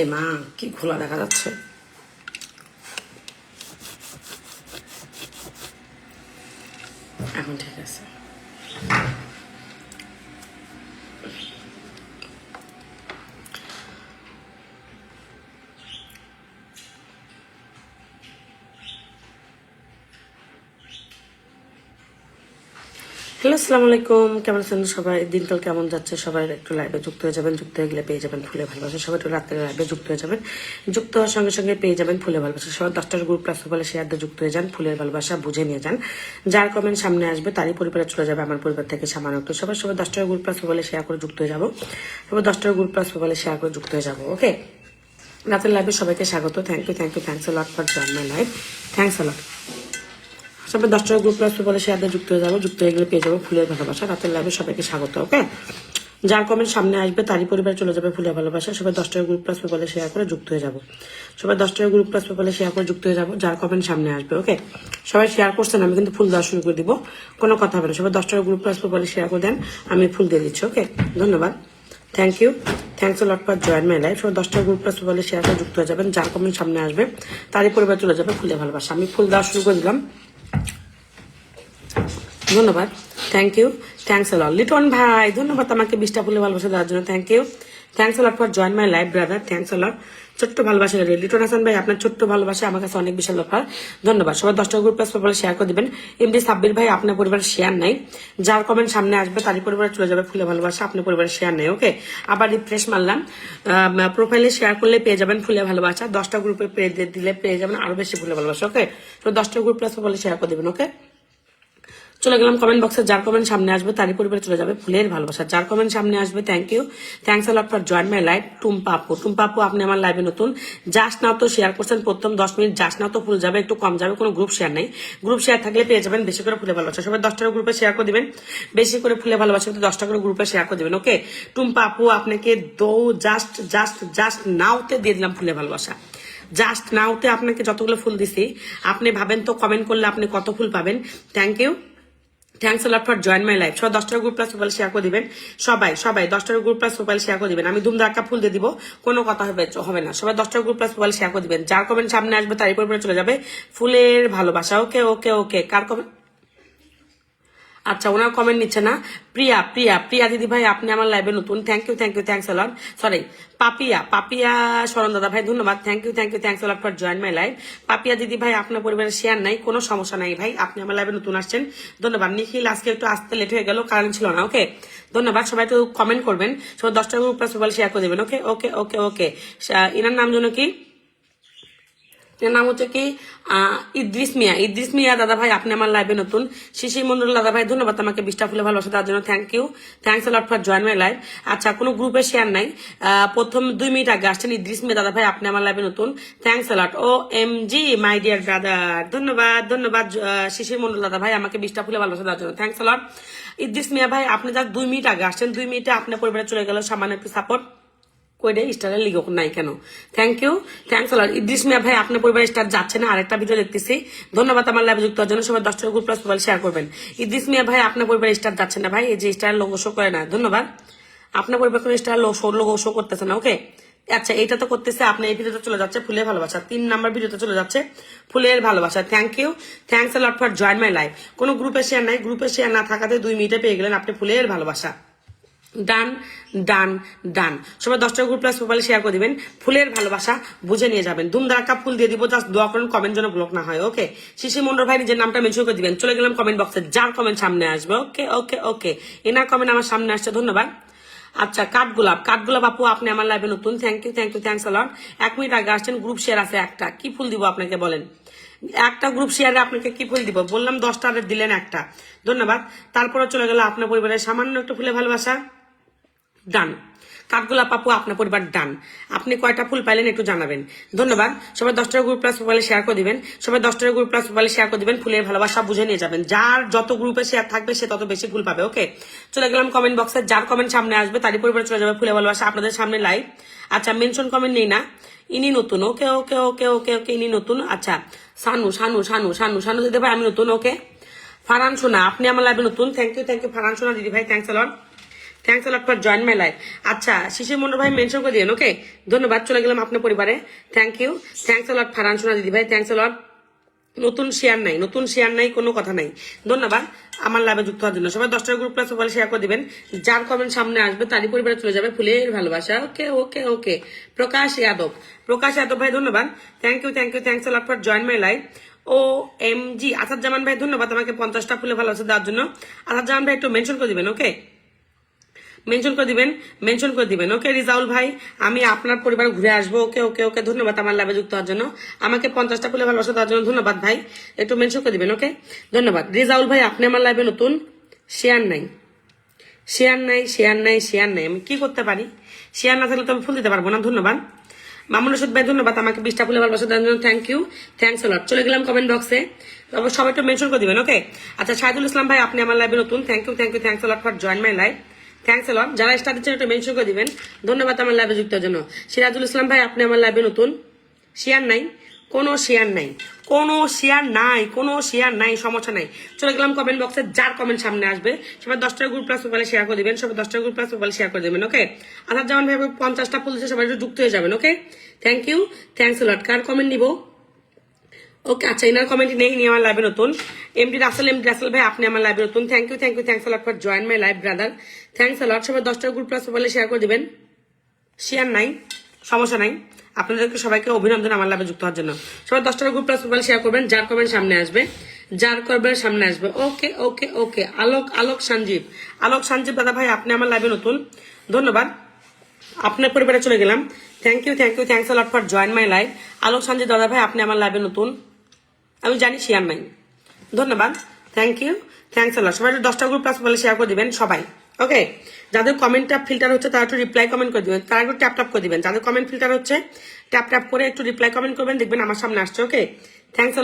এ মা কি খোলা দেখা যাচ্ছে। এখন ঠিক আছে। হ্যালো, আসসালামু আলাইকুম। কেমন আছেন সবাই? দিনকাল কেমন যাচ্ছে? সবাই একটু লাইভে যুক্ত হয়ে যাবেন। যুক্ত হয়ে গেলে পেয়ে যাবেন ফুলে ভালোবাসা। সবাই একটু রাত্রে লাইভে যুক্ত হয়ে যাবেন। যুক্ত হওয়ার সঙ্গে সঙ্গে পেয়ে যাবেন ফুলে ভালোবাসা। সবাই 10টার গ্রুপ প্লাস বলে শেয়ার দিয়ে যুক্ত হয়ে যান। ফুলের ভালোবাসা বুঝে নিয়ে যান। যার কমেন্ট সামনে আসবে তারই পরিবারে চলে যাবে আমার পরিবার থেকে সামান্য একটু। সবাই 10টার গ্রুপ প্লাস বলে শেয়ার করে যুক্ত হয়ে যাবো। সবাই 10টার গ্রুপ প্লাস বলে শেয়ার করে যুক্ত হয়ে যাবো। ওকে, রাতের লাইভে সবাইকে স্বাগত। Thank you, thanks a lot for join my live. Thanks a lot. সবাই 10টার গ্রুপ প্লাস বলে শেয়ার দিয়ে যুক্ত হয়ে যাবো। যুক্ত হয়ে গেলে পেয়ে যাবো ফুলের ভালোবাসা। রাতের লাইভে সবাইকে স্বাগত। ওকে, যার কমেন্ট সামনে আসবে তারই পরিবারে চলে যাবে ফুলের ভালোবাসা। সবাই 10টার গ্রুপ প্লাস বলে শেয়ার করে যুক্ত হয়ে যাবো। সবাই 10টার গ্রুপ প্লাস বলে শেয়ার করে যুক্ত হয়ে যাবো। যার কমেন্ট সামনে আসবে। ওকে, সবাই শেয়ার করছেন, আমি কিন্তু ফুল দেওয়া শুরু করে দিব। কোনো কথা হবে না। সবাই 10টার গ্রুপ প্লাস বলে শেয়ার করে দেন, আমি ফুল দিয়ে দিচ্ছি। ওকে, ধন্যবাদ। Thank you, thanks a lot for join my life. সবাই 10টার গ্রুপ প্লাস বলে শেয়ার করে যুক্ত হয়ে যাবেন। যার কমেন্ট সামনে আসবে তারই পরিবার চলে যাবে ফুলের ভালোবাসা। আমি ফুল দেওয়া শুরু করে দিলাম। ধন্যবাদ, thank you, thanks a lot. Liton ভাই ধন্যবাদ আমাকে 20টা ফুলে ভালোবাসা দেওয়ার জন্য। Thank you, thanks a lot for join my life brother. Thanks a lot. ছোট্ট ভালোবাসা লিটন হাসান ভাই, আপনার ছোট্ট ভালোবাসা আমার কাছে অনেক বিশাল ব্যাপার। ধন্যবাদ। সবাই 10টা গ্রুপ প্লাস বলে শেয়ার করে দিবেন। এমডি সাব্বির ভাই, আপনার পরিবারের শেয়ার নাই। যার কমেন্ট সামনে আসবে তারই পরিবারে চলে যাবে ফুলে ভালোবাসা। আপনার পরিবারের শেয়ার নেই। ওকে, আবার রিফ্রেশ মারলাম। প্রোফাইলে শেয়ার করলে পেয়ে যাবেন ফুলে ভালোবাসা। 10টা গ্রুপে দিলে পেয়ে যাবেন আরো বেশি ফুলে ভালোবাসা। ওকে, তো 10টা গ্রুপ প্লাস বলে শেয়ার করে দিবেন। ওকে, চলে গেলাম কমেন্ট বক্সে। যার কমেন্ট সামনে আসবে তারই পরিবারে চলে যাবে ফুলের ভালোবাসা। যার কমেন্ট সামনে আসবে thank you, thanks a lot for join my live. Tumpa আপু আপনি আমার লাইভে নতুন। জাস্ট নাও তো শেয়ার করছেন প্রথম 10 মিনিট। জাস্ট নাও তো ফুল যাবে, একটু কম যাবে, কোনো গ্রুপ শেয়ার নেই। গ্রুপ শেয়ার থাকলে পেয়ে যাবেন বেশি করে ফুলে ভালোবাসা। সবাই 10টার গ্রুপে শেয়ার করে দিবেন। বেশি করে ফুলে ভালোবাসা 10টা করে গ্রুপে শেয়ার করে দিবেন। ওকে, টুম্পা আপু আপনাকে জাস্ট নাওতে দিয়ে দিলাম ফুলে ভালোবাসা। জাস্ট নাওতে আপনাকে যতগুলো ফুল দিছি আপনি ভাবেন তো কমেন্ট করলে আপনি কত ফুল পাবেন। Thank you, thanks a lot for join my life. সবাই 10টার গ্রুপ প্লাস মোবাইল শেয়ার করে দিবেন। সবাই 10টার গ্রুপ প্লাস মোবাইল শেয়ার করে দিবেন। আমি ধুমধাক্কা ফুল দিয়ে দিব, কোনো কথা হবে না। সবাই 10টার গ্রুপ প্লাস মোবাইল শেয়ার করে দিবেন। যার কমেন্ট সামনে আসবে তারই পরিবারে চলে যাবে ফুলের ভালোবাসা। ওকে ওকে ওকে, কার কমেন্ট? আচ্ছা, ওনার কমেন্ট নিচ্ছে না। প্রিয়া দিদি ভাই, আপনি আমার লাইভে নতুন। Thank you, thanks a lot. Sorry, Papiya Sharan দাদা ভাই ধন্যবাদ। Thank you, thanks a lot for join my live. Papiya দিদি ভাই, আপনার পরিবারের শেয়ার নাই, কোনো সমস্যা নাই ভাই, আপনি আমার লাইভে নতুন আসছেন। ধন্যবাদ। নিখিল, আজকে একটু আসতে লেট হয়ে গেল, কারণ ছিল না। ওকে, ধন্যবাদ। সবাই একটু কমেন্ট করবেন। সবাই 10টার গ্রুপ প্লাস মোবাইল শেয়ার করে দেবেন। ওকে ওকে ওকে ওকে। এনার নাম যেন কি? এর নাম হচ্ছে কি ইদ্রিস মিয়া দাদা ভাই, আপনি আমার লাইভে নতুন। শিশির মন্ডল দাদা ভাই ধন্যবাদ আমাকে 20টা ফুলে ভালোবাসা দেওয়ার জন্য। Thank you, thanks a lot for join my live. আচ্ছা, কোনো গ্রুপে শেয়ার নাই। প্রথম 2 মিনিট আগে আসছেন ইদ্রিস মিয়া দাদা ভাই, আপনি আমার লাইভে নতুন। Thanks a lot. O M G my dear brother, ধন্যবাদ শিশির মন্ডল দাদা ভাই আমাকে 20টা ফুলে ভালোবাসা দেওয়ার জন্য। থ্যাংকস আ লট। ইদ্রিস মিয়া ভাই, আপনি যা 2 মিনিট আগে আসছেন, 2 মিনিটে আপনার পরিবারে চলে গেল সামান্য একটু সাপোর্ট কইরে স্টারের লিগো নাই কেন? থ্যাংক ইউ, থ্যাংকস আ লট। ইদ্রিস মিয়া ভাই, আপনার পরিবারের স্টার যাচ্ছে না, আরেকটা ভিডিও দেখতেছি। ধন্যবাদ আমার লাইভে যুক্ত হওয়ার জন্য। সবাই 10টার গ্রুপ প্লাস মোবাইল শেয়ার করবেন। ইদ্রিস মিয়া ভাই, আপনার পরিবারের স্টার যাচ্ছে না ভাই, এই যে স্টার লোগো শো করে না। ধন্যবাদ। আপনার পরিবার কোনো স্টার লোগো শো করতেছে না। ওকে, আচ্ছা, এইটা তো করতেছে। আপনার এই ভিডিওতে চলে যাচ্ছে ফুলের ভালোবাসা। 3 নাম্বার ভিডিওতে চলে যাচ্ছে ফুলের ভালোবাসা। Thank you, thanks a lot for join my live. কোনো গ্রুপে শেয়ার নাই। গ্রুপে শেয়ার না থাকাতে 2 মিনিটে পেয়ে গেলেন আপনি ফুলের ভালোবাসা। ডান। সবাই 10টার গ্রুপ প্লাস মোবাইল শেয়ার করে দিবেন। ফুলের ভালোবাসা বুঝে নিয়ে যাবেন। ধুমধারাক্কা ফুল দিয়ে দিব। জাস্ট দোয়া করেন কমেন্ট যেন ব্লক না হয়। ওকে, শিশির মন্ডল ভাই নিজের নামটা মেনশন করে দিবেন। চলে গেলাম কমেন্ট বক্সে। যার কমেন্ট সামনে আসবে। ওকে ওকে ওকে, এনার কমেন্ট আমার সামনে আসছে। ধন্যবাদ। আচ্ছা, কাঠগোলাপ আপু, আপনি আমার লাইভে নতুন। Thank you, thanks a lot. 1 minute আগে আসছেন। গ্রুপ শেয়ার আছে একটা, কি ফুল দিব আপনাকে বলেন? একটা গ্রুপ শেয়ারে আপনাকে কি ফুল দিব বললাম? 10টা দিলেন একটা। ধন্যবাদ। তারপরে চলে গেল আপনার পরিবারের সামান্য একটু ফুলে ভালোবাসা। ডান। কাঠগোলাপ আপু, আপনার পরিবার ডান। আপনি কয়টা ফুল পাইলেন একটু জানাবেন। ধন্যবাদ। সবাই 10টার গ্রুপ প্লাস মোবাইলে শেয়ার করে দিবেন। সবাই 10টার গ্রুপ প্লাস মোবাইলে শেয়ার করে দিবেন। ফুলের ভালোবাসা বুঝে নিয়ে যাবেন। যার যত গ্রুপে শেয়ার থাকবে সে তত বেশি ফুল পাবে। ওকে, চলে গেলাম কমেন্ট বক্সে। যার কমেন্ট সামনে আসবে তারই পরিবারে চলে যাবে ফুলের ভালোবাসা। আপনাদের সামনে লাইভ। আচ্ছা, মেনশন কমেন্ট নেই না, ইনি নতুন। ওকে ওকে ওকে ওকে ওকে, ইনি নতুন। আচ্ছা, সানু দিদি ভাই, আমি নতুন। ওকে, ফারহান সোনা, আপনি আমার লাইভে নতুন। থ্যাংক ইউ, ফারহান সোনা দিদি ভাই, thanks a lot. Thanks a lot for join my life. আচ্ছা শিশির মন্ডল ভাই মেনশন করে দিন, ওকে ধন্যবাদ। চলে গেলাম আপনার পরিবারে, থ্যাংক ইউ। থ্যাংকস আ লট ফারহান সোনা দিদি ভাই, থ্যাংকস আ লট। নতুন শেয়ার নাই, কোনো কথা নাই। ধন্যবাদ আমার লাভে যুক্ত হওয়ার জন্য। সবাই 10টা গ্রুপ প্লাস মোবাইল শেয়ার করে দিবেন। যার কমেন্ট সামনে আসবে তারই পরিবারে চলে যাবে ফুলের ভালোবাসা। ওকে ওকে ওকে। প্রকাশ যাদব ভাই ধন্যবাদ, thank you thanks a lot for join my life. O M G Asad জামান ভাই ধন্যবাদ আমাকে 50টা ফুলে ভালোবাসা দেওয়ার জন্য। আসাদ জামান ভাই একটু মেনশন করে দিবেন, ওকে মেনশন করে দিবেন ওকে। রিজাউল ভাই আমি আপনার পরিবার ঘুরে আসবো, ওকে ওকে ওকে ধন্যবাদ আমার লাভে যুক্ত হওয়ার জন্য। আমাকে 50টা ফুলে ভালোবাসা দেওয়ার জন্য ধন্যবাদ ভাই, একটু মেনশন করে দিবেন, ওকে ধন্যবাদ। রিজাউল ভাই আপনি আমার লাইভে নতুন, শেয়ার নাই আমি কি করতে পারি? শেয়ার না থাকলে তো আমি ফুল দিতে পারবো না। ধন্যবাদ মামুন রশিদ ভাই ধন্যবাদ আমাকে 20টা ফুলে ভালোবাসা দেওয়ার জন্য, thank you thanks a lot. চলে গেলাম কমেন্ট বক্সে, সবাই একটু মেনশন করে দিবেন, ওকে। আচ্ছা শাহিদুল ইসলাম ভাই আপনি আমার লাইভে নতুন, thank you thanks a lot for join my live, thanks a lot. যারা স্টার দিচ্ছেন একটু মেনশন করে দিবেন, ধন্যবাদ আমার লাইভে যুক্ত জন্য। সিরাজুল ইসলাম ভাই আপনি আমার লাইভে নতুন, শেয়ার নাই, কোনো শেয়ার নাই, সমস্যা নাই। চলে গেলাম কমেন্ট বক্সে, যার কমেন্ট সামনে আসবে সবাই 10টা গ্রুপ প্লাস মোবাইলে শেয়ার করে দিবেন, সবাই 10টা গ্রুপ প্লাস মোবাইলে শেয়ার করে দেবেন, ওকে। আধার জামান ভাই 50টা ফুল দিচ্ছে, সবাই একটু যুক্ত হয়ে যাবেন, okay thank you thanks a lot. কার কমেন্ট নিব? ওকে আচ্ছা এনার কমেন্ট নেই, নিয়ে আমার লাইভে নতুন। এমডি রাসেল ভাই আপনি আমার লাইভে নতুন, thank you thanks a lot for join my live brother, thanks a lot. সবাই 10টা গ্রুপ প্লাস মোবাইলে শেয়ার করে দিবেন, শেয়ার নাই, সমস্যা নাই। আপনাদেরকে সবাইকে অভিনন্দন আমার লাভে যুক্ত হওয়ার জন্য। সবাই 10টা গ্রুপ প্লাস মোবাইল শেয়ার করবেন, যার কমেন্ট সামনে আসবে, ওকে ওকে ওকে। আলোক সঞ্জীব দাদা ভাই আপনি আমার লাইভে নতুন, ধন্যবাদ আপনার পরিবারে চলে গেলাম, thank you thanks a lot for join my live. Alok Sanjeev দাদা ভাই আপনি আমার লাইভে নতুন, আমি জানি শেয়ার নাই, ধন্যবাদ thank you thanks a lot. সবাই 10টা গ্রুপ প্লাস মোবাইলে শেয়ার করে দিবেন সবাই, ওকে। যাদের কমেন্টটা ফিল্টার হচ্ছে তারা একটু রিপ্লাই কমেন্ট করে দিবেন, তারা একটু ট্যাপ করে দিবেন। যাদের কমেন্ট ফিল্টার হচ্ছে ট্যাপ করে একটু রিপ্লাই কমেন্ট করবেন, দেখবেন আমার সামনে আসছে, ওকে থ্যাংকস আ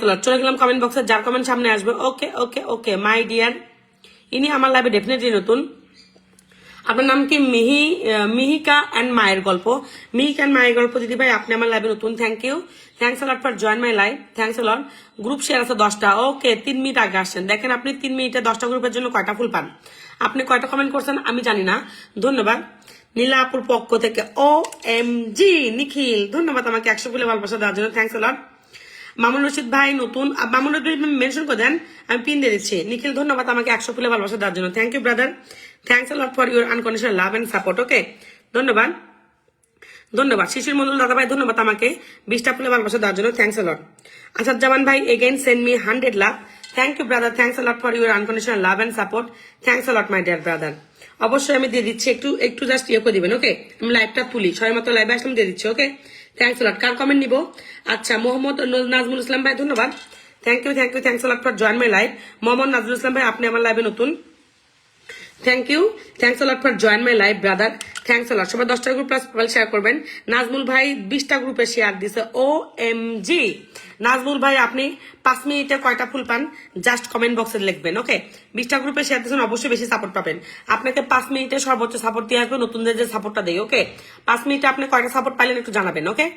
লট। চলে গেলাম কমেন্ট বক্সে, যার কমেন্ট সামনে আসবে, ওকে ওকে ওকে। মাই ডিয়ার ইনি আমার লাইভে ডেফিনেটলি নতুন। আপনার নাম কি? মিহিকা অ্যান্ড মায়ের গল্প দিদি ভাই আপনি আমার লাইভে নতুন, thank you thanks a lot for join my live, thanks a lot. Group share আছে 10টা, ওকে 3 মিনিট আগে আসছেন। দেখেন আপনি 3 মিনিটে 10টা গ্রুপের জন্য কয়টা ফুল পান, আপনি কয়টা কমেন্ট করছেন আমি জানি না, ধন্যবাদ। নীলাপুর পক্ষ থেকে ও এম জি নিখিল ধন্যবাদ আমাকে 100 ফুলে ভালোবাসা দেওয়ার জন্য, থ্যাংকস আ লট। মামুন রশিদ ভাই নতুন, মামুন রশিদ মেনশন করে দেন, আমি পিন দিয়ে দিচ্ছি। নিখিল ধন্যবাদ আমাকে 100 ফুলে ভালোবাসা দেওয়ার জন্য, thank you brother, thanks a lot for your unconditional love and support, okay ধন্যবাদ। শিশির মন্ডল দাদা ভাই ধন্যবাদ আমাকে 20টা ফুলে ভালোবাসা দেওয়ার জন্য, থ্যাংকস আ লট। আসাদ জামান ভাই again send me 100 love, thank you brother, thanks a lot for your unconditional love and support, thanks a lot my dear brother. অবশ্যই আমি দিয়ে দিচ্ছি, একটু জাস্ট ইয়ে করে দিবেন, ওকে। আমি লাইভটা তুলি, সবাই মতো লাইভে আসলাম দিয়ে দিচ্ছি, ওকে থ্যাংকস আ লট। কার কমেন্ট নিব? আচ্ছা মোহাম্মদ নাজমুল ইসলাম ভাই ধন্যবাদ, thank you thanks a lot for join my live. Mohammad Nazmul Islam ভাই আপনি আমার লাইভে নতুন, thank you thanks a lot for join my live brother, thanks a lot. সবাই 10টা গ্রুপ প্লাস মোবাইল শেয়ার করবেন। নাজমুল ভাই 20টা গ্রুপে শেয়ার দিছে, ও এম জি নাজমুল ভাই আপনি 5 মিনিটে কয়টা ফুল পান জাস্ট কমেন্ট বক্সে লিখবেন, ওকে। 20টা গ্রুপে শেয়ার দিচ্ছেন, অবশ্যই বেশি সাপোর্ট পাবেন। আপনাকে 5 মিনিটে সর্বোচ্চ সাপোর্ট দিয়ে আসবে, নতুনদের যে সাপোর্টটা দেয়, ওকে। 5 মিনিটে আপনি কয়টা সাপোর্ট পাইলেন একটু জানাবেন, ওকে।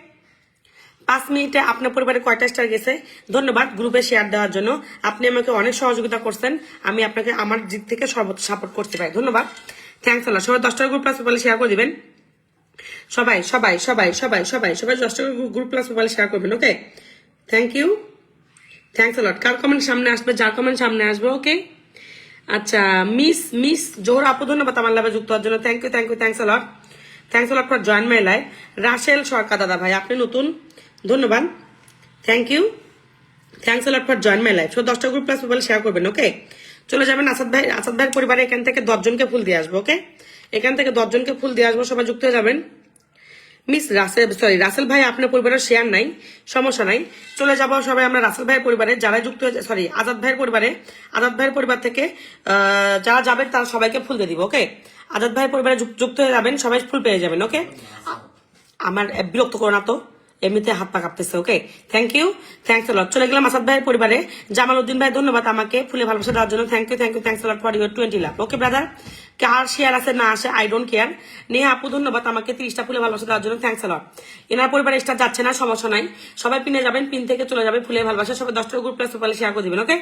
5 মিনিটে আপনার পরিবারে কয়টা স্টার গেছে? ধন্যবাদ গ্রুপে শেয়ার দেওয়ার জন্য, আপনি আমাকে অনেক সহযোগিতা করছেন, আমি আপনাকে আমার দিক থেকে সর্বোচ্চ সাপোর্ট করতে পারি, ধন্যবাদ থ্যাংকস আ লট। সবাই 10টা গ্রুপ প্লাস মোবাইলে শেয়ার করে দিবেন, সবাই 10টা গ্রুপ প্লাস মোবাইলে শেয়ার করবেন, okay thank you thanks a lot. কার কমেন্ট সামনে আসবে? যার কমেন্ট সামনে আসবে, ওকে। আচ্ছা মিস জোহরা আপু ধন্যবাদ আমার লাইভে যুক্ত হওয়ার জন্য, thank you thanks a lot for join my live. Rasel Sarkar দাদা ভাই আপনি নতুন, ধন্যবাদ thank you thanks a lot for join my live. 10টা গ্রুপ প্লাস মোবাইল শেয়ার করবেন, ওকে। চলে যাবেন আসাদ ভাইয়ের পরিবারে, এখান থেকে 10 জনকে ফুল দিয়ে আসবো, ওকে। এখান থেকে 10 জনকে ফুল দিয়ে আসবো, সবাই যুক্ত হয়ে যাবেন। রাসেল ভাই আপনার পরিবারের শেয়ার নাই, সমস্যা নাই। চলে যাবো সবাই আমরা রাসেল ভাইয়ের পরিবারে, যারা যুক্ত হয়ে আজাদ ভাইয়ের পরিবার থেকে যারা যাবেন তারা সবাইকে ফুল দিয়ে দিব, ওকে। আজাদ ভাইয়ের পরিবারে যুক্ত হয়ে যাবেন, সবাই ফুল পেয়ে যাবেন, ওকে। আমার বিরক্ত করো না তো, এমনিতে হাত পা কাঁপতেছে, okay thank you thanks a lot. চলে গেলাম আসাদ ভাইয়ের পরিবারে, জামাল উদ্দিন ভাই ধন্যবাদ আমাকে ফুলে ভালোবাসা দেওয়ার জন্য, thank you thanks a lot for your 20 love, okay brother. কার শেয়ার আছে না আসে আই ডোন্ট কেয়ার। নেহা আপু ধন্যবাদ আমাকে 30টা ফুলে ভালোবাসা দেওয়ার জন্য, থ্যাংকস আ লট। এনার পরিবারে স্টার যাচ্ছে না, সমস্যা নাই, সবাই পিনে যাবেন, পিন থেকে চলে যাবে ফুলে ভালোবাসা। সবাই 10টা গ্রুপ প্লাস মোবাইলে শেয়ার করে দিবেন, ওকে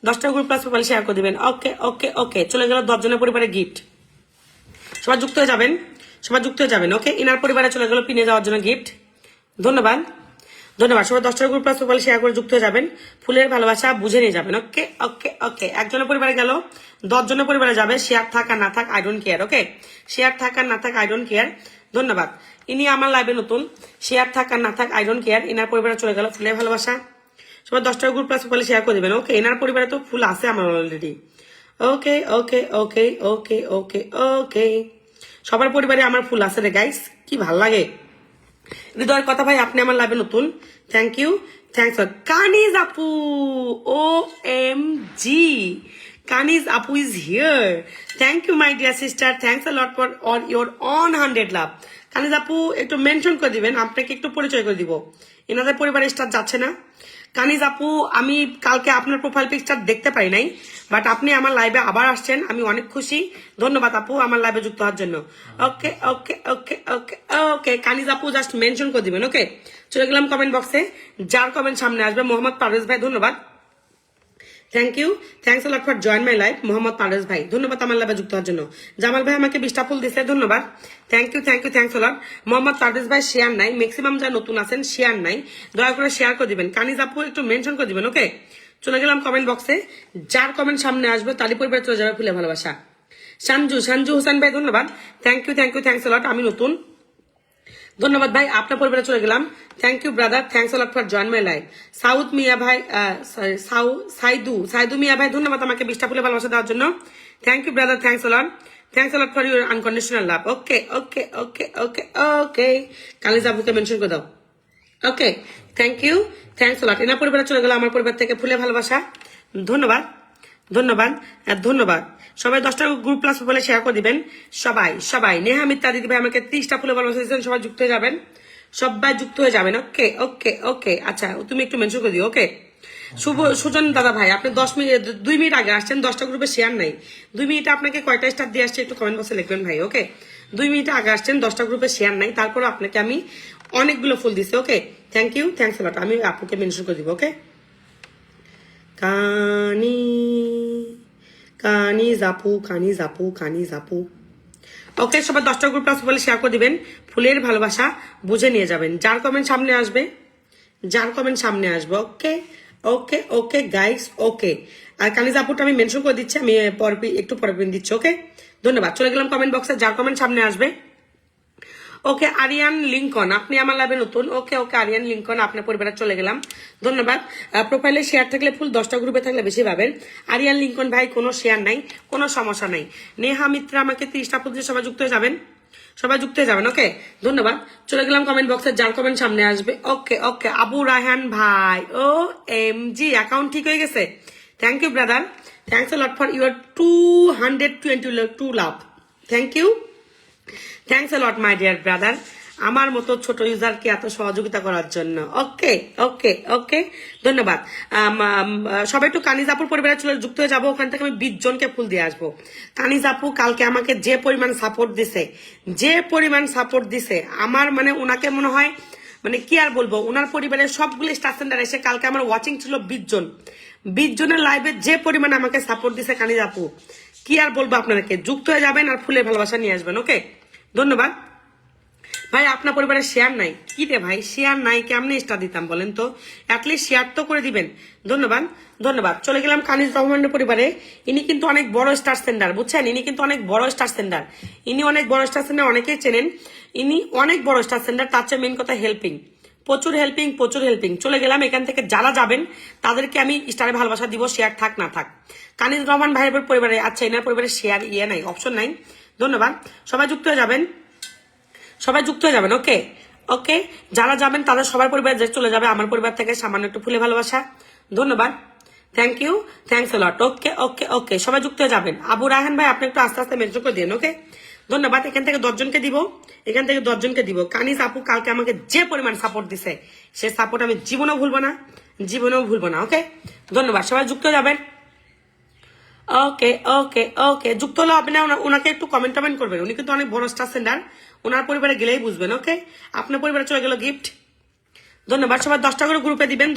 10টা গ্রুপ প্লাস মোবাইলে শেয়ার করে দিবেন, ওকে। চলে গেল 10 জনের পরিবারে গিফট, সবাই যুক্ত হয়ে যাবেন, সবাই যুক্ত হয়ে যাবেন। ওকে, ইনার পরিবারে চলে গেল পিনে যাওয়ার জন্য গিফট। ধন্যবাদ, ধন্যবাদ। সবাই 10টা গ্রুপ প্লাস প্রোফাইল শেয়ার করে যুক্ত হয়ে যাবেন, ফুলের ভালোবাসা বুঝে নিয়ে যাবেন। ওকে ওকে ওকে, একজনের পরিবারে গেল, 10 জনের পরিবারে যাবে। শেয়ার থাক আর না থাক I don't care. Okay, share থাক আর না থাক আই ডোন্ট কেয়ার। ধন্যবাদ। ইনি আমার লাইভে নতুন, শেয়ার থাক আর না থাক আই ডোন্ট কেয়ার। ইনার পরিবারে চলে গেল ফুলের ভালোবাসা। সবাই 10টা গ্রুপ প্লাস প্রোফাইল শেয়ার করে দেবেন। ওকে, এনার পরিবারে তো ফুল আছে আমার অলরেডি। ওকে ওকে ওকে ওকে ওকে ওকে, সবার পরিবারে আমার ফুল আছে রে গাইস, কি ভাল লাগে। হৃদয়ের কথা ভাই, আপনি আমার লাইভে নতুন, থ্যাংক ইউ, থ্যাংকস। কানিজ আপু, ও এম জি, কানিজ আপু is here. Thank you my dear sister, thanks a lot for all your on 100 love. Kaniz আপু একটু মেনশন করে দিবেন, আপনাকে একটু পরিচয় করে দিব, এনাদের পরিবারে স্টার যাচ্ছে না। কানিজ আপু, আমি কালকে আপনার প্রোফাইল পিকচার দেখতে পাই নাই, বাট আপনি আমার লাইভে আবার আসছেন, আমি অনেক খুশি। ধন্যবাদ আপু আমার লাইভে যুক্ত হওয়ার জন্য। ওকে ওকে ওকে ওকে ওকে, কানিজ আপু জাস্ট মেনশন করে দিবেন। ওকে, চলে গেলাম কমেন্ট বক্সে, যার কমেন্ট সামনে আসবে। মোহাম্মদ পারভেজ ভাই ধন্যবাদ, thank you, thanks a lot for join my life. Mohammad Parvez ভাই ধন্যবাদ আমার লাইভে যুক্ত হওয়ার জন্য। জামাল ভাই আমাকে 20টা ফুল দিচ্ছে, ধন্যবাদ, thank you thank you, thanks a lot. Mohammad Parvez ভাই শেয়ার নাই, ম্যাক্সিমাম যারা নতুন আছেন শেয়ার নাই, দয়া করে শেয়ার করে দিবেন। কানিজ আপু একটু মেনশন করে দিবেন। ওকে, চলে গেলাম কমেন্ট বক্সে, যার কমেন্ট সামনে আসবে তারই পরিবারে চলে যাবে ফুলে ভালোবাসা। সঞ্জু হোসেন ভাই ধন্যবাদ, thank you thank you, thanks a lot. আমি নতুন, ধন্যবাদ ভাই, আপনার পরিবারে চলে গেলাম। Thank you brother, thanks a lot for join my life. সাউথ মিয়া ভাই, সাইদু মিয়া ভাই ধন্যবাদ আমাকে 20টা ফুলে ভালোবাসা দেওয়ার জন্য। Thank you brother, thanks a lot, thanks a lot for your unconditional love. Okay okay okay okay okay, কালিজ আপুকে মেনশন করে দাও। Okay, thank you, thanks a lot. এনার পরিবারে চলে গেল আমার পরিবার থেকে ফুলে ভালোবাসা। ধন্যবাদ ধন্যবাদ ধন্যবাদ। সবাই 10টা গ্রুপ প্লাস বলে শেয়ার করে দিবেন। সবাই সবাই, নেহা মিত্তা দিদি ভাই আমাকে 30টা ফুলে ভালোবাসা দিয়েছেন, সবাই যুক্ত হয়ে যাবেন, সবাই যুক্ত হয়ে যাবেন। ওকে ওকে ওকে, আচ্ছা তুমি একটু মেনশন করে দিও। ওকে, সুজন দাদা ভাই, আপনি 2 মিনিট আগে আসছেন, 10টা গ্রুপে শেয়ার নাই। 2 মিনিটে আপনাকে কয়টা স্টার দিয়ে আসছে একটু কমেন্ট বক্সে লিখবেন ভাই। ওকে, 2 মিনিটে আগে আসছেন, 10টা গ্রুপে শেয়ার নাই, তারপর আপনাকে আমি অনেকগুলো ফুল দিচ্ছি। Okay, thank you, thanks a lot. আমি আপুকে মেনশন করে দিব। ওকে, কানিজ আপু, কানিজ আপু, কানিজ আপু। ওকে, সবাই 10টা গ্রুপ প্লাস বলে শেয়ার করে দিবেন, ফুলের ভালোবাসা বুঝে নিয়ে যাবেন, যার কমেন্ট সামনে আসবে, যার কমেন্ট সামনে আসবে। ওকে ওকে ওকে গাইস, ওকে। আর কানিজ আপুটা আমি মেনশন করে দিচ্ছি, আমি একটু পরে দিচ্ছি। ওকে, ধন্যবাদ। চলে গেলাম কমেন্ট বক্সে, যার কমেন্ট সামনে আসবে। ওকে, আরিয়ান লিঙ্কন, আপনি আমার লাভে নতুন। ওকে ওকে, আরিয়ান লিঙ্কন, আপনার পরিবারে চলে গেলাম, ধন্যবাদ। প্রোফাইলে শেয়ার থাকলে ফুল, 10টা গ্রুপে থাকলে বেশি পাবেন। আরিয়ান লিঙ্কন ভাই কোনো শেয়ার নাই, কোনো সমস্যা নাই। নেহা মিত্রা আমাকে 30টা ফুল দিয়ে সবাই যুক্ত হয়ে যাবেন, সবাই যুক্ত হয়ে যাবেন। ওকে, ধন্যবাদ। চলে গেলাম কমেন্ট বক্সে, যার কমেন্ট সামনে আসবে। ওকে ওকে, আবু রায়হান ভাই, ও এম জি, অ্যাকাউন্ট ঠিক হয়ে গেছে, thank you brother, thanks a lot for your 222 love. Thank you, thanks a lot my dear brother, আমার মতো ছোট ইউজারকে এত সহযোগিতা করার জন্য। ওকে ওকে ওকে, ধন্যবাদ। সবাই একটু কানিজ আপুর পরিবারে চলে যুক্ত হয়ে যাবো, ওখান থেকে আমি 20 জনকে ফুল দিয়ে আসবো। কানিজ আপু কালকে আমাকে যে পরিমাণ সাপোর্ট দিছে, যে পরিমাণ সাপোর্ট দিছে, আমার মানে ওনাকে মনে হয়, মানে কি আর বলবো, ওনার পরিবারের সবগুলো স্টার সেন্টার এসে কালকে আমার ওয়াচিং ছিল 20 জন, 20 জনের লাইভে যে পরিমাণ আমাকে সাপোর্ট দিছে কানিজ আপু, কি আর বলবো আপনাদেরকে। যুক্ত হয়ে যাবেন আর ফুলের ভালোবাসা নিয়ে আসবেন। ওকে, ধন্যবাদ ভাই। আপনার পরিবারে শেয়ার নাই, কি রে ভাই, শেয়ার নাই, কেমনে স্টার দিতাম বলেন তো, অ্যাটলিস্ট শেয়ার তো করে দিবেন। ধন্যবাদ ধন্যবাদ। চলে গেলাম কানিজ রহমানের পরিবারে, ইনি কিন্তু অনেক বড় স্টার সেন্টার, বুঝছেন, ইনি কিন্তু অনেক বড় স্টার সেন্টার, ইনি অনেক বড় স্টার সেন্টার, অনেকেই চেনেন, ইনি অনেক বড় স্টার সেন্টার। তার চেয়ে মেন কথা হেল্পিং, প্রচুর হেল্পিং, প্রচুর হেল্পিং। চলে গেলাম, এখান থেকে যারা যাবেন তাদেরকে আমি স্টারে ভালোবাসা দিব, শেয়ার থাক না থাক। কানিজ রহমান ভাইয়ের পরিবারে, আচ্ছা এনার পরিবারে শেয়ার নাই, অপশন নাই। ধন্যবাদ, সবাই যুক্ত হয়ে যাবেন, সবাই যুক্ত হয়ে যাবেন। ওকে ওকে, যারা যাবেন তাদের সবার পরিবার চলে যাবে, আমার পরিবার থেকে সামান্য একটু ফুলে ভালোবাসা। ধন্যবাদ, thank you, thanks a lot. Okay okay ওকে, সবাই যুক্ত হয়ে যাবেন। আবু রায়হান ভাই আপনি একটু আস্তে আস্তে মেনশন করে দিন। ওকে, ধন্যবাদ। এখান থেকে 10 জনকে দিব, এখান থেকে 10 জনকে দিব। কানিজ আপু কালকে আমাকে যে পরিমাণ সাপোর্ট দিছে, সে সাপোর্ট আমি জীবনেও ভুলবো না, জীবনেও ভুলবো না। ওকে, ধন্যবাদ, সবাই যুক্ত হয়ে যাবেন। ওকে ওকে ওকে, যুক্ত হলো আপনি ওনাকে একটু কমেন্ট টমেন্ট করবেন, উনি কিন্তু অনেক বড় স্টার সেন্টার, ওনার পরিবারে গেলেই বুঝবেন। ওকে, আপনার পরিবারে চলে গেল গিফট, ধন্যবাদ। সবাই 10টা করে গ্রুপে দিবেন।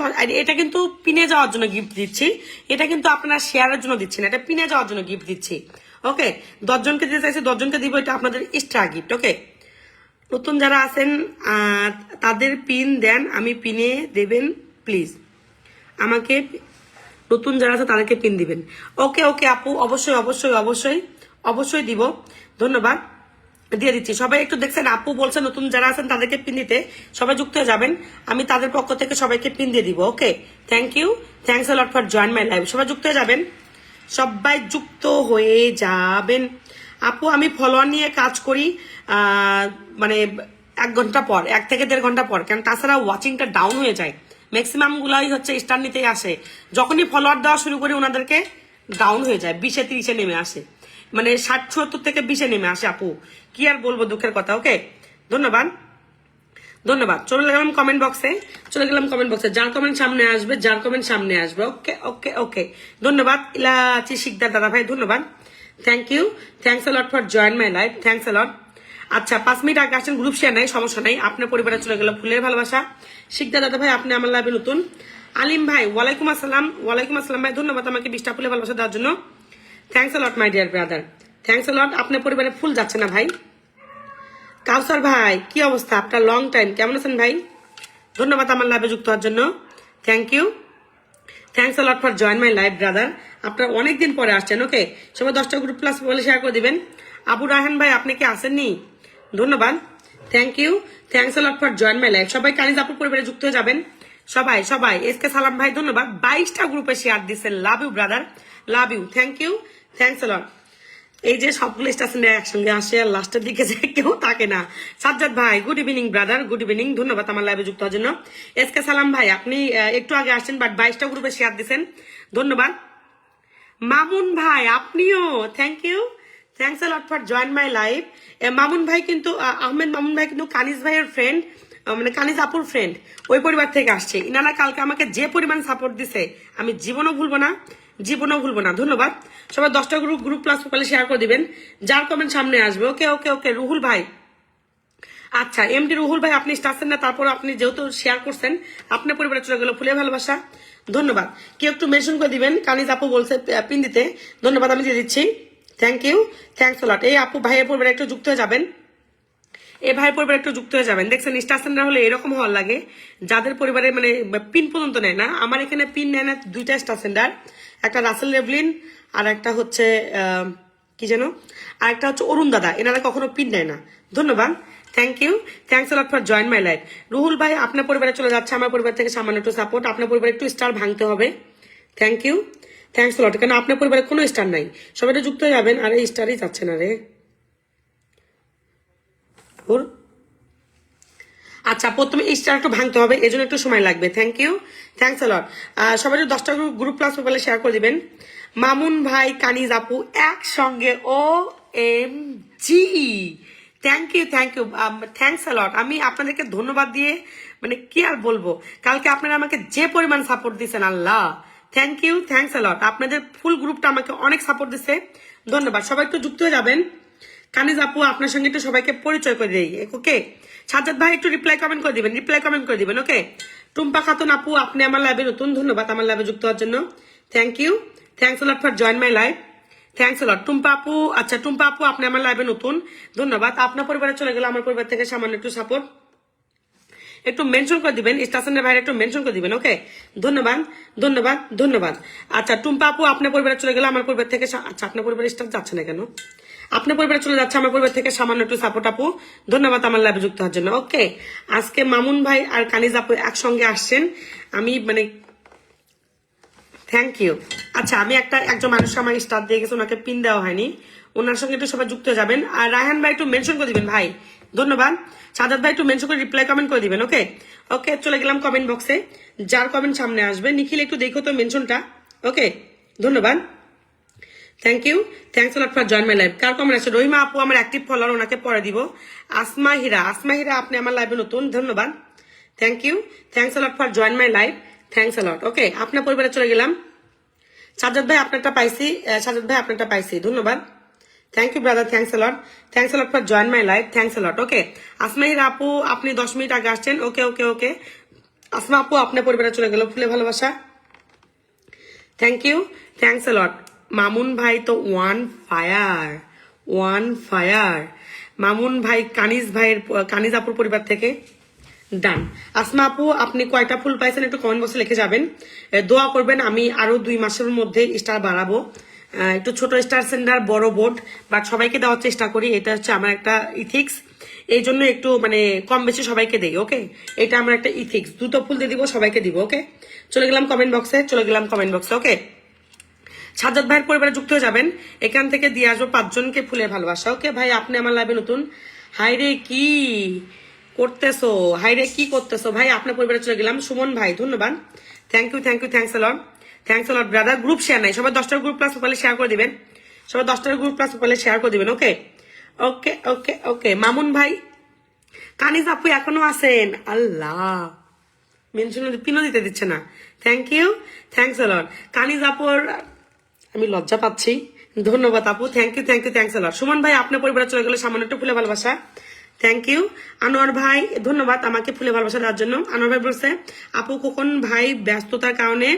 এটা কিন্তু পিনে যাওয়ার জন্য গিফট দিচ্ছি, এটা কিন্তু আপনারা শেয়ারের জন্য দিচ্ছি না, এটা পিনে যাওয়ার জন্য গিফট দিচ্ছি। ওকে 10 জনকে দিতে চাইছি, 10 জনকে দিব, এটা আপনাদের স্টার গিফট। ওকে, নতুন যারা আছেন তাদের পিন দেন, আমি পিনে দেবেন প্লিজ, আমাকে নতুন যারা আছে তাদেরকে পিন দিবেন। ওকে ওকে আপু, অবশ্যই অবশ্যই অবশ্যই অবশ্যই দিব, ধন্যবাদ, দিয়ে দিচ্ছি। সবাই একটু দেখছেন আপু বলছে নতুন যারা আছেন তাদেরকে পিন দিতে, সবাই যুক্ত হয়ে যাবেন, আমি তাদের পক্ষ থেকে সবাইকে পিন দিয়ে দিব। Okay, thank you, thanks a lot for join my live. সবাই যুক্ত হয়ে যাবেন, সবাই যুক্ত হয়ে যাবেন। আপু আমি ফলোয়ার নিয়ে কাজ করি মানে 1 ঘন্টা পর, 1 থেকে 1.5 ঘন্টা পর, কারণ তাছাড়া ওয়াচিংটা ডাউন হয়ে যায়। ম্যাক্সিমাম গুলাই হচ্ছে স্টার নিতেই আসে, যখনই ফলোয়ার দেওয়া শুরু করি ওনাদেরকে ডাউন হয়ে যায়, 20-30 নেমে আসে, মানে 60-70 থেকে 20 নেমে আসে। আপু কি আর বলবো, দুঃখের কথা। ওকে, ধন্যবাদ ধন্যবাদ। চলে গেলাম কমেন্ট বক্সে, যার কমেন্ট সামনে আসবে, যার কমেন্ট সামনে আসবে। ওকে ওকে ওকে, ধন্যবাদ ইলাচি শিকদার দাদা ভাই, ধন্যবাদ, thank you, thanks a lot for join my life, thanks a lot. আচ্ছা 5 মিনিট আগে আসছেন, গ্রুপ শেয়ার নাই, সমস্যা নাই, আপনার পরিবারে চলে গেল ফুলের ভালোবাসা। শিকদার দাদা ভাই আপনি আমার লাইভে নতুন। আলিম ভাই ওয়ালাইকুম আসসালাম, ওয়ালাইকুম আসসালাম ভাই, ধন্যবাদ আমাকে 20টা ফুলের ভালোবাসা দেওয়ার জন্য, thanks a lot my dear brother, thanks a lot. আপনার পরিবারে ফুল যাচ্ছে না ভাই। কাউসার ভাই কি অবস্থা আপনার, লং টাইম, কেমন আছেন ভাই, ধন্যবাদ আমার লাইভে যুক্ত হওয়ার জন্য, thank you, thanks a lot for join my live brother, আপনারা অনেকদিন পরে আসছেন। ওকে, সবাই 10টা গ্রুপ প্লাস বলে শেয়ার করে দিবেন। আবু রায়হান ভাই আপনি কি আসেননি, ধন্যবাদ, thank you, thanks a lot for join my live. সবাই কানিজ আপুর পরিবারে যুক্ত হয়ে যাবেন, সবাই সবাই। এসকে সালাম ভাই ধন্যবাদ, 22টা গ্রুপে শেয়ার দিচ্ছেন, love you brother, love you, thank you, thanks a lot. এই যে সবগুলো স্টেশন একসঙ্গে আসে আর লাস্টের দিকে যে কেউ থাকে না। সাজ্জাদ ভাই good evening brother, good evening, ধন্যবাদ আমার লাইভে যুক্ত হওয়ার জন্য। এসকে সালাম ভাই আপনি একটু আগে আসছেন, বাট 22টা গ্রুপে শেয়ার দিচ্ছেন, ধন্যবাদ। মামুন ভাই আপনিও, thank you, thanks a lot for join my live. Mamun ভাই কিন্তু আহমেদ মামুন ভাই কিন্তু কানিজ ভাইয়ের ফ্রেন্ড, মানে কানিজ আপুর ফ্রেন্ড, ওই পরিবার থেকে আসছে। ইনারা কালকে আমাকে যে পরিমাণ সাপোর্ট দিছে আমি জীবনও ভুলবো না, জীবনও ভুলবো না, ধন্যবাদ। সবাই 10টা গ্রুপ প্লাস প্রোফাইলে শেয়ার করে দিবেন, যার কমেন্ট সামনে আসবে। ওকে ওকে ওকে, রুহুল ভাই, আচ্ছা এমডি রুহুল ভাই আপনি আসছেন না, তারপর আপনি যেহেতু শেয়ার করছেন আপনার পরিবারে চলে গেল ফুলে ভালোবাসা, ধন্যবাদ। কেউ একটু মেনশন করে দিবেন, কানিজ আপু বলছে পিন দিতে, ধন্যবাদ আমি দিয়ে দিচ্ছি, thank you, thanks a lot. এই আপু ভাইয়ের পরিবারে একটু যুক্ত হয়ে যাবেন, এই ভাইয়ের পরিবারে একটু যুক্ত হয়ে যাবেন। দেখছেন স্টার সেন্টার হলে এরকম হওয়ার লাগে, যাদের পরিবারে মানে পিন পর্যন্ত নেয় না। আমার এখানে পিন নেয় না 2টা স্টার সেন্টার, একটা রাসেল রেভলিন আর একটা হচ্ছে কি যেন, আর একটা হচ্ছে অরুণ দাদা, এনারা কখনো পিন নেয় না, ধন্যবাদ, thank you, thanks a lot for join my life. Ruhul ভাই আপনার পরিবারে চলে যাচ্ছে, আমার পরিবার থেকে সামান্য একটু সাপোর্ট, আপনার পরিবারে একটু স্টার ভাঙতে হবে, থ্যাংক ইউ, থ্যাংকস আ লট। কেন আপনার পরিবারে কোনো স্টার নাই, সবাই যুক্ত হয়ে যাবেন। আরে স্টারই যাচ্ছে না রে, আচ্ছা প্রথমে স্টার একটু ভাঙতে হবে, এই জন্য একটু সময় লাগবে, thank you, thanks a lot. সবাই 10টা গ্রুপ প্লাস প্রোফাইলে শেয়ার করে দিবেন। মামুন ভাই কানিজ আপু একসঙ্গে, O M G, thank you thank you, thanks a lot. আমি আপনাদেরকে ধন্যবাদ দিয়ে মানে কি আর বলবো, কালকে আপনারা আমাকে যে পরিমাণ সাপোর্ট দিচ্ছেন, আল্লাহ থ্যাংক ইউ, থ্যাংকস আ লট। আপনাদের ফুল গ্রুপটা আমাকে অনেক সাপোর্ট দিচ্ছে, ধন্যবাদ। সবাই একটু যুক্ত হয়ে যাবেন। কানিজ আপু আপনার সঙ্গে একটু সবাইকে পরিচয় করে দিই, ওকে। সাজ্জাদ ভাই একটু রিপ্লাই কমেন্ট করে দিবেন, রিপ্লাই কমেন্ট করে দিবেন, ওকে। টুম্পা খাতুন আপু আপনি আমার লাইভে নতুন, ধন্যবাদ আমার লাইভে যুক্ত হওয়ার জন্য, thank you, thanks a lot for join my live, thanks a lot. Tumpa আপু, আচ্ছা টুম্পা আপু আপনি আমার লাইভে নতুন, ধন্যবাদ। আপনার পরিবারে চলে গেল, আমার পরিবার থেকে সামান্য একটু সাপোর্ট, একটু মেনশন করে দিবেন, স্টেশনের বাইরে একটু মেনশন করে দিবেন, ওকে, ধন্যবাদ ধন্যবাদ ধন্যবাদ। আচ্ছা টুম্পা আপু আপনার পরিবারে চলে গেল, আমার পরিবার থেকে, আচ্ছা আপনার পরিবারে স্টাফ যাচ্ছে না কেন, আপনার পরিবারে চলে যাচ্ছে, আমার পরিবার থেকে সামান্য একটু সাপোর্ট আপু, ধন্যবাদ আমার লাইভে যুক্ত হওয়ার জন্য, ওকে। আজকে মামুন ভাই আর কানিজ আপু একসঙ্গে আসছেন, আমি মানে থ্যাংক ইউ। আচ্ছা আমি একজন মানুষ আমার স্টার দিয়ে গেছে, ওনাকে পিন দেওয়া হয়নি, ওনার সঙ্গে একটু সবাই যুক্ত হয়ে যাবেন। আর রায়হান ভাই একটু মেনশন করে দিবেন ভাই, ধন্যবাদ। সাজাদ ভাই একটু মেনশন করে রিপ্লাই কমেন্ট করে দিবেন, ওকে ওকে। চলে গেলাম কমেন্ট বক্সে, যার কমেন্ট সামনে আসবে, নিখিল একটু দেখো তো মেনশনটা, ওকে, ধন্যবাদ, thank you, thanks a lot for join my live. কার কমেন্ট আছে, রহিমা আপু আমার অ্যাক্টিভ ফলোয়ার, ওনাকে পরে দিব। আসমা হিরা আপনি আমার লাইভে নতুন, ধন্যবাদ, thank you, thanks a lot for join my live, thanks a lot, okay. আপনার পরিবারে চলে গেলাম। সাজাদ ভাই আপনারটা পাইছি, সাজাদ ভাই আপনারটা পাইছি, ধন্যবাদ, thank you brother, thanks a lot for join my live, thanks a lot, okay. Asma Hira আপু আপনি 10 মিনিট আগে আসছেন, ওকে ওকে ওকে। আসমা আপু আপনার পরিবারে চলে গেল ফুলে ভালোবাসা, থ্যাংক ইউ, থ্যাংকস আ লট। মামুন ভাই তো ওয়ান ফায়ার। মামুন ভাই কানিজ আপুর পরিবার থেকে ডান। আসমা আপু আপনি কয়টা ফুল পাইছেন একটু কমেন্ট বক্সে লিখে যাবেন। দোয়া করবেন আমি আরো 2 মাসের মধ্যে স্টার বাড়াবো। একটু ছোট স্টার সেন্ডার বড় বোর্ড বাট সবাইকে দেওয়ার চেষ্টা করি, এটা হচ্ছে আমার একটা ইথিক্স। এই জন্য একটু মানে কম বেশি সবাইকে দেই, ওকে? এটা আমার একটা ইথিক্স, 2টো ফুল দিয়ে দিব, সবাইকে দিব, ওকে? চলে গেলাম কমেন্ট বক্সে, ওকে? সাজ্জাদ ভাইয়ের পরিবারে যুক্ত হয়ে যাবেন, এখান থেকে দিয়ে আসবো 5 জনকে ফুলের ভালোবাসা, ওকে? ভাই আপনি আমার লাইভে নতুন, হাইরে কি করতেছো ভাই? আপনার পরিবারে চলে গেলাম। সুমন ভাই ধন্যবাদ, thank you, thanks a lot brother. Group share নাই, সবাই 10টার গ্রুপ প্লাস প্রোফাইলে শেয়ার করে দিবেন, ওকে? মামুন ভাই, কানিজ আপু এখনো আছেন? আল্লাহ, মেনশন পিনও দিতে দিচ্ছে না। থ্যাংকস আ লট। কানিজ আপুর আমি লজ্জা পাচ্ছি, ধন্যবাদ আপু, থ্যাংক ইউ, থ্যাংকস আ লট। সুমন ভাই আপনার পরিবারে চলে গেলে সামান্য একটু ফুলে ভালোবাসা, থ্যাংক ইউ। আনোয়ার ভাই ধন্যবাদ আমাকে ফুলে ভালোবাসা দেওয়ার জন্য। আনোয়ার ভাই বলছে আপু কখন ভাই ব্যস্ততার কারণে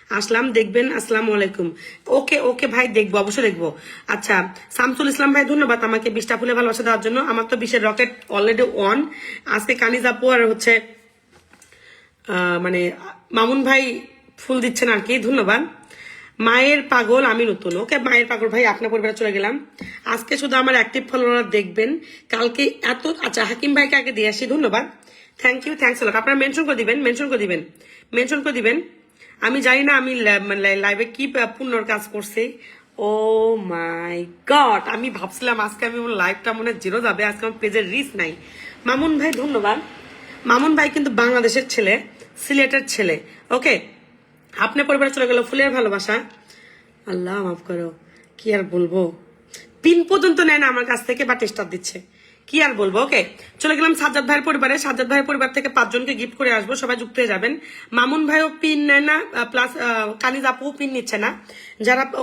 আসলাম, দেখবেন, আসসালামু আলাইকুম। ওকে ভাই, দেখবো, অবশ্যই দেখবো। আচ্ছা, শামসুল ইসলাম ভাই ধন্যবাদ আমাকে 20টা ফুলে ভালোবাসা দেওয়ার জন্য। আমার তো 20-এর রকেট অলরেডি অন। আজকে কানিজ আপু আর হচ্ছে মানে মামুন ভাই ফুল দিচ্ছেন আর কি, ধন্যবাদ। মায়ের পাগল আমি নতুন, ওকে? মায়ের পাগল ভাই আপনার পরিবারে চলে গেলাম। আজকে শুধু আমার অ্যাক্টিভ ফলোয়ার দেখবেন, কালকে আচ্ছা হাকিম ভাইকে আগে দিয়ে আসি, ধন্যবাদ, থ্যাংক ইউ, থ্যাংকস আ লট। আপনারা মেনশন করে দিবেন। আমি জানি না আমি লাইভে কি পুণ্যর কাজ করছি। ও মাই গড, আমি ভাবছিলাম আজকে আমি লাইভটা মনে জিরো যাবে, আজকে আমার পেজের রিচ নাই। মামুন ভাই ধন্যবাদ। মামুন ভাই কিন্তু বাংলাদেশের ছেলে, সিলেটের ছেলে, ওকে? আপনার পরিবারে চলে গেল ফুলের ভালোবাসা। আল্লাহ মাফ করো, কি আর বলবো, পিন পর্যন্ত নেয় না আমার কাছ থেকে, বাট স্টার দিচ্ছে, কি আর বলবো, ওকে? চলে গেলাম সাজ্জাদ ভাইয়ের পরিবার থেকে 5 জনকে গিফট করে আসবো, সবাই যুক্ত হয়ে যাবেন। মামুন ভাইও পিন নেয় না, প্লাস কানিজ আপুও পিন নিচ্ছে না,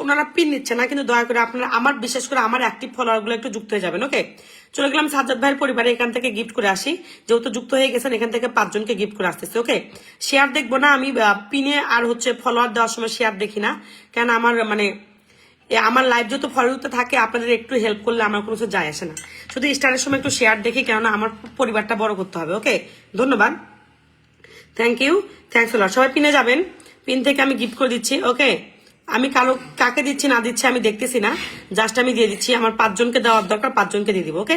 ওনারা পিন নিচ্ছে না, কিন্তু দয়া করে আপনারা বিশেষ করে আমার অ্যাক্টিভ ফলোয়ার গুলো একটু যুক্ত হয়ে যাবেন, ওকে? চলে গেলাম সাজ্জাদ ভাইয়ের পরিবারে, এখান থেকে গিফট করে আসি, যেহেতু যুক্ত হয়ে গেছেন এখান থেকে 5 জনকে গিফট করে আসতেছে, ওকে? শেয়ার দেখবো না আমি, পিনে আর হচ্ছে ফলোয়ার দেওয়ার সময় শেয়ার দেখি না, কেন আমার লাইভ যত ফলোতে থাকে আপনাদের একটু হেল্প করলে আমার কোনো কিছু যায় আসে না, শুধু স্টারের সময় একটু শেয়ার দেখি, কেননা আমার পরিবারটা বড় করতে হবে, ওকে? ধন্যবাদ, thank you, thanks a lot. সবাই পিনে যাবেন, পিন থেকে আমি গিফট করে দিচ্ছি, ওকে? আমি কাকে দিচ্ছি না দিচ্ছি আমি দেখতেছি না, জাস্ট আমি দিয়ে দিচ্ছি, আমার 5 জনকে দেওয়ার দরকার, 5 জনকে দিয়ে দিব, ওকে?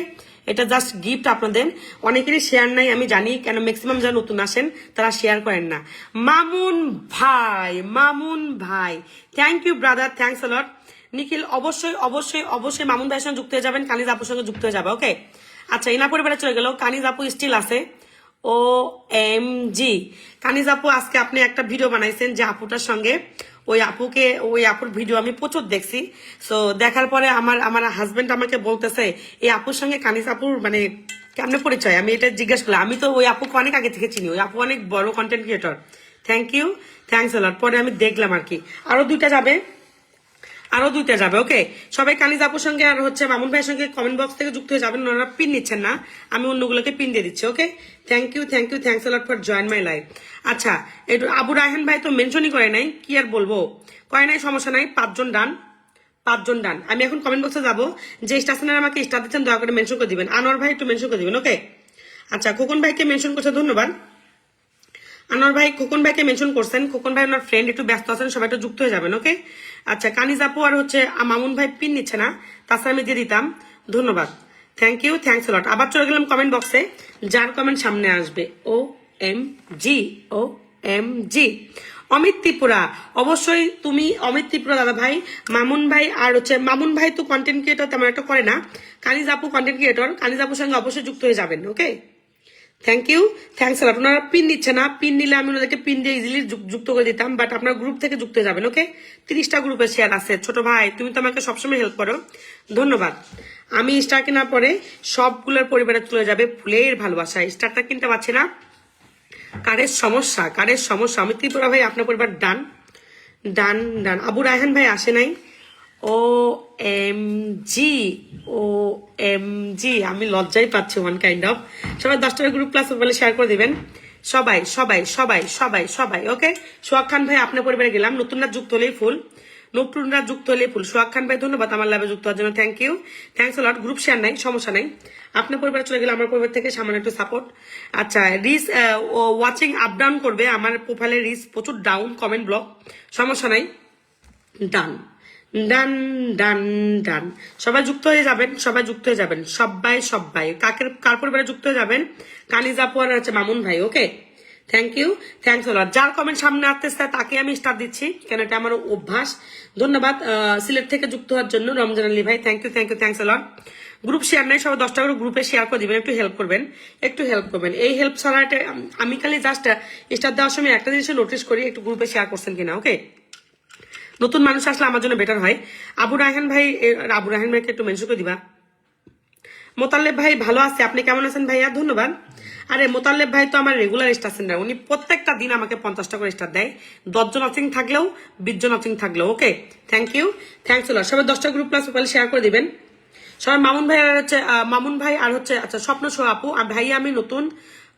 এটা জাস্ট গিফট আপনাদের। অনেকেরই শেয়ার নাই আমি জানি, কেন ম্যাক্সিমাম যারা নতুন আসেন তারা শেয়ার করেন না। মামুন ভাই thank you brother, thanks a lot. Nikhil অবশ্যই মামুন ভাইয়ের সঙ্গে যুক্ত হয়ে যাবেন, কানিজ আপুর সঙ্গে যুক্ত হয়ে যাবে, ওকে? আচ্ছা, ইনা পরিবারে চলে গেল, কানিজ আপু স্টিল আছে। OMG, কানিজ আপু আজকে আপনি একটা ভিডিও বানাইছেন যে আপুটার সঙ্গে, ওই আপুর ভিডিও আমি প্রচুর দেখছি। সো দেখার পরে আমার হাজবেন্ড আমাকে বলতেছে এই আপুর সঙ্গে কানিজ আপুর মানে কেমনে পরিচয়, আমি এটা জিজ্ঞেস করলাম। আমি তো ওই আপুকে অনেক আগে থেকে চিনি, ওই আপু অনেক বড় content creator. Thank you, thanks a lot. পরে আমি দেখলাম আর কি, আরো দুইটা যাবে, ওকে? সবাই কানিজ আপুর সঙ্গে আর হচ্ছে মামুন ভাইয়ের সঙ্গে কমেন্ট বক্স থেকে যুক্ত হয়ে যাবেন, ওনারা পিন নিচ্ছেন না, আমি অন্যগুলোকে পিন দিয়ে দিচ্ছি, okay? Thank you, thanks a lot for join my live. আচ্ছা, একটু আবু রায়হান ভাই তো মেনশনই করে নাই, কি আর বলবো, করে নাই, সমস্যা নাই, 5 জন ডান। আমি এখন কমেন্ট বক্সে যাবো, যে স্টেশনের আমাকে স্টার দিচ্ছেন দয়া করে মেনশন করে দিবেন। আনোয়ার ভাই একটু মেনশন করে দিবেন, ওকে? আচ্ছা, খোকন ভাইকে মেনশন করছে, ধন্যবাদ। আনোয়ার ভাই খোকন ভাইকে মেনশন করছেন, খোকন ভাই ওনার ফ্রেন্ড একটু ব্যস্ত আছেন, সবাই একটু যুক্ত হয়ে যাবেন, ওকে? আচ্ছা, কানিজ আপু আর হচ্ছে মামুন ভাই পিন নিচ্ছে না, তাছাড়া আমি দিয়ে দিতাম, ধন্যবাদ, থ্যাংক ইউ, থ্যাংকস আ লট। আবার চলে গেলাম কমেন্ট বক্সে, যার কমেন্ট সামনে আসবে। OMG, অমিত ত্রিপুরা, অবশ্যই তুমি অমিত ত্রিপুরা দাদা ভাই। মামুন ভাই আর হচ্ছে মামুন ভাই তো কন্টেন্ট ক্রিয়েটর তেমন একটা করে না, কানিজ আপু কন্টেন্ট ক্রিয়েটর, কানিজ আপুর সঙ্গে অবশ্যই যুক্ত হয়ে যাবেন, okay? Thank you, thanks a লট। ওনারা পিন দিচ্ছে না, পিন দিলে আমি ওনাদেরকে পিন দিয়ে ইজিলি যুক্ত করে দিতাম, বাট আপনার গ্রুপ থেকে যুক্ত হয়ে যাবেন, ওকে? 30টা গ্রুপে শেয়ার আছে, ছোট ভাই তুমি তো আমাকে সবসময় হেল্প করো, ধন্যবাদ। আমি স্টার কেনার পরে সবগুলোর পরিবারে চলে যাবে ফুলের ভালোবাসা, স্টারটা কিনতে পারছি না, কারের সমস্যা। আমি ত্রিপুরা ভাই আপনার পরিবার ডান। আবু রায়হান ভাই আসে নাই। OMG, আমি লজ্জাই পাচ্ছি ওয়ান কাইন্ড অফ। সবাই 10টার গ্রুপ ক্লাস বলে শেয়ার করে দিবেন, সবাই, ওকে? সোহাগ খান ভাই আপনার পরিবারে গেলাম, নতুন না যুক্ত হলেই ফুল, নতুনরা যুক্ত হলে ফুল। সোহাগ খান ভাই ধন্যবাদ আমার লাইভে যুক্ত হওয়ার জন্য, thank you, thanks lot. Group share নাই, সমস্যা নাই, আপনার পরিবার চলে গেলে আমার পরিবার থেকে সামান্য একটু সাপোর্ট। আচ্ছা, রিচ ওয়াচিং আপ ডাউন করবে, আমার প্রোফাইলের রিচ প্রচুর ডাউন, কমেন্ট ব্লক, সমস্যা নাই, ডান ডান ডান ডান। সবাই যুক্ত হয়ে যাবেন, সবাই যুক্ত হয়ে যাবেন, সবাই কার পরিবারে যুক্ত হয়ে যাবেন? কানিজ আপু আর হচ্ছে মামুন ভাই। ওকে, থ্যাংক ইউ, থ্যাংকস লট। যার কমেন্ট সামনে আসতেছে তাকে আমি স্টার দিচ্ছি, কেন এটা আমার অভ্যাস। ধন্যবাদ সিলেট থেকে যুক্ত হওয়ার জন্য রমজান আলী ভাই, thank you, thanks lot. Group share নাই, সবাই 10টা করে গ্রুপে শেয়ার করে দিবেন, একটু হেল্প করবেন, একটু হেল্প করবেন। এই হেল্প ছাড়া আমি খালি জাস্ট স্টার দেওয়ার সময় একটা জিনিস নোটিস করি, একটু গ্রুপে শেয়ার করছেন কিনা। ওকে, নতুন মানুষ আসলে আমার জন্য বেটার হয়। আবু রায়হান ভাইকে একটু মেনশন করে দিবা। মোতাল্লেব ভাই ভালো আছে, আপনি কেমন আছেন ভাইয়া? ধন্যবাদ। আরে মোতাল্লেব ভাই তো আমার রেগুলার স্টার সেন্ডার, উনি প্রত্যেকটা দিন আমাকে 50টা করে স্টার দেয়, 10 জন ওয়াচিং থাকলেও 20 জন ওয়াচিং থাকলেও। ওকে, থ্যাংক ইউ, থ্যাংকস লট। সবাই 10টা গ্রুপ প্লাস প্রোফাইল শেয়ার করে দিবেন। সবাই মামুন ভাই আর হচ্ছে আচ্ছা স্বপ্ন সোহা আপু ভাই, আমি নতুন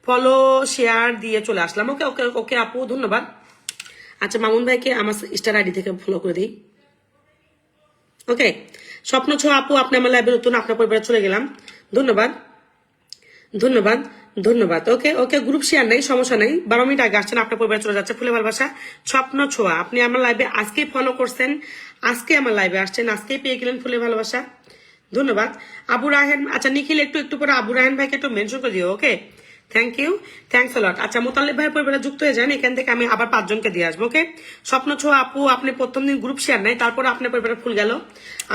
ফলো শেয়ার দিয়ে চলে আসলাম। ওকে ওকে ওকে আপু, ধন্যবাদ। আচ্ছা, মামুন ভাইকে আমার স্টার আইডি থেকে ফলো করে দিই। ওকে, স্বপ্ন ছোঁয়া আপু আপনি আমার লাইভে নতুন, আপনার পরিবারে চলে গেলাম, ধন্যবাদ ধন্যবাদ ধন্যবাদ। ওকে ওকে, গ্রুপ শেয়ার নেই, সমস্যা নেই, 12 মিনিট আগে আসছেন, আপনার পরিবারে চলে যাচ্ছে ফুলে ভালোবাসা। স্বপ্ন ছোঁয়া আপনি আমার লাইভে আজকেই ফলো করছেন, আজকে আমার লাইভে আসছেন, আজকেই পেয়ে গেলেন ফুলে ভালোবাসা, ধন্যবাদ। আবু রাহেন, আচ্ছা নিখিল একটু পরে আবু রাহেন ভাইকে একটু মেনশন করে দিও। ওকে, থ্যাংক ইউ, থ্যাংকস লট। আচ্ছা, মোতাল্লেব ভাইয়ের পরিবারে যুক্ত হয়ে যান, এখান থেকে আমি আবার 5 জনকে দিয়ে আসবো। ওকে, স্বপ্ন ছোঁয়া আপু আপনি প্রথম দিন গ্রুপ শেয়ার নেই, তারপর আপনার পরিবারে ফুল গেল,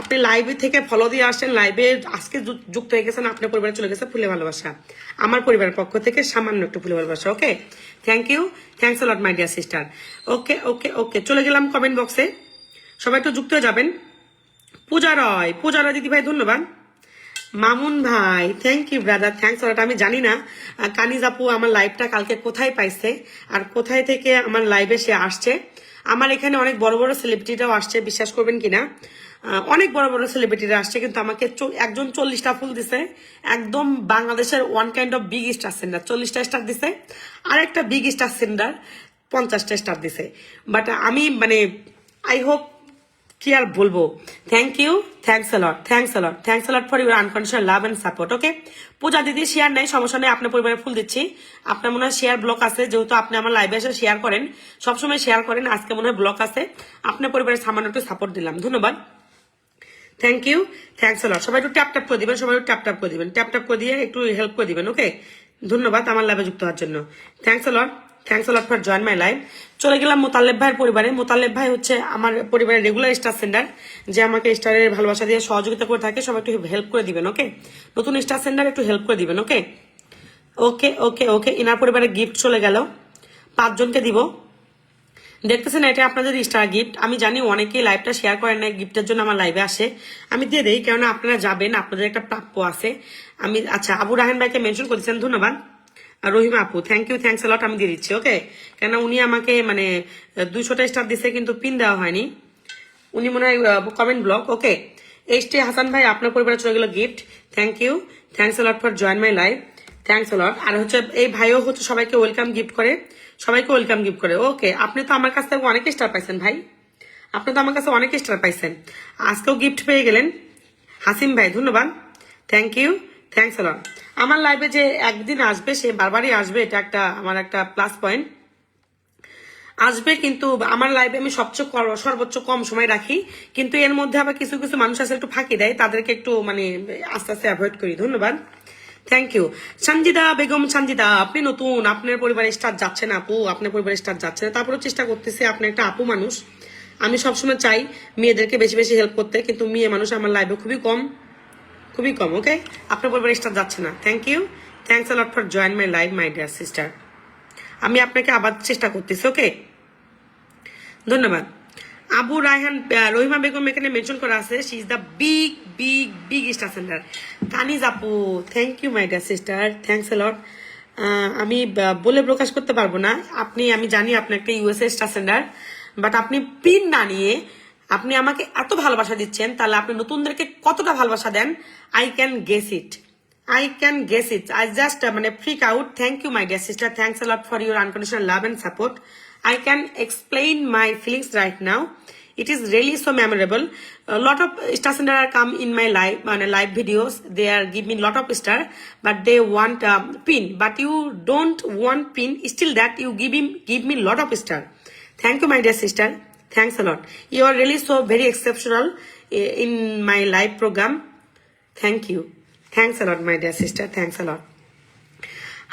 আপনি লাইভে থেকে ফলো দিয়ে আসছেন, লাইভে আজকে যুক্ত হয়ে গেছেন, আপনার পরিবারে চলে গেছে ফুলে ভালোবাসা, আমার পরিবারের পক্ষ থেকে সামান্য একটু ফুলে ভালোবাসা। Okay, thank you, thanks lot my dear sister. Okay okay okay, চলে গেলাম কমেন্ট বক্সে, সবাই একটু যুক্ত হয়ে যাবেন। পূজা রয় দিদি ভাই ধন্যবাদ। মামুন ভাই thank you brother, thanks lot. আমি জানি না কানিজ আপু আমার লাইভটা কালকে কোথায় পাইছে আর কোথায় থেকে আমার লাইভে সে আসছে। আমার এখানে অনেক বড় বড় সেলিব্রিটিরাও আসছে, বিশ্বাস করবেন কিনা, অনেক বড় বড় সেলিব্রিটিরা আসছে, কিন্তু আমাকে একজন 40টা ফুল দিছে, একদম বাংলাদেশের one kind of big star sender 40টা স্টার দিছে, আর একটা বিগ স্টার সেন্ডার 50টা স্টার দিছে। বাট আমি মানে আই হোপ, কি আর বলবো, thank you, thanks a lot for your unconditional love and support. Okay, Puja দিদি শেয়ার নাই, সমস্যা নেই, আপনার পরিবারে ফুল দিচ্ছি। আপনার মনে হয় শেয়ার ব্লক আছে, যেহেতু আপনি আমার লাইভে এসে শেয়ার করেন, সবসময় শেয়ার করেন, আজকে মনে হয় ব্লক আছে, আপনার পরিবারের সামান্য একটু সাপোর্ট দিলাম, ধন্যবাদ, thank you, thanks a lot. সবাই একটু ট্যাপ করে দিবেন, সবাই একটু ট্যাপ করে দিবেন, ট্যাপ করে দিয়ে একটু হেল্প করে দিবেন। ওকে, ধন্যবাদ আমার লাইভে যুক্ত হওয়ার জন্য, thanks a lot for join my live. চলে গেলাম মোতাল্লেব ভাইয়ের পরিবারে। মোতাল্লেব ভাই হচ্ছে আমার পরিবারের রেগুলার স্টার সেন্ডার, যে আমাকে স্টারের ভালোবাসা দিয়ে সহযোগিতা করে থাকে, সবাই একটু হেল্প করে দিবেন। ওকে, নতুন স্টার সেন্ডার একটু হেল্প করে দিবেন। ওকে ওকে ওকে ওকে, ইনার পরিবারে গিফট চলে গেল, 5 জনকে দিব, দেখতেছেন এটা আপনাদের স্টার গিফট। আমি জানি অনেকেই লাইভটা শেয়ার করেন না, গিফটের জন্য আমার লাইভে আসে, আমি দিয়ে দেই, কেননা আপনারা যাবেন, আপনাদের একটা প্রাপ্য আছে। আমি আচ্ছা, আবু রাহেন ভাইকে মেনশন করেছেন, ধন্যবাদ। আর রহিমা আপু thank you, thanks a lot, আমি দিয়ে দিচ্ছি। ওকে, কেন উনি আমাকে মানে 200টা স্টার দিছে, কিন্তু পিন দেওয়া হয়নি, উনি মনে হয় comment block. Okay, H T. Hasan ভাই আপনার পরিবারে চলে গেল gift, thank you, thanks a lot for join my live, thanks a lot. আর হচ্ছে এই ভাইও হচ্ছে সবাইকে ওয়েলকাম গিফট করে, সবাইকে ওয়েলকাম গিফট করে। ওকে, আপনি তো আমার কাছ থেকে অনেক স্টার পাইছেন ভাই, আপনি তো আমার কাছে অনেক স্টার পাইছেন, আজকেও গিফট পেয়ে গেলেন। হাসিম ভাই ধন্যবাদ, thank you, thanks a lot. আমার লাইভে যে একদিন আসবে সে বারবারই আসবে, এটা একটা আমার একটা প্লাস পয়েন্ট, আসবে। কিন্তু আমার লাইভে আমি সর্বোচ্চ কম সময় রাখি, কিন্তু এর মধ্যে আবার কিছু কিছু মানুষ আছে একটু ফাঁকি দেয়, তাদেরকে একটু মানে আস্তে আস্তে অ্যাভয়েড করি, ধন্যবাদ, থ্যাংক ইউ। সঞ্জিদা বেগম, সঞ্জিদা আপনি নতুন, আপনার পরিবারে স্টার যাচ্ছে না আপু, আপনার পরিবারে স্টার যাচ্ছে না, তারপরেও চেষ্টা করতেছি, আপনি একটা আপু মানুষ, আমি সবসময় চাই মেয়েদেরকে বেশি বেশি হেল্প করতে, কিন্তু মেয়ে মানুষ আমার লাইভে খুবই কম। ওকে, আপনার পরিবারে স্টার যাচ্ছে না, thank you, thanks a lot for join my live my dear sister. আমি আপনাকে আবার চেষ্টা করতেছি। ওকে, ধন্যবাদ। আবু রায়হান, রহিমা বেগম এখানে মেনশন করা আছে, she is the big star centre. Kaniz আপু thank you my dear sister, thanks a lot. আমি বলে প্রকাশ করতে পারবো না, আমি জানি আপনি একটা ইউএসএ স্টার সেন্টার, বাট আপনি পিন না নিয়ে আপনি আমাকে এত ভালোবাসা দিচ্ছেন, তাহলে আপনি নতুনদেরকে কতটা ভালোবাসা দেন, I can guess it, I just মানে freak out. Thank you my dear sister, thanks a lot for your unconditional love and support. I can explain my feelings right now. It is really so memorable. A lot of star sender are come in my live videos. They are give me lot of star, but they want pin. But you don't want pin. Still that you give me lot of star. Thank you, my dear sister. Thanks a lot. You are really so very exceptional in my live program. Thank you. Thanks a lot, my dear sister. Thanks a lot.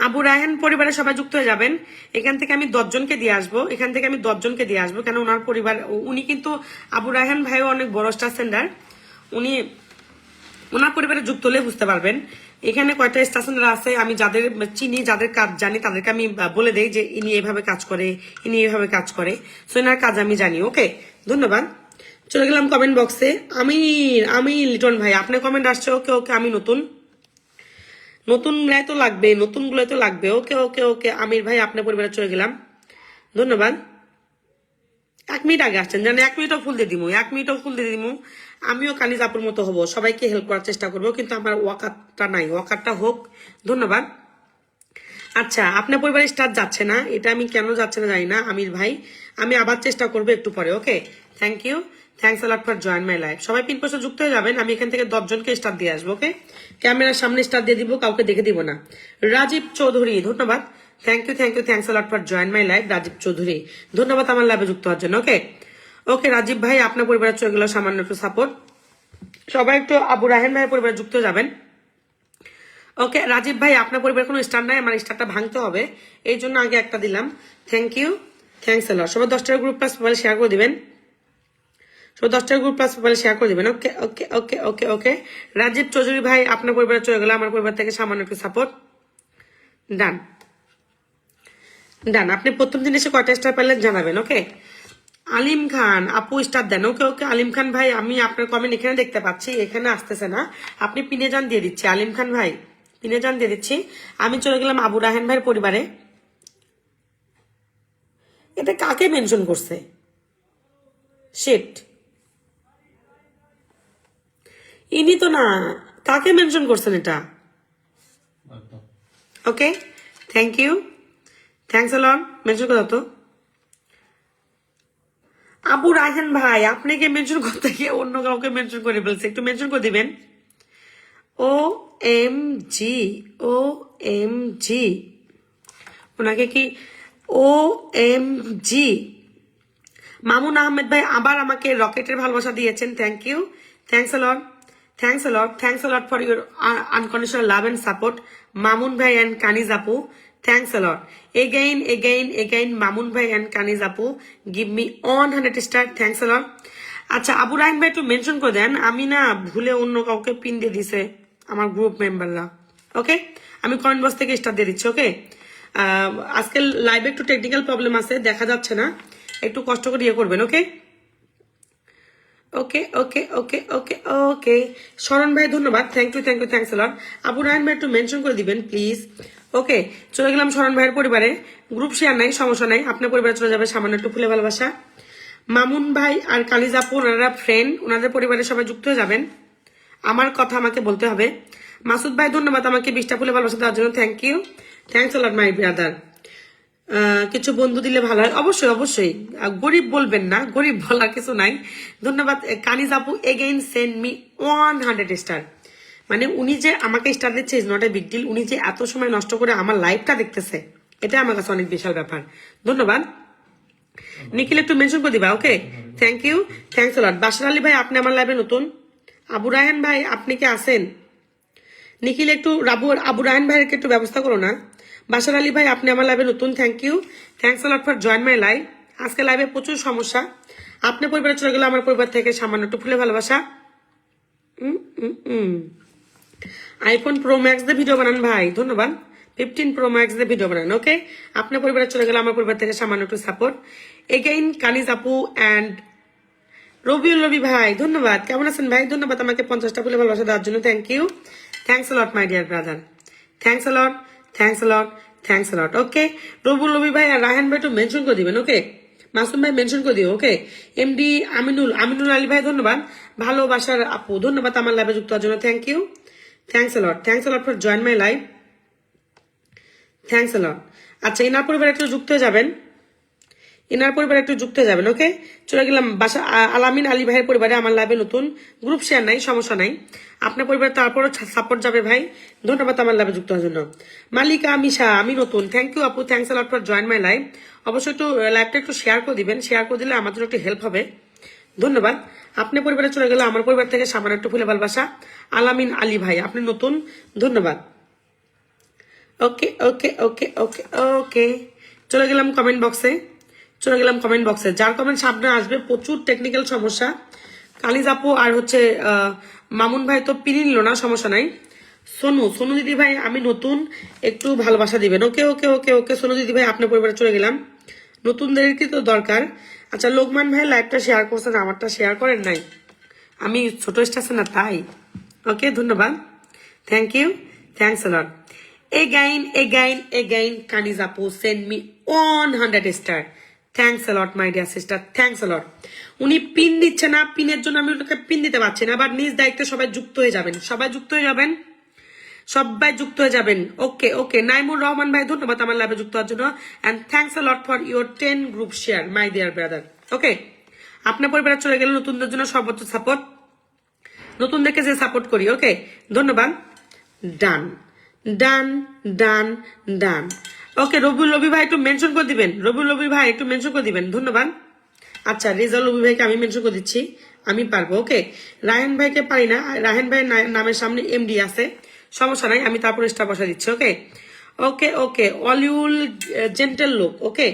Abu Raihan পরিবারের সবাই যুক্ত হয়ে যাবেন। এখান থেকে আমি 10 জনকে দিয়ে আসবো, কেন ওনার পরিবার, উনি কিন্তু আবু রায়হান ভাইও অনেক বড় স্টার সেন্ডার, উনি ওনার পরিবারে যুক্ত হলে বুঝতে পারবেন। এখানে কয়টা স্টার সেন্ডার আছে আমি যাদের চিনি, যাদের কাজ জানি, তাদেরকে আমি বলে দেই যে ইনি এভাবে কাজ করে, ইনি এভাবে কাজ করে, সো এনার কাজ আমি জানি। ওকে, ধন্যবাদ। চলে গেলাম কমেন্ট বক্সে। আমি লিটন ভাই, আপনার কমেন্ট আসছে। ওকে ওকে, আমি নতুনগুলাই তো লাগবে। ওকে ওকে ওকে, আমির ভাই আপনার পরিবারে চলে গেলাম, ধন্যবাদ। 1 মিনিট আগে আসছেন, জানেন 1 মিনিটও ফুল দিয়ে দিমু। আমিও কানিজ আপুর মতো হবো, সবাইকে হেল্প করার চেষ্টা করবো, কিন্তু আমার ওয়াকারটা নাই, ওয়াকারটা হোক, ধন্যবাদ। আচ্ছা, আপনার পরিবারে স্টার যাচ্ছে না, এটা আমি কেন যাচ্ছে না জানি না আমির ভাই, আমি আবার চেষ্টা করবো একটু পরে। Okay, thank you, thanks a lot for join my life. সবাই পিন পোস্টে যুক্ত হয়ে যাবেন, আমি এখান থেকে 10 জনকে স্টার দিয়ে আসবো। ওকে, ক্যামেরার সামনে স্টার দিয়ে দিব, কাউকে দেখে দিব না। রাজীব চৌধুরী, ধন্যবাদ। Thank you, thanks a lot for join my life. Rajib Chowdhury, ধন্যবাদ আমার লাইভে যুক্ত হওয়ার জন্য। ওকে ওকে, রাজীব ভাই আপনার পরিবারে চলে গেল, সামান্য একটু সাপোর্ট। সবাই একটু আবু রাহেন ভাইয়ের পরিবারে যুক্ত যাবেন। ওকে, রাজীব ভাই আপনার পরিবারের কোনো স্টার নাই, আমার স্টারটা ভাঙতে হবে, এই জন্য আগে একটা দিলাম। Thank you, thanks a lot. সবাই 10টার গ্রুপ প্লাস মোবাইল শেয়ার করে দিবেন, ওকে ওকে ওকে ওকে ওকে। রাজীব চৌধুরী ভাই আপনার পরিবারে চলে গেল, আমার পরিবার থেকে সামান্য একটু সাপোর্ট। ডান, আপনি প্রথম দিন এসে কয়টা স্টার পেলেন জানাবেন। ওকে, আলিম খান আপু স্টার দেন। ওকে ওকে, আলিম খান ভাই আমি আপনার কমেন্ট এখানে দেখতে পাচ্ছি, এখানে আসতেছে না, আপনি পিনে যান দিয়ে দিচ্ছি। আলিম খান ভাই পিনে যান দিয়ে দিচ্ছি। আমি চলে গেলাম আবু রাহেন ভাইয়ের পরিবারে। এটা কাকে মেনশন করছে? শিট, ইনি তো না, কাকে মেনশন করছেন এটা? Okay, thank you, thanks a lot. Mention করো তো আবু রায়হান ভাই, আপনাকে মেনশন করতে গিয়ে অন্য কাউকে মেনশন করে ফেলছে, একটু মেনশন করে দিবেন। ও এম জি, ওনাকে কি OMG। মামুন আহমেদ ভাই আবার আমাকে রকেটের ভালোবাসা দিয়েছেন, thank you, thanks a lot, thanks a lot for your unconditional love and support. Mamun ভাই এন্ড কানিজ আপু, thanks a lot. Again, Mamun bhai and Kaniz apu, give me 100 star. Thanks a lot. আচ্ছা, আবু রাহিন ভাই একটু মেনশন করে দেন, আমি না ভুলে অন্য কাউকে পিন দিয়ে দিছে আমার গ্রুপ মেম্বাররা। ওকে, আমি কমেন্ট বক্স থেকে স্টার দিয়ে দিচ্ছি। ওকে, আজকে লাইভে একটু টেকনিক্যাল প্রবলেম আছে, দেখা যাচ্ছে না, একটু কষ্ট করে ইয়ে করবেন। ওকে ওকে ওকে ওকে ওকে ওকে, শরণ ভাই ধন্যবাদ, থ্যাংক ইউ, থ্যাংকস আ লট। আবু রাহিন ভাই একটু মেনশন করে দিবেন প্লিজ। ওকে, চলে গেলাম শরণ ভাইয়ের পরিবারে। গ্রুপ শেয়ার নাই, সমস্যা নাই, আপনার পরিবারে চলে যাবে সামান্য একটু ফুলে ভালোবাসা। মামুন ভাই আর কালিজ আপু ওনারা ফ্রেন্ড, ওনাদের পরিবারের সবাই যুক্ত হয়ে যাবেন, আমার কথা আমাকে বলতে হবে। মাসুদ ভাই ধন্যবাদ আমাকে 20টা ফুলে ভালোবাসা দেওয়ার জন্য, thank you, thanks a lot my brother. কিছু বন্ধু দিলে ভালো হয়, অবশ্যই অবশ্যই, গরিব বলবেন না, গরিব বলার কিছু নাই। ধন্যবাদ কানিজ আপু, এগেইন সেন্ড মি 100 স্টার। মানে উনি যে আমাকে স্টার দিচ্ছে is not a big deal, উনি যে এত সময় নষ্ট করে আমার লাইভটা দেখতেছে, এটা আমার কাছে অনেক বিশাল ব্যাপার। ধন্যবাদ। নিখিল একটু মেনশন করে দিবা। ওকে, থ্যাংক ইউ, থ্যাংকস আ লট। বাশার আলী ভাই আপনি আমার লাইভে নতুন। আবু রায়হান ভাই আপনি কি আছেন? নিখিল একটু আবু রায়হান ভাইয়ের একটু ব্যবস্থা করো না। বাশার আলী ভাই আপনি আমার লাইভে নতুন, thank you, thanks a lot for join my live. আজকে লাইভে প্রচুর সমস্যা, আপনার পরিবারে চলে গেলে আমার পরিবার থেকে সামান্য একটু ফুলে ভালোবাসা। আইফোন প্রো ম্যাক্স দিয়ে ভিডিও বানান ভাই, ধন্যবাদ। 15 প্রো ম্যাক্স দিয়ে ভিডিও বানান। ওকে, আপনার পরিবারে চলে গেলে আমার পরিবার থেকে সামান্য একটু সাপোর্ট। এগেইন কানিজ আপু অ্যান্ড রবি ভাই ধন্যবাদ। কেমন আছেন ভাই? ধন্যবাদ আমাকে 50টা ফুলে ভালোবাসা দেওয়ার জন্য, thank you, thanks a lot my dear brother, thanks a lot, thanks a lot. Okay, Robi ভাই আর রায়হান ভাই একটু মেনশন করে দিবেন। ওকে, মাসুম ভাই মেনশন করে দিও। ওকে, এমডি আমিনুল আলী ভাই ধন্যবাদ, ভালোবাসার আপু ধন্যবাদ আমার লাইভে যুক্ত হওয়ার জন্য, thank you, thanks a lot for join my live, thanks a lot. আচ্ছা, এনার পরিবারে একটু যুক্ত হয়ে যাবেন। ইনার পরিবারে একটু যুক্ত হয়ে যাবেন। ওকে, চলে গেলাম বাসা আলামিন আলী ভাইয়ের পরিবারে। আমার লাইভে নতুন, গ্রুপ শেয়ার নাই, সমস্যা নাই, আপনার পরিবারে তারপরও সাপোর্ট যাবে ভাই। ধন্যবাদ আমার লাইভে যুক্ত হওয়ার জন্য। মালিকা মিশা, আমি নতুন, থ্যাংক ইউ আপু, thanks a lot for join my live. অবশ্যই একটু লাইভটা একটু শেয়ার করে দিবেন, শেয়ার করে দিলে আমার জন্য একটু হেল্প হবে। ধন্যবাদ। আপনার পরিবারে চলে গেলে আমার পরিবার থেকে সামান্য একটু ফুলে ভালোবাসা। আলামিন আলী ভাই, আপনি নতুন, ধন্যবাদ। ওকে ওকে ওকে ওকে ওকে, চলে গেলাম কমেন্ট বক্সে। যার কমেন্ট সামনে আসবে প্রচুর টেকনিক্যাল সমস্যা। কালিজ আপু আর হচ্ছে মামুন ভাই তো পিনি নিল না, সমস্যা নাই। সোনু দিদি ভাই, আমি নতুন, একটু ভালোবাসা দিবেন। ওকে ওকে ওকে ওকে সোনু দিদি ভাই, আপনার পরিবারে চলে গেলাম। নতুনদের কি তো দরকার। আচ্ছা, লোকমান ভাই লাইভটা শেয়ার করছেন, আমারটা শেয়ার করেন নাই, আমি ছোট স্টেশন না তাই। ওকে, ধন্যবাদ, thank you, thanks a lot. Again, Kaniz Apu send me 100 star. Thanks a lot, my dear sister. Thanks a lot. উনি পিন দিচ্ছে না, পিনের জন্য আমি ওনাকে পিন দিতে পারছি না। আবার নিজ দায়িত্বে সবাই যুক্ত হয়ে যাবেন। ওকে ওকে, নাইমুর রহমান ভাই, ধন্যবাদ আমার লাইভে যুক্ত হওয়ার জন্য। And thanks a lot for your 10 group share, my dear brother. Okay, আপনার পরিবারে চলে গেলে নতুনদের জন্য সর্বোচ্চ সাপোর্ট, নতুনদেরকে যে সাপোর্ট করি। ওকে, ধন্যবাদ। ডান ডান ডান ডান। ওকে, রবিউল রবি ভাই একটু মেনশন করে দিবেন, ধন্যবাদ। আচ্ছা, রেজাউল রবি ভাইকে আমি মেনশন করে দিচ্ছি, আমি পারবো। ওকে, রায়হান ভাইকে পারি না, রায়হান ভাইয়ের নামের সামনে এমডি আছে, সমস্যা নাই, আমি তারপর স্টার বসা দিচ্ছি। ওকে ওকে ওকে, অলিউল জেন্টেল লোক। ওকে,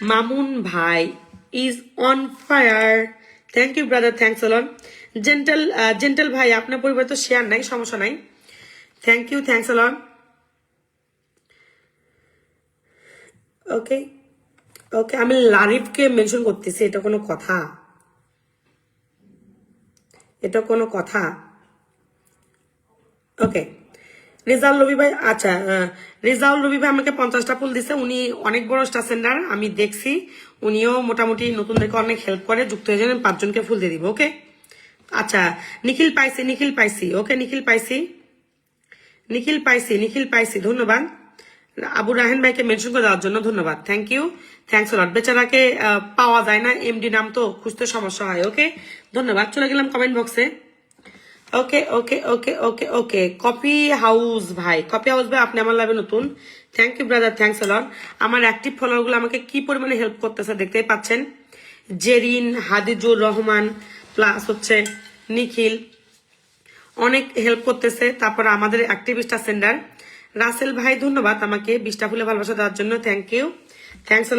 মামুন ভাই is on fire, thank you brother, thanks a lot. Gentle ভাই, আপনার পরিবার তো শেয়ার নাই, সমস্যা নাই, thank you, thanks a lot. Okay okay, আমি লারিফকে মেনশন করতেছি, এটা কোনো কথা? ওকে, রেজাউল রবি ভাই, আচ্ছা রেজাউল রবি ভাই আমাকে 50টা ফুল দিছে, উনি অনেক বড় স্টার সেন্ডার, আমি দেখছি, উনিও মোটামুটি নতুনদেরকে অনেক হেল্প করে, যুক্ত হয়ে যাবেন, 5 জনকে ফুল দিয়ে দিব। ওকে, আচ্ছা, নিখিল পাইছি। ওকে, নিখিল পাইছি, ধন্যবাদ। আবু রাহেন ভাইকে মেনশন করে দেওয়ার জন্য ধন্যবাদ, থ্যাংক ইউ, থ্যাংকস আ লট। বেচারাকে পাওয়া যায় না, এমডি নাম তো খুঁজতে সমস্যা হয়। ওকে, ধন্যবাদ। চলে গেলাম কমেন্ট বক্সে। ওকে ওকে ওকে ওকে ওকে, কপি হাউস ভাই, আপনি আমার লাইভে নতুন, thank you brother, thanks a lot. আমার অ্যাক্টিভ ফলোয়ার গুলো আমাকে কি পরিমাণে হেল্প করতেছে দেখতেই পাচ্ছেন। জেরিন, হাদিজুর রহমান, প্লাস হচ্ছে নিখিল, অনেক হেল্প করতেছে। তারপর আমাদের অ্যাক্টিভিস্ট সেন্ডার রাসেল ভাই, ধন্যবাদ আমাকে 20টা ফুলে ভালোবাসা দেওয়ার জন্য, thank you, thanks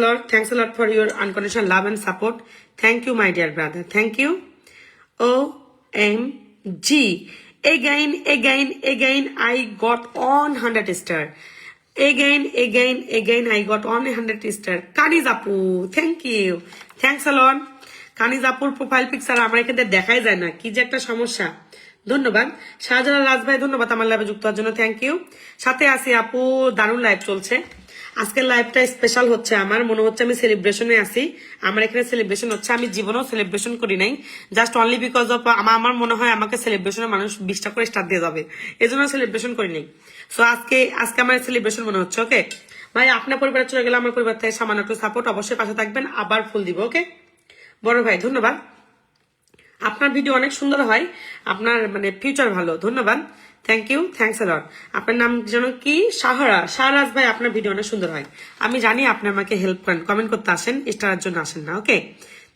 a lot for your unconditional love and support, thank you my dear brother, thank you. OMG, again I got 100 star, again I got 100 star. Kaniz Apu, thank you, thanks a lot. কানিজ আপুর profile picture আমার এখানে দেখাই যায় না, কি যে একটা সমস্যা। ধন্যবাদ। শাহজালাল রাজ ভাই, ধন্যবাদ আমার লাইভে যুক্ত হওয়ার জন্য, থ্যাংক ইউ। সাথে আসি আপু, দারুণ লাইভ চলছে আজকের, লাইভটা স্পেশাল হচ্ছে, আমার মনে হচ্ছে আমি সেলিব্রেশনে আছি, আমার এখানে সেলিব্রেশন হচ্ছে, আমি জীবনেও সেলিব্রেশন করি নাই, জাস্ট অনলি বিকজ অফ আমার মনে হয় আমাকে সেলিব্রেশনে মানুষ 20টা করে স্টার দিয়ে যাবে, এই জন্য সেলিব্রেশন করি নাই। সো আজকে আমার সেলিব্রেশন মনে হচ্ছে। ওকে ভাই, আপনার পরিবারে চলে গেলে আমার পরিবার থেকে সামান্য একটু সাপোর্ট, অবশ্যই পাশে থাকবেন, আবার ফুল দিব। ওকে বড় ভাই, ধন্যবাদ, আপনার ভিডিও অনেক সুন্দর হয়, আপনার মানে ফিউচার ভালো, ধন্যবাদ, thank you, thanks a lot. আপনার নাম যেন কি? শাহরাজ ভাই, আপনার ভিডিও অনেক সুন্দর হয়, আমি জানি আপনি আমাকে হেল্প করেন, কমেন্ট করতে আসেন, স্টারের জন্য আসেন না। Okay,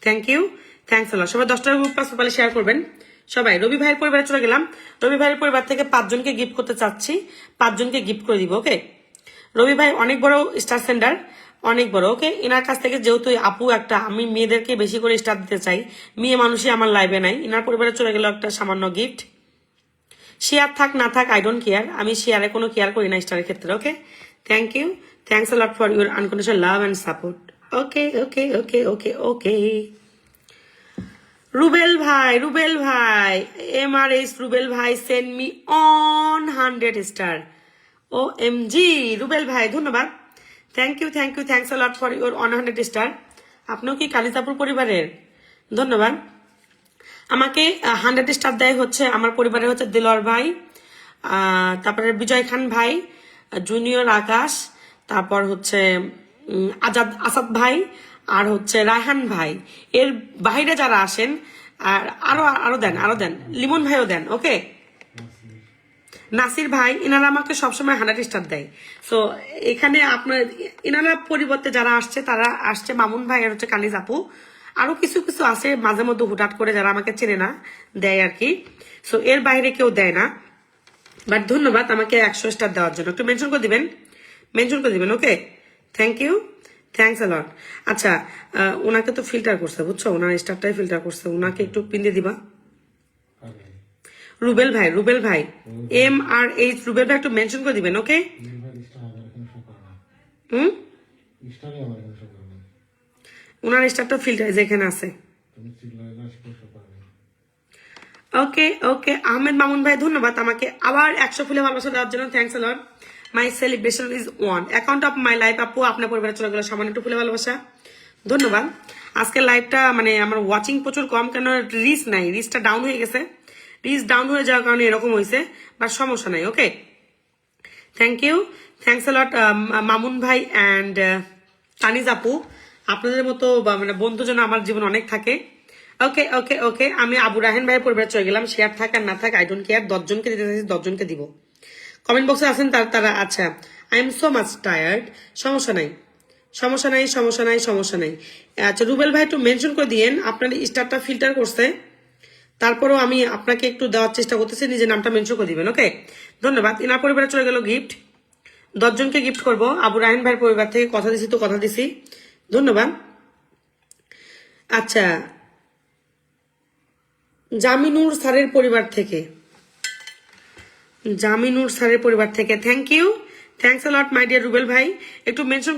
thank you, thanks a lot. সবাই 10টা গ্রুপ প্লাস প্রোফাইলে শেয়ার করবেন সবাই। রবি ভাইয়ের পরিবারে চলে গেলাম, রবি ভাইয়ের পরিবার থেকে 5 জনকে গিফট করতে চাচ্ছি, 5 জনকে গিফট করে দিব। ওকে, রবি ভাই অনেক বড় স্টার সেন্ডার, অনেক বড়। ওকে, এনার কাছ থেকে যেহেতু আপু একটা, আমি মেয়েদেরকে বেশি করে স্টার দিতে চাই, মেয়ে মানুষই আমার লাইভে নাই, এনার পরিবারে চলে গেল একটা সামান্য গিফট। শেয়ার থাক না থাক আই ডোন্ট কেয়ার, আমি শেয়ারে কোনো কেয়ার করি না স্টারের ক্ষেত্রে। Okay, thank you, thanks a lot for your unconditional love and support. Okay okay okay okay okay, Rubel ভাই MRS রুবেল ভাই send me 100 star. OMG, Rubel ভাই, ধন্যবাদ, thank you, thanks a lot for your 100 star. আপনিও কি কালিজাপুর পরিবারের? ধন্যবাদ। আমাকে 100 স্টার দেয় হচ্ছে আমার পরিবারের হচ্ছে দিলর ভাই, তারপরে বিজয় খান ভাই, জুনিয়র আকাশ, তারপর হচ্ছে আজাদ আসাদ ভাই আর হচ্ছে রায়হান ভাই, এর বাইরে যারা আসেন আর আরো দেন, লিমন ভাইও দেন। ওকে, নাসির ভাই, এনারা আমাকে সবসময় 100 স্টার দেয়। সো এখানে আপনার এনারা পরিবর্তে যারা আসছে তারা আসছে মামুন ভাই আর হচ্ছে কানিজ আপু, আরো কিছু কিছু আছে মাঝে মধ্যে হুটহাট করে যারা আমাকে চেনে না দেয় আর কি। সো এর বাইরে কেউ দেয় না, বাট ধন্যবাদ আমাকে 100 স্টার দেওয়ার জন্য। একটু মেনশন করে দিবেন। ওকে, থ্যাংক ইউ, থ্যাংকস লট। আচ্ছা, ওনাকে তো ফিল্টার করছে বুঝছো, ওনার স্টারটাই ফিল্টার করছে, ওনাকে একটু পিন দিয়ে দিবা। রুবেল ভাই MRH রুবেল ভাই একটু মেনশন করে দিবেন। ওকে, ওনার স্টারটা ফিল্টার যেখানে আছে। ওকে আহমেদ মামুন ভাই ধন্যবাদ আমাকে আবার 100 ফুলে ভালোবাসা দেওয়ার জন্য। Thanks a lot. My celebration is one account of my life. আপু আপনার পরিবারে চলে গেল সামান্য একটু ফুলে ভালোবাসা, ধন্যবাদ। আজকে লাইভটা মানে আমার ওয়াচিং প্রচুর কম, কেন রিচটা ডাউন হয়ে গেছে। রিচ ডাউন হয়ে যাওয়ার কারণে এরকম হয়েছে, বাট সমস্যা নাই। ওকে, থ্যাংক ইউ, থ্যাংকস আ লট মামুন ভাই অ্যান্ড তানিজ আপু। আপনাদের মতো মানে বন্ধু যেন আমার জীবন অনেক থাকে। ওকে আমি আবু রাহেন ভাইয়ের পরিবারে চলে গেলাম। শেয়ার থাক আর না থাক আই ডোন্ট কেয়ার। 10 জনকে দিতে চাইছি, 10 জনকে দিব। কমেন্ট বক্সে আছেন তারা আচ্ছা, I am so much tired. সমস্যা নাই। আচ্ছা রুবেল ভাই একটু মেনশন করে দিয়েন, আপনার স্টারটা ফিল্টার করছে, তারপরেও আমি আপনাকে একটু দেওয়ার চেষ্টা করতেছি, নিজের নামটা মেনশন করে দিবেন। ওকে, ধন্যবাদ। ইনার পরিবারে চলে গেল গিফট, 10 জনকে গিফট করবো। আবু রাহেন ভাইয়ের পরিবার থেকে কথা দিছি, ধন্যবাদ। আচ্ছা, জামিনুর স্যারের পরিবার থেকে thank you, thanks a lot my dear Rubel ভাই। একটু মেনশন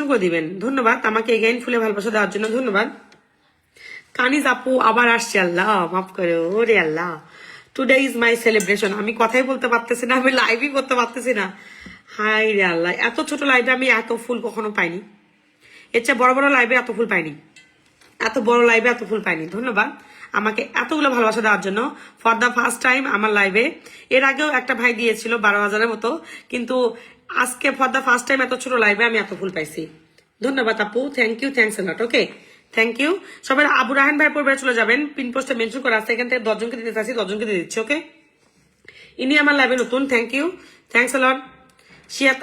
করে দিবেন, ধন্যবাদ আমাকে এগেইন ফুলে ভালোবাসা দেওয়ার জন্য, ধন্যবাদ। কানিজ আপু আবার আসছে, আল্লাহ মাফ করে, ওরে Allah. Today is my celebration. আমি কথাই বলতে পারতেছি না, আমি লাইভই করতে পারতেছি না। হাই রে আল্লাহ, এত ছোট লাইভে আমি এত ফুল কখনো পাইনি, এর চেয়ে বড় লাইভে এত ফুল পাইনি, ধন্যবাদ আমাকে এতগুলো ভালোবাসা দেওয়ার জন্য। ফর দ্য ফার্স্ট টাইম আমার লাইভে, এর আগেও একটা ভাই দিয়েছিল 12,000-এর মতো, কিন্তু আজকে ফর দ্য ফার্স্ট টাইম এত ছোট লাইভে আমি এত ফুল পাইছি, ধন্যবাদ আপু। Thank you, thanks a lot. Okay, thank you. সবাই আবু রাহান ভাইয়ের পরিবারে চলে যাবেন, পিন পোস্টে মেনশন করা আছে, এখান থেকে 10 জনকে দিতে চাইছি, 10 জনকে দিয়ে দিচ্ছি। ওকে, ইনি আমার লাইভে নতুন, থ্যাংক ইউ, থ্যাংকস এ লট।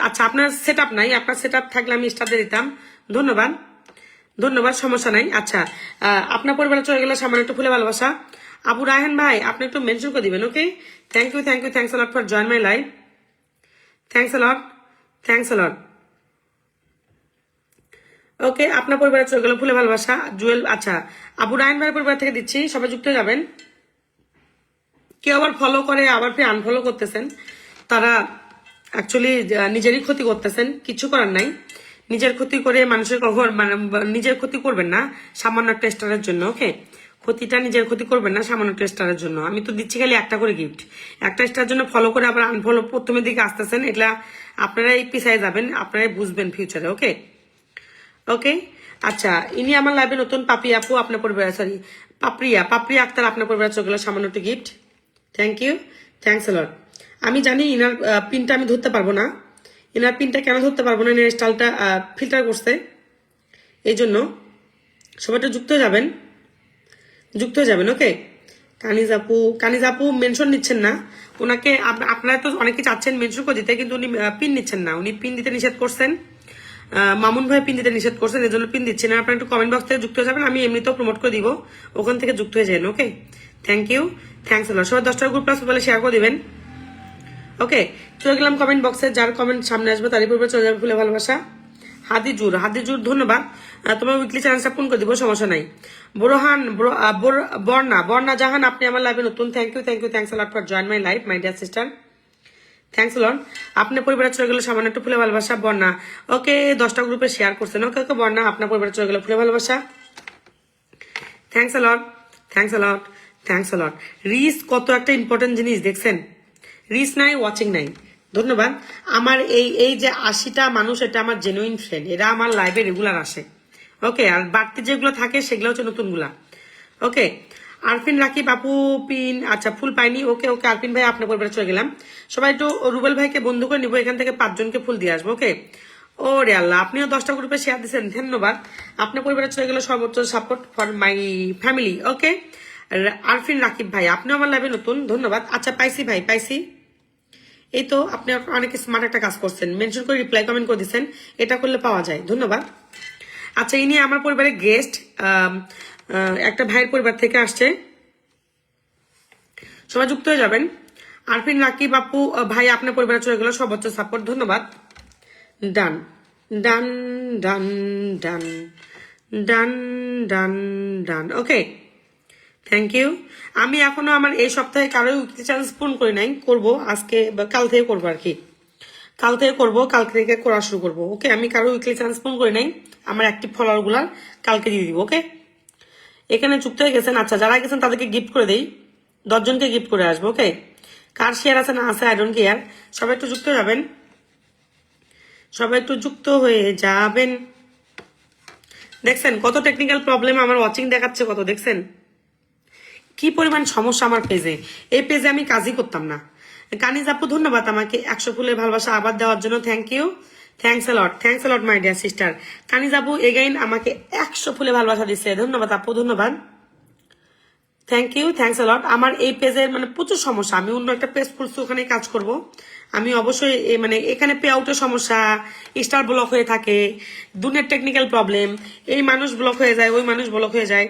আচ্ছা, আপনার সেট আপ নাই, আপনার সেট আপ থাকলে আমি স্টার দিয়ে দিতাম, ধন্যবাদ, সমস্যা নাই। আচ্ছা, আপনার পরিবারে চলে গেলে সামান্য একটু ফুলে ভালোবাসা। আবু রায়হান ভাই আপনি একটু মেনশন করে দিবেন। Okay, thank you, thanks a lot for join my live, thanks a lot. Okay, আপনার পরিবারে চলে গেল ফুলে ভালোবাসা জুয়েল। আচ্ছা, আবু রায়হান ভাইয়ের পরিবার থেকে দিচ্ছি, সবাই যুক্ত হয়ে যাবেন। কেউ আবার ফলো করে আবার ফির আনফলো করতেছেন, তারা অ্যাকচুয়ালি নিজেরই ক্ষতি করতেছেন, কিছু করার নাই। নিজের ক্ষতি করে মানুষের মানে নিজের ক্ষতি করবেন না সামান্য একটা স্টারের জন্য। ওকে, নিজের ক্ষতি করবেন না সামান্য একটা স্টারের জন্য। আমি তো দিচ্ছি খালি একটা করে গিফট, একটা স্টার জন্য ফলো করে আবার আনফলো প্রথমের দিকে আসতেছেন, এগুলা আপনারাই পিছায় যাবেন, আপনারাই বুঝবেন ফিউচারে। ওকে, আচ্ছা, ইনি আমার লাইভে নতুন। পাপি আপু আপনার পরিবারে, সরি পাপ্রিয়া আক্তার আপনার পরিবারে চলে গেল সামান্য একটা gift, thank you, thanks a lot. আমি জানি ইনার পিনটা আমি ধরতে পারবো না, এনার পিনটা কেন ধরতে পারবো না, এনার স্টাইলটা ফিল্টার করছে, এই জন্য সবাই যুক্ত হয়ে যাবেন। ওকে, কানিজ আপু মেনশন নিচ্ছেন না, ওনাকে আপনারা তো অনেকে চাচ্ছেন মেনশন করে দিতে, কিন্তু উনি পিন নিচ্ছেন না, উনি পিন দিতে নিষেধ করছেন। মামুন ভাই পিন দিতে নিষেধ করছেন, এর জন্য পিন দিচ্ছেন। আপনারা একটু কমেন্ট বক্স থেকে যুক্ত হয়ে যাবেন, আমি এমনিতেও প্রমোট করে দিব, ওখান থেকে যুক্ত হয়ে যাবেন। Okay, thank you, thanks a lot. সবাই 10টা গ্রুপ প্লাস বলে শেয়ার করে দিবেন। ওকে, চলে গেলাম কমেন্ট বক্সে, যার কমেন্ট সামনে আসবে তারই পূর্বে চলে যাবে ফুলে ভালোবাসা। হাদিজুর ধন্যবাদ, তোমার উইকলি চ্যানেলটা ফোন করে দিব, সমস্যা নাই। বর্ণা জাহান আপনি আমার লাইভে নতুন, thank you, thanks a lot for join my life my dear sister, thanks a lot. আপনার পরিবারে চলে গেলে সামান্য একটু ফুলে ভালোবাসা। বর্ণা ওকে 10টা গ্রুপে শেয়ার করছেন। ওকে, বর্ণা আপনার পরিবারে চলে গেলে ফুলে ভালোবাসা, থ্যাংকস আ লট। রিচ কত একটা ইম্পর্টেন্ট জিনিস দেখছেন, রিচ নাই, ওয়াচিং নাই, ধন্যবাদ। আমার এই যে 80টা মানুষ, এটা আমার জেনুইন ফ্রেন্ড, এরা আমার লাইভে রেগুলার আসে। ওকে, আর বাড়তি যেগুলো থাকে সেগুলো হচ্ছে নতুনগুলা। ওকে, আরফিন রাকিব আপু পিন, আচ্ছা ফুল পাইনি। ওকে, আরফিন ভাই আপনার পরিবারে চলে গেলাম। সবাই একটু রুবেল ভাইকে বন্ধু করে নিবো, এখান থেকে 5 জনকে ফুল দিয়ে আসবো। ওরে আল্লাহ, আপনিও 10টা গ্রুপে শেয়ার দিচ্ছেন, ধন্যবাদ। আপনার পরিবারে চলে গেল সর্বোচ্চ সাপোর্ট ফর মাই ফ্যামিলি। ওকে, আরফিন রাকিব ভাই, আপনিও আমার লাইভে নতুন, ধন্যবাদ। আচ্ছা পাইছি ভাই, পাইছি। এই তো আপনি অনেক স্মার্ট একটা কাজ করছেন, মেনশন করে রিপ্লাই কমেন্ট করে দিচ্ছেন, এটা করলে পাওয়া যায়, ধন্যবাদ। আচ্ছা, ইনি আমার পরিবারের গেস্ট, একটা ভাইয়ের পরিবার থেকে আসছে, সবাই যুক্ত হয়ে যাবেন। আরফিন রাকিব আপু ভাই, আপনার পরিবারে চলে গেল সর্বোচ্চ সাপোর্ট, ধন্যবাদ। ডান ডান ডান ডান ডান ডান ডান। Okay, thank you. আমি এখনো আমার এই সপ্তাহে কারোই উইকলি চ্যালেঞ্জ পূরণ করি নাই, করবো আজকে বা কাল থেকে করবো আর কি, কাল থেকে করবো, কাল থেকে করা শুরু করবো। ওকে, আমি কারো উইকলি চ্যালেঞ্জ পূরণ করি নাই, আমার অ্যাক্টিভ ফলোয়ার গুলার কালকে দিয়ে দিব। ওকে, এখানে যুক্ত হয়ে গেছেন, আচ্ছা যারা গেছেন তাদেরকে গিফট করে দেই, 10 জনকে গিফট করে আসবো। ওকে, কার শেয়ার আছে না আছে আই ডোন্ট কেয়ার, সবাই একটু যুক্ত যাবেন, সবাই একটু যুক্ত হয়ে যাবেন। দেখছেন কত টেকনিক্যাল প্রবলেম, আমার ওয়াচিং দেখাচ্ছে কত, দেখছেন কি পরিমাণ সমস্যা আমার পেজে। এই পেজে আমি কাজই করতাম না। কানিজ আপু ধন্যবাদ আমাকে 100 ফুলের ভালোবাসা আবার দেওয়ার জন্য, thank you, thanks a lot my dear sister. Kaniz আপু এগেইন আমাকে 100 ফুলে ভালোবাসা দিচ্ছে, ধন্যবাদ আপু, ধন্যবাদ, থ্যাংক ইউ, থ্যাংকস এ লট। আমার এই পেজের মানে প্রচুর সমস্যা, আমি অন্য একটা পেজ খুলছি, ওখানে কাজ করব। আমি অবশ্যই মানে এখানে পে আউটের সমস্যা, স্টার ব্লক হয়ে থাকে, দুনের টেকনিক্যাল প্রবলেম, এই মানুষ ব্লক হয়ে যায়, ওই মানুষ ব্লক হয়ে যায়।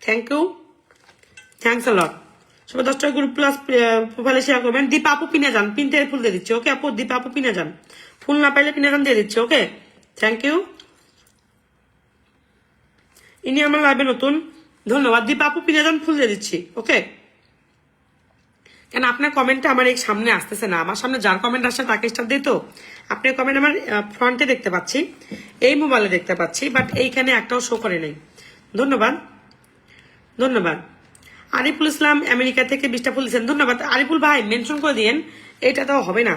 থ্যাংক ইউ, থ্যাংকস এ লট। সবাই 10টা গ্রুপ প্লাস প্রোফাইলে শেয়ার করবেন। দীপা আপু পিনে যান, পিনতে ফুল দিয়ে দিচ্ছি। ওকে আপু, দীপা আপু পিনে যান, ফুল না পাইলে পিনে যান দিয়ে দিচ্ছি। Okay, thank you. ইনি আমার লাইভে নতুন, ধন্যবাদ। দীপা আপু পিনে যান, ফুল দিয়ে দিচ্ছি। ওকে, কেন আপনার কমেন্টটা আমার এই সামনে আসতেছে না, আমার সামনে যার কমেন্ট আসছে তাকে স্টার দিই, তো আপনার কমেন্ট আমার ফ্রন্টে দেখতে পাচ্ছি, এই মোবাইলে দেখতে পাচ্ছি, বাট এইখানে একটাও শো করে নেই। ধন্যবাদ, ধন্যবাদ। আরিফুল ইসলাম আমেরিকা থেকে 20টা ফুল দিচ্ছেন, ধন্যবাদ। আরিফুল ভাই মেনশন করে দিয়েন, এটা তো হবে না,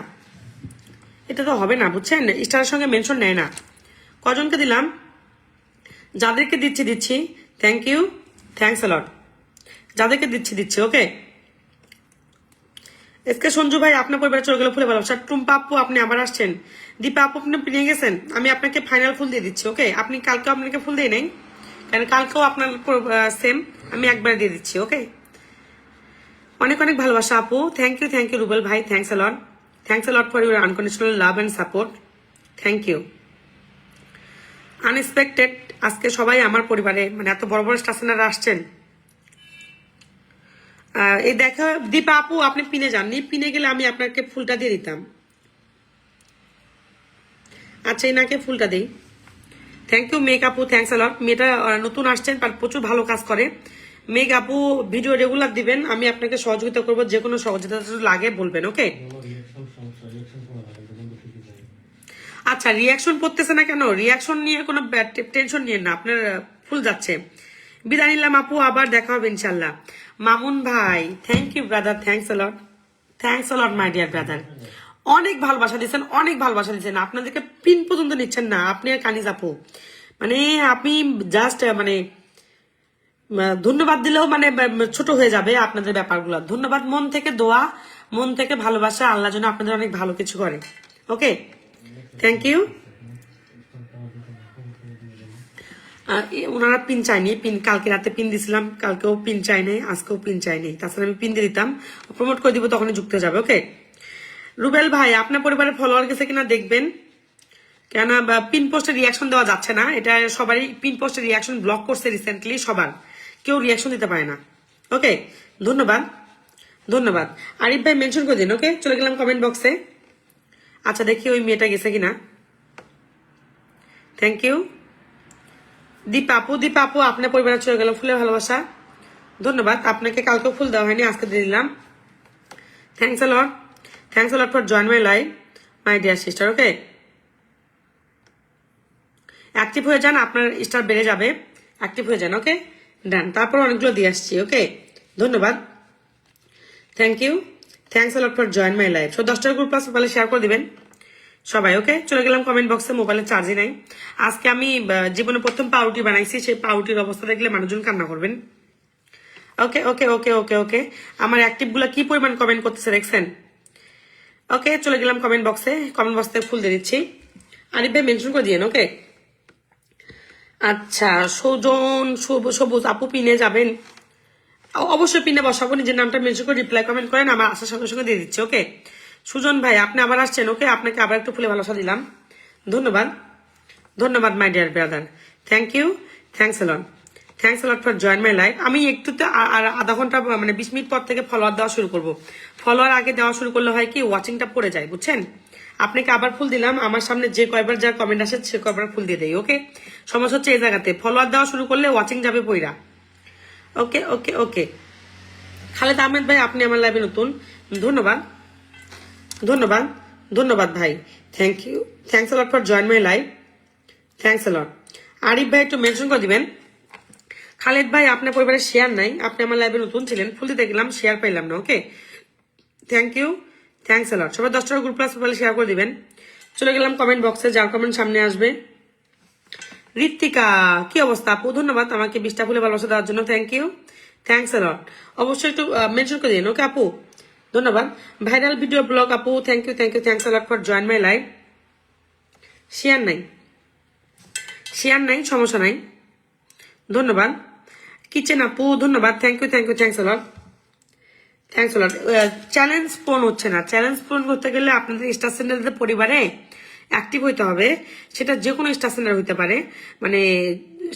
এটা তো হবে না, বুঝছেন, স্টারের সঙ্গে মেনশন নেয় না। কজনকে দিলাম, যাদেরকে দিচ্ছি দিচ্ছি, থ্যাংক ইউ, থ্যাংকস এ লট, যাদেরকে দিচ্ছি দিচ্ছি। ওকে, এসকে সঞ্জু ভাই আপনার পরিবারে চলে গেল ফুলে ভালোবাসা। টুম্পা আপু আপনি আবার আসছেন, দীপা আপু আপনি পেয়ে গেছেন, আমি আপনাকে ফাইনাল ফুল দিয়ে দিচ্ছি। ওকে, আপনি কালকেও আপনাকে ফুল দিয়ে নেই, কারণ কালকেও আপনার সেম, আমি একবার দিয়ে দিচ্ছি। ওকে, অনেক অনেক ভালোবাসা আপু, থ্যাংক ইউ রুবেল ভাই, thanks a lot for your unconditional love and support, thank you. Unexpected আজকে সবাই আমার পরিবারে মানে এত বড় বড় স্টাফেনাররা আসছেন। এই দেখা দীপা আপু আপনি পিনে যাননি, পিনে গেলে আমি আপনাকে ফুলটা দিয়ে দিতাম। আচ্ছা, এনাকে ফুলটা দিই, থ্যাংক ইউ মেক আপু, থ্যাংকস এ লট। মেয়েটা নতুন আসছেন, প্রচুর ভালো কাজ করে। মেঘ আপু ভিডিও রেগুলার দিবেন, আমি আপনাকে সহযোগিতা করবো, যে কোনো সহযোগিতা লাগে বলবেন। ওকে, আচ্ছা রিয়াকশন করতেছে না কেন, রিয়াকশন নিয়ে কোনো টেনশন নিয়ে না, আপনার ফুল যাচ্ছে। বিদায় নিলাম আপু, আবার দেখা হবে ইনশাল্লাহ। মামুন ভাই thank you brother, thanks a lot my dear brother. অনেক ভালোবাসা দিচ্ছেন, অনেক ভালোবাসা দিচ্ছেন, আপনাদেরকে পিন পর্যন্ত নিচ্ছেন না আপনি আর কানিজ আপু, মানে আপনি জাস্ট মানে ধন্যবাদ দিলেও মানে ছোট হয়ে যাবে আপনাদের ব্যাপারগুলো। ধন্যবাদ, মন থেকে দোয়া, মন থেকে ভালোবাসা, আল্লাহ যেন আপনাদের অনেক ভালো কিছু করে। ওকে, থ্যাংক ইউ। ওনারা পিন চাইনি, পিন কালকে রাতে পিন দিছিলাম, কালকেও পিন চাই নাই, আজকেও পিন চাই নাই, তাছাড়া আমি পিন দিয়ে দিতাম, প্রমোট করে দিব, তখনই যুক্ত যাবে। ওকে, রুবেল ভাই আপনার পরিবারের ফলোয়ার গেছে কিনা দেখবেন, কেন পিন পোস্টে রিয়াকশন দেওয়া যাচ্ছে না, এটা সবারই পিন পোস্টে রিয়াকশন ব্লক করছে রিসেন্টলি, সবার কেউ রিয়াকশন দিতে পারে না। ওকে, ধন্যবাদ, ধন্যবাদ। আরিফ ভাই মেনশন করে দিন। ওকে, চলে গেলাম কমেন্ট বক্সে। আচ্ছা দেখি ওই মেয়েটা গেছে কিনা, থ্যাংক ইউ। দীপা আপু আপনার পরিবারে চলে গেল ফুলে ভালোবাসা, ধন্যবাদ। আপনাকে কালকেও ফুল দেওয়া হয়নি, আজকে দিয়ে দিলাম, thanks a lot for join my live my dear sister. Okay, active হয়ে যান, আপনার স্টার বেড়ে যাবে, অ্যাক্টিভ হয়ে যান। ওকে, ডান, তারপর অনেকগুলো দিয়ে আসছি। ওকে, ধন্যবাদ, thank you, thanks a lot for join my live. 10টার গ্রুপ প্লাস মোবাইলে শেয়ার করে দিবেন সবাই। ওকে, চলে গেলাম কমেন্ট বক্সে, মোবাইলে চার্জই নাই। আজকে আমি জীবনে প্রথম পাউরুটি বানাইছি, সেই পাউরুটির অবস্থা দেখলে মানুষজন কান্না করবেন। ওকে ওকে ওকে ওকে ওকে, আমার অ্যাক্টিভ গুলা কি পরিমাণ কমেন্ট করতেছে দেখছেন। ওকে, চলে গেলাম কমেন্ট বক্সে, কমেন্ট বক্স থেকে ফুল দিয়ে দিচ্ছি। আরিফ ভাই মেনশন করে দিয়েন, ওকে। আচ্ছা, সুজন সবুজ আপু পিনে যাবেন? অবশ্যই পিনে বসাবো, নিজের নামটা মেনশন করে রিপ্লাই কমেন্ট করেন, আমার আসার সঙ্গে সঙ্গে দিয়ে দিচ্ছি, ওকে। সুজন ভাই আপনি আবার আসছেন, ওকে, আপনাকে আবার একটু ফুলে ভালোবাসা দিলাম, ধন্যবাদ। ধন্যবাদ my dear brother, thank you, thanks lot, thanks lot for join my life. আমি একটুতে আর আধা ঘন্টা মানে 20 মিনিট পর থেকে ফলোয়ার দেওয়া শুরু করবো। ফলোয়ার আগে দেওয়া শুরু করলে হয় কি, ওয়াচিংটা পড়ে যায়, বুঝছেন। আপনাকে আবার ফুল দিলাম, আমার সামনে যে কয়বার যা কমেন্ট আসে সে কয়বার ফুল দিয়ে দেয়, ওকে। সমস্যা হচ্ছে এই জায়গাতে ফলোয়ার দেওয়া শুরু করলে ওয়াচিং যাবে পইরা, ওকে ওকে ওকে। খালেদ আহমেদ ভাই আপনি আমার লাইভে নতুন, ধন্যবাদ, ধন্যবাদ, ধন্যবাদ ভাই, thank you, thanks lot for join my live, thanks lot. Arif ভাই একটু মেনশন করে দিবেন। খালেদ ভাই আপনার পরিবারের শেয়ার নাই, আপনি আমার লাইভে নতুন ছিলেন, ফুল দিতে গেলাম শেয়ার পাইলাম না, okay. Thank you, thanks lot. সবাই 10 টাকা গ্রুপ প্লাস মোবাইলে শেয়ার করে দিবেন। চলে গেলাম কমেন্ট বক্সে, যার কমেন্ট সামনে আসবে। ঋত্বিকা কি অবস্থা আপু, ধন্যবাদ আমাকে 20টা ফুলে ভালোবাসা দেওয়ার জন্য, থ্যাংক ইউ, থ্যাংকস লট। অবশ্যই একটু মেনশন করে দিন, ওকে আপু, ধন্যবাদ। ভাইরাল ভিডিও ব্লগ আপু, thank you, thank you, thanks lot for join my live. Share নাই, শেয়ার নাই, সমস্যা নাই, ধন্যবাদ। কিচেন আপু ধন্যবাদ, thank you, thank you, thanks lot, thanks lot. Challenge পূরণ হচ্ছে না, চ্যালেঞ্জ পূরণ করতে গেলে আপনাদের স্টার সেন্টারদের পরিবারে অ্যাক্টিভ হইতে হবে। সেটা যে কোনো স্টার সেন্টার হইতে পারে, মানে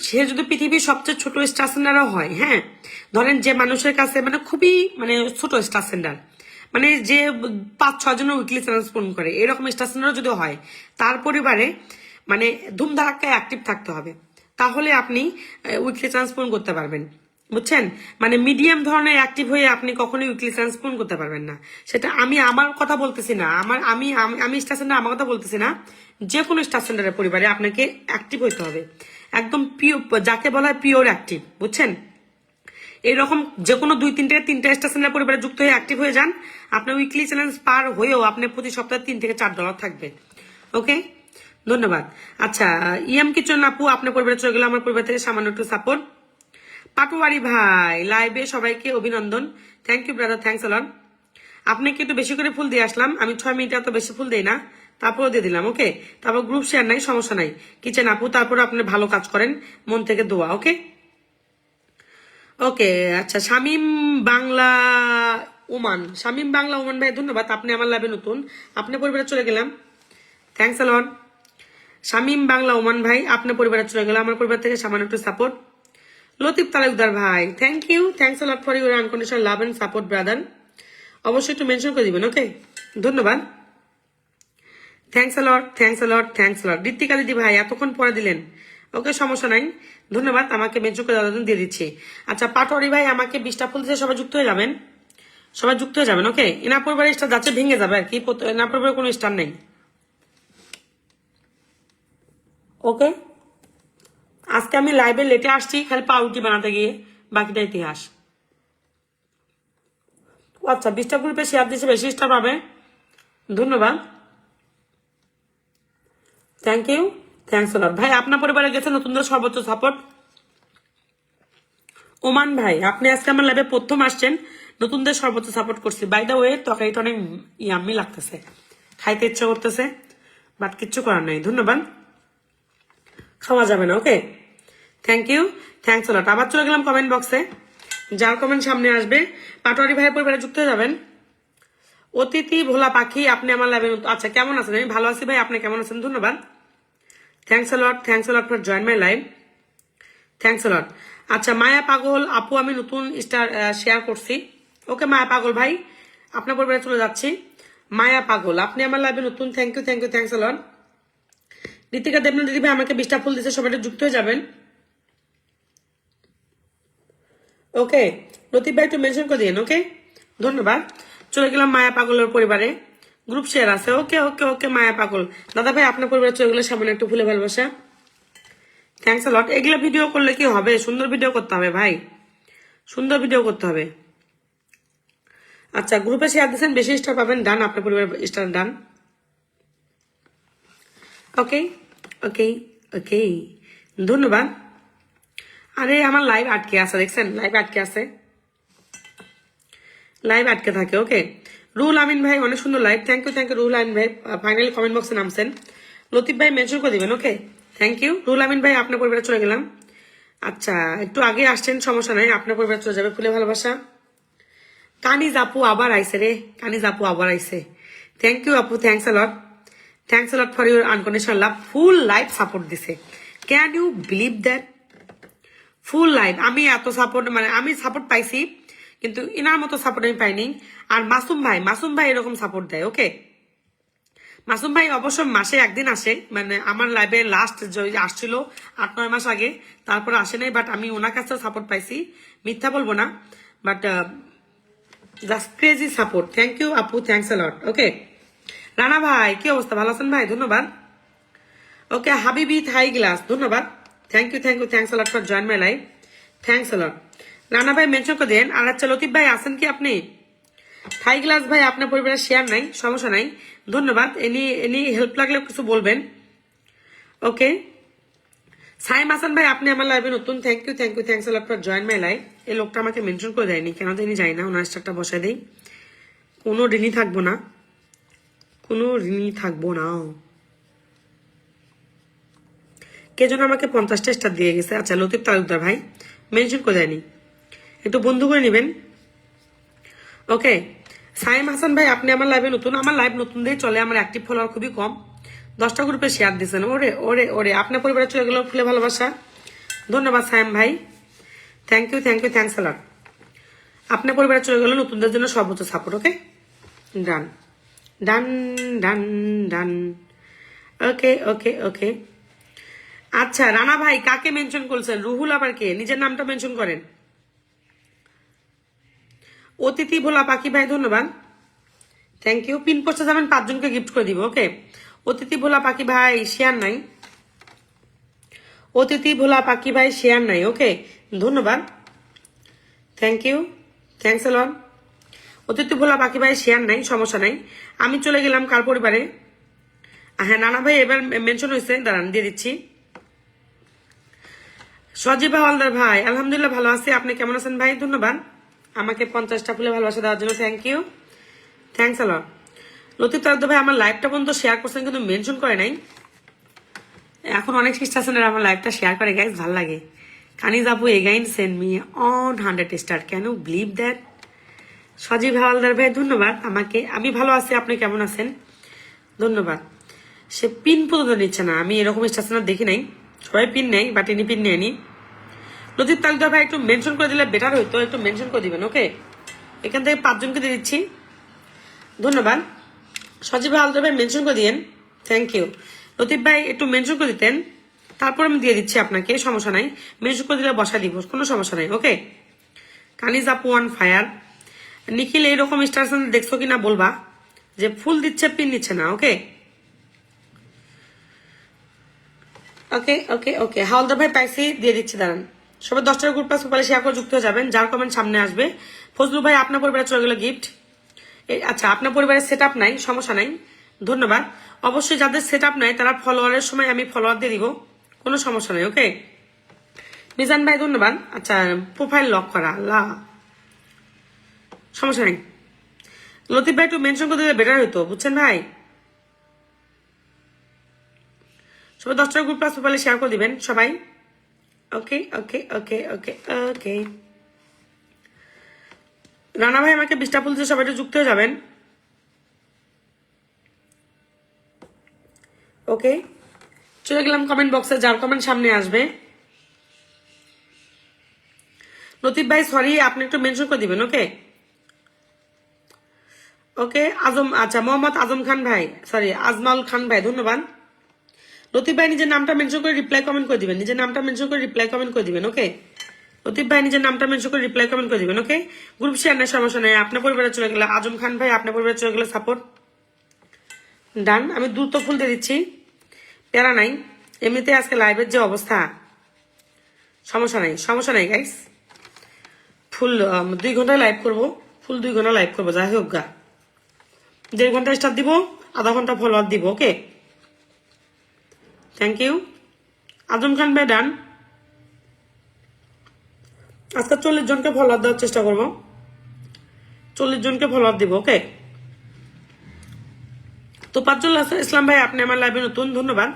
সে যদি পৃথিবীর সবচেয়ে ছোট স্টার সেন্টারও হয়, হ্যাঁ, ধরেন যে মানুষের কাছে মানে খুবই মানে ছোট স্টার সেন্টার, মানে যে 5-6 জনের উইকলি চ্যালেঞ্জ পূরণ করে, এরকম স্টার সেন্টারও যদি হয়, তার পরিবারে মানে ধুমধারাক্কায় অ্যাক্টিভ থাকতে হবে, তাহলে আপনি উইকলি চ্যালেঞ্জ পূরণ করতে পারবেন, বুঝছেন। মানে মিডিয়াম ধরনের অ্যাক্টিভ হয়ে আপনি কখনোই উইকলি চ্যালেঞ্জ পূরণ করতে পারবেন না। সেটা আমি আমার কথা বলতেছি না, আমি স্টার সেন্টার আমার কথা বলতেছি না, যে কোনো স্টার সেন্টারের পরিবারে আপনাকে অ্যাক্টিভ হইতে হবে, একদম পিওর, যাকে বলা হয় পিওর অ্যাক্টিভ, বুঝছেন। এইরকম যে কোনো 2-3-3টা স্টার সেন্টার পরিবারে যুক্ত হয়ে অ্যাক্টিভ হয়ে যান, আপনার উইকলি চ্যালেঞ্জ পার হয়েও আপনি প্রতি সপ্তাহে $3 থেকে $4 থাকবে, ওকে, ধন্যবাদ। আচ্ছা, ইয়াম কিচন আপু আপনার পরিবারে চলে গেল, আমার পরিবার থেকে সামান্য একটু সাপোর্ট। পাটোয়ারি ভাই লাইভে সবাইকে অভিনন্দন, thank you brother, thanks a lot. আপনাকে একটু বেশি করে ফুল দিয়ে আসলাম, আমি 6 মিনিটে এত বেশি ফুল দেই না, তারপরও দিয়ে দিলাম, ওকে। তারপর গ্রুপ শেয়ার নাই, সমস্যা নাই, কিচেন আপু তারপর আপনি ভালো কাজ করেন, মন থেকে দোয়া, ওকে ওকে। আচ্ছা, শামীম বাংলা ওমান, শামীম বাংলা ওমান ভাই ধন্যবাদ, আপনি আমার লাইভে নতুন, আপনার পরিবারে চলে গেলাম, thanks a lot. Shamim Bangla Oman ভাই আপনার পরিবারে চলে গেলাম, আমার পরিবার থেকে সামান্য একটু সাপোর্ট। লতিফ তালুকদার ভাই thank you, thanks lot for your unconditional love and support brother, অবশ্যই একটু মেনশন করে দিবেন, ওকে, ধন্যবাদ, thanks lot, thanks lot, thanks lot. Ritwika দিদি ভাই এতক্ষণ পরে দিলেন, ওকে, সমস্যা নাই, ধন্যবাদ, আমাকে মেনশন করে দেওয়ার জন্য দিয়ে দিচ্ছি। আচ্ছা, পাটোয়ারি ভাই আমাকে 20টা ফুল দিয়ে সবাই যুক্ত হয়ে যাবেন, সবাই যুক্ত হয়ে যাবেন, ওকে। এনার পরিবারের স্টার যাচ্ছে ভেঙে যাবে আর কি, এনার পরিবারের কোনো স্টার নেই, ওকে। আজকে আমি লাইভে লেটে আসছি খালি পাউরুটি বানাতে গিয়ে, বাকিটা ইতিহাস। আচ্ছা, 20টা গ্রুপে শেয়ার দিয়েছে, বেশি স্টার পাবে, ধন্যবাদ, থ্যাংক ইউ, থ্যাংকস লট। ভাই আপনার পরিবারে গেছে নতুনদের সর্বোচ্চ সাপোর্ট। ওমান ভাই আপনি আজকে আমার লাইভে প্রথম আসছেন, নতুনদের সর্বোচ্চ সাপোর্ট করছি। বাই দ্য ওয়ে তরকারিটা অনেক ইয়াম্মি লাগতেছে, খাইতে ইচ্ছা করতেছে, বাট কিচ্ছু করার নাই, ধন্যবাদ, খাওয়া যাবে না, ওকে, থ্যাংক ইউ, থ্যাংকস লট। আবার চলে গেলাম কমেন্ট বক্সে, যার কমেন্ট সামনে আসবে পাটোয়ারি ভাইয়ের পরিবারে যুক্ত হয়ে যাবেন। অতিথি ভোলা পাখি আপনি আমার লাইভে, আচ্ছা কেমন আছেন, আমি ভালো আছি ভাই, আপনি কেমন আছেন, ধন্যবাদ, thanks lot, thanks lot for join my live, thanks লট। আচ্ছা, মায়া পাগল আপু আমি নতুন স্টার শেয়ার করছি, ওকে মায়া পাগল ভাই আপনার পরিবারে চলে যাচ্ছি। মায়া পাগল আপনি আমার লাইভে নতুন, thank you, thank you, thanks lot. Ritika Debnath দিদি ভাই আমাকে 20টা ফুল দিতে সবাই যুক্ত হয়ে যাবেন, ওকে। লতিফ ভাই একটু মেনশন করে দিন, ওকে, ধন্যবাদ। চলে গেলাম মায়া পাগলের পরিবারে, গ্রুপ শেয়ার আছে, ওকে ওকে ওকে। মায়া পাগল দাদা ভাই আপনার পরিবারে চলে গেলে সামনে একটু ফুলে ভালোবাসা, থ্যাংকস লট। এগুলো ভিডিও করলে কি হবে, সুন্দর ভিডিও করতে হবে ভাই, সুন্দর ভিডিও করতে হবে। আচ্ছা, গ্রুপে শেয়ার দিচ্ছেন, বেশি স্টার পাবেন, ডান, আপনার পরিবারের স্টার ডান, ওকে ওকে ওকে, ধন্যবাদ। আরে আমার লাইভ আটকে আছে, দেখছেন লাইভ আটকে আছে, লাইভ আটকে থাকে, ওকে। রুহুল আমিন ভাই অনেক সুন্দর live, thank you, thank you Ruhul Amin ভাই, ফাইনালি কমেন্ট বক্সে নামছেন। লতিফ ভাই মেনশন করে দিবেন, okay. Thank you. Ruhul Amin ভাই আপনার পরিবারে চলে গেলাম। আচ্ছা, একটু আগে আসছেন, সমস্যা নাই, আপনার পরিবারে চলে যাবে। ফুলে ভালোবাসা। কানিজ আপু আবার আইসে রে, কানিজ আপু আবার আইসে। থ্যাংক ইউ আপু, thanks a lot. Thanks a lot for your unconditional love. Full life support দিছে। Can you believe that? Full life আমি এত সাপোর্ট, মানে আমি সাপোর্ট পাইছি, কিন্তু ইনার মতো সাপোর্ট আমি পাইনি। আর মাসুম ভাই এরকম সাপোর্ট দেয়, ওকে। মাসুম ভাই অবশ্য মাসে একদিন আসে, মানে আমার লাইভে লাস্ট আসছিল 8-9 মাস আগে, তারপর আসে নাই। বাট আমি ওনার কাছে সাপোর্ট পাইছি, মিথ্যা বলবো না। But just crazy support. Thank you আপু, thanks a lot, okay. Rana ভাই কি অবস্থা, ভালো আছেন ভাই? ধন্যবাদ। ওকে, হাবিবি থাই গ্লাস, ধন্যবাদ। Thank you, thanks a lot for join my live. Thanks a lot. Rana ভাই মেনশন করে দেন। আর আচ্ছা, লতিফ ভাই আছেন কি আপনি? থাই গ্লাস ভাই আপনার পরিবারের শেয়ার নাই, সমস্যা নাই, ধন্যবাদ। এনি হেল্প লাগলে কিছু বলবেন, ওকে। সাইম হাসান ভাই আপনি আমার লাইভে নতুন। Thank you, thanks a lot for join my live. এই লোকটা আমাকে মেনশন করে দেয়নি, কেন দেয়নি জানি না। ওনার স্টারটা বসাই দেই। কোনো ঋণই থাকবো না, কোনো ঋণই থাকবো না। কে যেন আমাকে 50টা স্টার দিয়ে গেছে। আচ্ছা, লতিফ তালুকদার ভাই মেনশন করে দেয়নি, একটু বন্ধু করে নেবেন, ওকে। সাইম হাসান ভাই আপনি আমার লাইভে নতুন। আমার লাইভ নতুন দিয়ে চলে, আমার অ্যাক্টিভ ফলোয়ার খুবই কম। 10টা গ্রুপে শেয়ার দিচ্ছেন। ওরে ওরে ওরে, আপনার পরিবারে চলে গেল ফুলে ভালোবাসা। ধন্যবাদ সাইম ভাই, thank you, thanks a lot. আপনার পরিবারে চলে গেল নতুনদের জন্য সর্বোচ্চ সাপোর্ট, ওকে। ডান ডান ডান ডান, ওকে। আচ্ছা রানা ভাই কাকে মেনশন করছেন? রুহুল আবার কে? নিজের নামটা মেনশন করেন। অতিথি ভোলা পাখি ভাই, ধন্যবাদ, থ্যাংক ইউ। পিন পোস্টে যাবেন, 5 জনকে গিফট করে দিব, ওকে। অতিথি ভোলা পাখি ভাই শেয়ার নাই, অতিথি ভোলা পাখি ভাই শেয়ার নাই, ওকে, ধন্যবাদ, থ্যাংক ইউ, থ্যাংকস এলন। অতিথি ভোলা পাখি ভাই শেয়ার নাই, সমস্যা নাই। আমি চলে গেলাম কার পরিবারে। হ্যাঁ নানা ভাই এবার মেনশন হয়েছে, দাঁড়ান দিয়ে দিচ্ছি। সজীব হাওয়ালদার ভাই আলহামদুলিল্লাহ ভালো আছি, আপনি কেমন আছেন ভাই? ধন্যবাদ আমাকে 50টা ফুলে ভালোবাসা দেওয়ার জন্য, থ্যাংক ইউ, থ্যাংকস আ লট। লতিফ তালুকদার ভাই আমার লাইভটা পর্যন্ত শেয়ার করছেন কিন্তু মেনশন করে নাই। এখন অনেক সিস্টার আমার লাইভটা শেয়ার করে, গাইজ ভালো লাগে। কানিজ আপু again send me on 100 star, can you believe that? Sajib Hawaldar ভাই ধন্যবাদ আমাকে। আমি ভালো আছি, আপনি কেমন আছেন? ধন্যবাদ। সে পিন পর্যন্ত নিচ্ছে না, আমি এরকম স্টেশনার দেখি নাই। সবাই পিন নেই, বাট ইনি পিন নেয়নি। লতিফ তালুকদার ভাই একটু মেনশন করে দিলে বেটার হইতো, একটু মেনশন করে দিবেন, ওকে। এখান থেকে 5 জনকে দিয়ে দিচ্ছি, ধন্যবাদ। সজীব হাওয়ালদার ভাই মেনশন করে দিয়েন, থ্যাংক ইউ। লতিফ ভাই একটু মেনশন করে দিতেন, তারপর আমি দিয়ে দিচ্ছি আপনাকে, সমস্যা নাই। মেনশন করে দিলে বসা দিব, কোনো সমস্যা নাই, ওকে। কানিজ আপু অন ফায়ার। নিখিল এইরকম স্টার দেখছো কিনা বলবা, যে ফুল দিচ্ছে পিন নিচ্ছে না, ওকে। ওকে হাওলদার ভাই পাইছি, দিয়ে দিচ্ছি, দাঁড়ান। সবাই 10টার গ্রুপ প্লাস পেপারে শেয়ার করে যুক্ত হয়ে যাবেন, যার কমেন্ট সামনে আসবে। ফজলু ভাই আপনার পরিবারে চলে গেল গিফট। আচ্ছা আপনার পরিবারের সেট আপ নাই, সমস্যা নাই, ধন্যবাদ। অবশ্যই যাদের সেট আপ নাই তারা ফলোয়ারের সময় আমি ফলোয়ার দিয়ে দিব, কোনো সমস্যা নাই, ওকে। মিজান ভাই ধন্যবাদ। আচ্ছা প্রোফাইল লক করা, সমস্যা নেই। লতিফ ভাই একটু মেনশন করে দিলে বেটার হইতো, বুঝছেন ভাই। সবাই 10টার গ্রুপ প্লাস পেপারে শেয়ার করে দিবেন সবাই, ওকে। রানা ভাই আমাকে 20টা ফুল দিয়ে সবাই যুক্ত হয়ে যাবেন, ওকে। চলে গেলাম কমেন্ট বক্সে, যার কমেন্ট সামনে আসবে। লতিফ ভাই সরি, আপনি একটু মেনশন করে দিবেন, ওকে। আচ্ছা মোহাম্মদ আজম খান ভাই, সরি আজমাল খান ভাই, ধন্যবাদ। লতিফ ভাই নিজের নামটা মেনশন করে রিপ্লাই কমেন্ট করে দিবেন, নিজের নামটা মেনশন করে রিপ্লাই কমেন্ট করে দিবেন, ওকে। লতিফ ভাই নিজের নামটা মেনশন করে রিপ্লাই কমেন্ট করে দিবেন, ওকে। গ্রুপ শেয়ার নেই, সমস্যা নেই। আপনার পরিবারে চলে গেলে আজম খান ভাই, আপনার পরিবারে চলে গেলে সাপোর্ট, ডান। আমি দ্রুত ফুল দিয়ে দিচ্ছি, প্যারা নাই। এমনিতে আজকে লাইভের যে অবস্থা, সমস্যা নাই গাইস। ফুল 2 ঘন্টায় লাইভ করবো, ফুল 2 ঘন্টা লাইভ করবো, যাই হোক গা। 1.5 ঘন্টা স্টার্ট দিব, আধা ঘন্টা ফলোয়ার দিব, okay. Thank you Azam Khan ভাই, ডান। আজকে 40 জনকে ফলোয়ার দেওয়ার চেষ্টা করবো, 40 জনকে ফলোয়ার দিব, ওকে। তোফাজ্জল ইসলাম ভাই আপনি আমার লাইভে নতুন, ধন্যবাদ।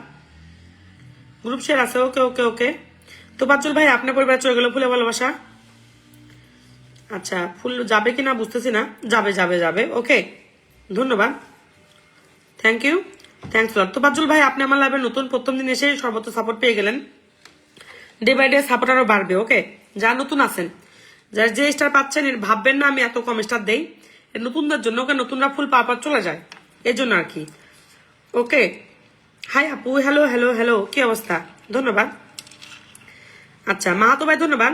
গ্রুপ শেয়ার আছে, ওকে ওকে ওকে। তোফাজ্জল ভাই আপনার পরিবার চলে গেল ফুলে ভালোবাসা। আচ্ছা ফুল যাবে কিনা বুঝতেছি না, যাবে যাবে যাবে, ওকে ধন্যবাদ, thank you, thanks lot. Tofazzal ভাই আপনি আমার লাইভে নতুন, প্রথম দিন এসে সর্বোচ্চ সাপোর্ট পেয়ে গেলেন, ডে বাই ডে সাপোর্ট আরো বাড়বে, ওকে। যারা নতুন আছেন, যারা যে স্টার পাচ্ছেন ভাববেন না আমি এত কম স্টার দেই, নতুনদের জন্য, ওকে নতুনরা ফুল পাওয়ার পর চলে যায় এই জন্য আর কি, ওকে। হাই আপু, হ্যালো হ্যালো হ্যালো, কি অবস্থা, ধন্যবাদ। আচ্ছা মাহাতো ভাই ধন্যবাদ,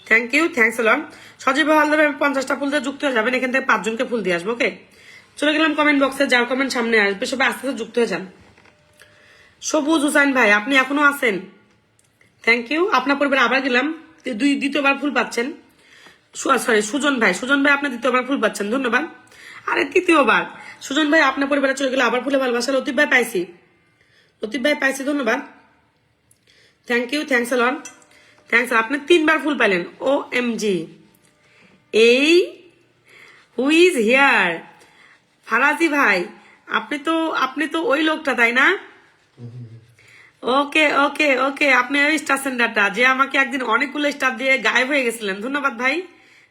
থ্যাংক ইউ, থ্যাংকস লট। সজীব হালদার 50টা ফুল দিয়ে যুক্ত হয়ে যাবেন, এখান থেকে 5 জনকে ফুল দিয়ে আসবো, ওকে। চলে গেলাম কমেন্ট বক্সে, যার কমেন্ট সামনে আসবে সবাই আস্তে আস্তে যুক্ত হয়ে যান। সবুজ হুসাইন ভাই আপনি এখনো আছেন, থ্যাংক ইউ। আপনার পরিবারে আবার গেলাম, দ্বিতীয়বার ফুল পাচ্ছেন। সরি সুজন ভাই আপনি দ্বিতীয়বার ফুল পাচ্ছেন, ধন্যবাদ। আরে তৃতীয়বার সুজন ভাই আপনার পরিবারে চলে গেলে আবার ফুলে ভালোবাসা। লতিফ ভাই পাইছি, ধন্যবাদ, thank you, thanks lot, thanks. আপনি 3বার ফুল পাইলেন, ও এম জি। এই হু ইজ হিয়ার, ফারাজি ভাই আপনি তো ওই লোকটা তাই না? ওকে ওকে ওকে, আপনি ওই স্টার সেন্টারটা যে আমাকে একদিন অনেকগুলো স্টার দিয়ে গায়েব হয়ে গেছিলেন, ধন্যবাদ ভাই,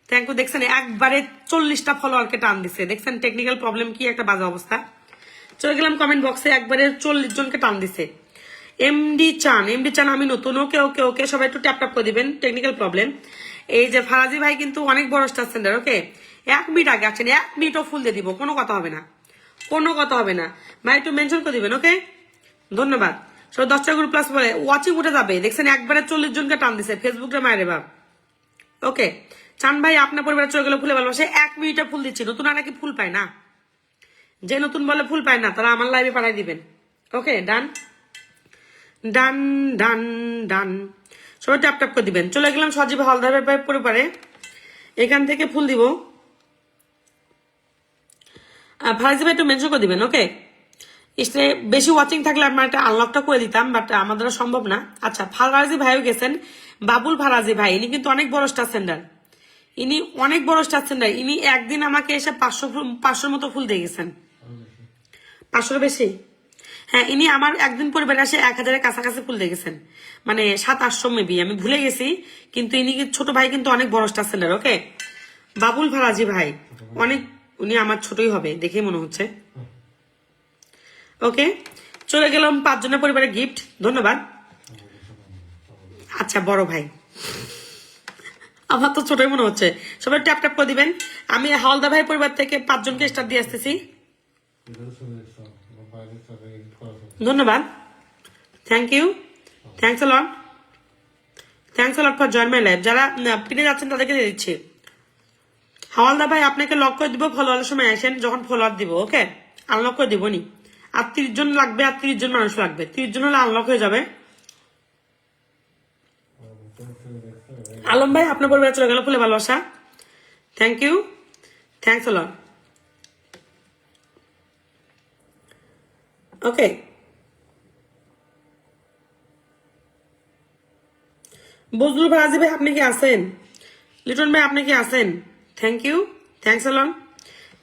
থ্যাংক ইউ। দেখছেন একবারে 40টা ফলোয়ারকে টান দিছে, দেখছেন টেকনিক্যাল প্রবলেম কি একটা বাজে অবস্থা। চলে গেলাম কমেন্ট বক্সে, একবারে 40 জনকে টান দিছে। এমডি চান আমি নতুন, ওকে ওকে ওকে, সবাই একটু ট্যাপ ট্যাপ করে দিবেন, টেকনিক্যাল প্রবলেম। এই যে ফারাজি ভাই কিন্তু অনেক বড় স্টার সেন্টার, ওকে। 1 মিনিট আগে আসছেন, 1 মিনিটও ফুল দিয়ে দিব, কোনো কথা হবে না, কোনো কথা হবে না ভাই, একটু মেনশন করে দিবেন, ওকে ধন্যবাদ। সব 10টা গ্রুপ প্লাস বলে ওয়াচিং উঠে যাবে, দেখছেন একবারে 40 জনকে টান দিছে ফেসবুকে মায়ের বাপ, ওকে। চান ভাই আপনার পরিবারে চলে গেলে ফুলে ভালোবাসে, 1 মিনিটে ফুল দিচ্ছি, নতুন আর নাকি ফুল পায় না, যে নতুন বলে ফুল পায় না তারা আমার লাইভে পাঠাই দিবেন, ওকে। ডান ডান ডান ডান, সবাই ট্যাপ ট্যাপ করে দিবেন। চলে গেলাম সজীব হালদারের পরিবারে, এখান থেকে ফুল দিব। ফারাজি ভাই একটু মেনশন করে দিবেন, ওকে। বেশি ওয়াচিং থাকলে আপনার একটা আনলকটা করে দিতাম, বাট আমাদের সম্ভব না। আচ্ছা ফারাজি ভাইও গেছেন, বাবুল ফারাজি ভাই, ইনি কিন্তু অনেক বড় স্টার সেন্টার, ইনি একদিন আমাকে এসে 500 মতো ফুল দিয়ে গেছেন, 500 বেশি, হ্যাঁ। ইনি আমার একদিন পরিবারে আসে 1000-এর কাছাকাছি ফুল দিয়ে গেছেন, মানে 700-800 মেবি, আমি ভুলে গেছি, কিন্তু ইনি ছোট ভাই কিন্তু অনেক বড় স্টার সেন্টার, ওকে। বাবুল ফারাজি ভাই উনি আমার ছোটই হবে দেখে মনে হচ্ছে, ওকে। চলে গেলাম 5 জনের পরিবারে গিফট, ধন্যবাদ। আচ্ছা বড় ভাই, আমার তো ছোটই মনে হচ্ছে, সবাই ট্যাপ ট্যাপ করে দিবেন। আমি হালদা ভাই পরিবার থেকে 5 জনকে স্টার দিয়ে আসতেছি, ধন্যবাদ, thank you, thanks lot for join my live. যারা পিনে যাচ্ছেন তাদেরকে দিয়ে দিচ্ছি। হাওয়ালদা ভাই আপনাকে লক করে দিব, ফলোয়ারের সময় আসেন যখন ফলোয়ার দিব, ওকে। আনলক করে দিব নি, আর 30 জন লাগবে, আর 30 জন মানুষ লাগবে, 30 জন হলে আনলক হয়ে যাবে। আলম ভাই আপনার পরিবারে চলে গেল ফুলে ভালোবাসা, thank you, thanks lot, okay. Bazlul Faraji ভাই আপনি কি আছেন? লিটন ভাই আপনি কি আছেন? Thank you, thanks lot.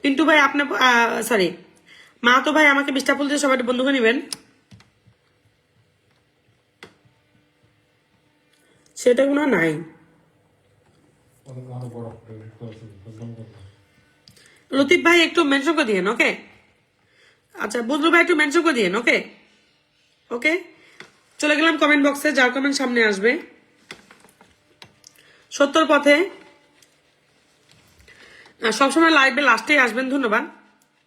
Pintu ভাই আপনার সরি মাহাতো ভাই আমাকে 20টা ফুল দিয়ে সবাই বন্ধু করে নেবেন, সেটা কোনো নাই। লতিফ ভাই একটু মেনশন করে দিয়েন, ওকে। আচ্ছা বজলু ভাই একটু মেনশন করে দিয়েন, ওকে ওকে। চলে গেলাম কমেন্ট বক্সে, যার কমেন্ট সামনে আসবে। 70 পথে সবসময় লাইভে লাস্টেই আসবেন, ধন্যবাদ,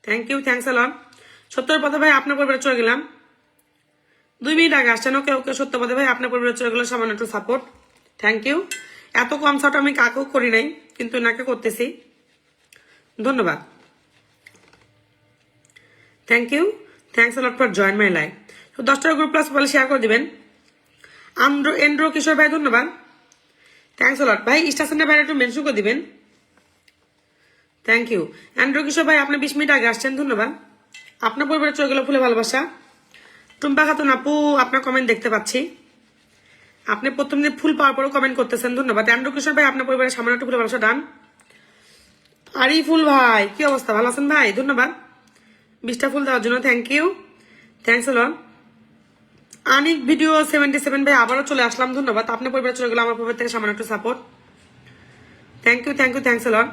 থ্যাংক ইউ, থ্যাংকস লট। 70 পথে ভাই আপনার পরিবারে চলে গেলাম, 2 মিনিট আগে আসছেন, ওকে ওকে। 70 পথে ভাই আপনার পরিবারে চলে গেল, সামান্য একটু সাপোর্ট, থ্যাংক ইউ। এত কম সাপোর্ট আমি কাকেও করি নাই, কিন্তু এনাকে করতেছি, ধন্যবাদ, thank you, thanks lot for join my live. 10টা গ্রুপ প্লাস বলে শেয়ার করে দিবেন। এন্ড্রো কিশোর ভাই ধন্যবাদ, থ্যাংকস লট ভাই। স্টার সেন্টার ভাই একটু মেনশন করে দিবেন, থ্যাংক ইউ। এন্ড্রো কিশোর ভাই আপনি 20 মিনিট আগে আসছেন, ধন্যবাদ। আপনার পরিবারে চলে গেল ফুলে ভালোবাসা। টুম্পা খাতুন আপু আপনার কমেন্ট দেখতে পাচ্ছি, আপনি প্রথম দিন ফুল পাওয়ার পরও কমেন্ট করতেছেন, ধন্যবাদ। এন্ড্রো কিশোর ভাই আপনার পরিবারের সামান্য একটু ফুলে ভালোবাসা, ডান। আরিফুল ভাই কি অবস্থা, ভালো আছেন ভাই, ধন্যবাদ। 20টা ফুল দেওয়ার জন্য thank you, thanks lot. Anik video 77 ভাই আবারও চলে আসলাম, ধন্যবাদ। আপনি পরিবার চলে গেলে আমার পরিবার থেকে সামান্য একটু support, thank you, thanks lot.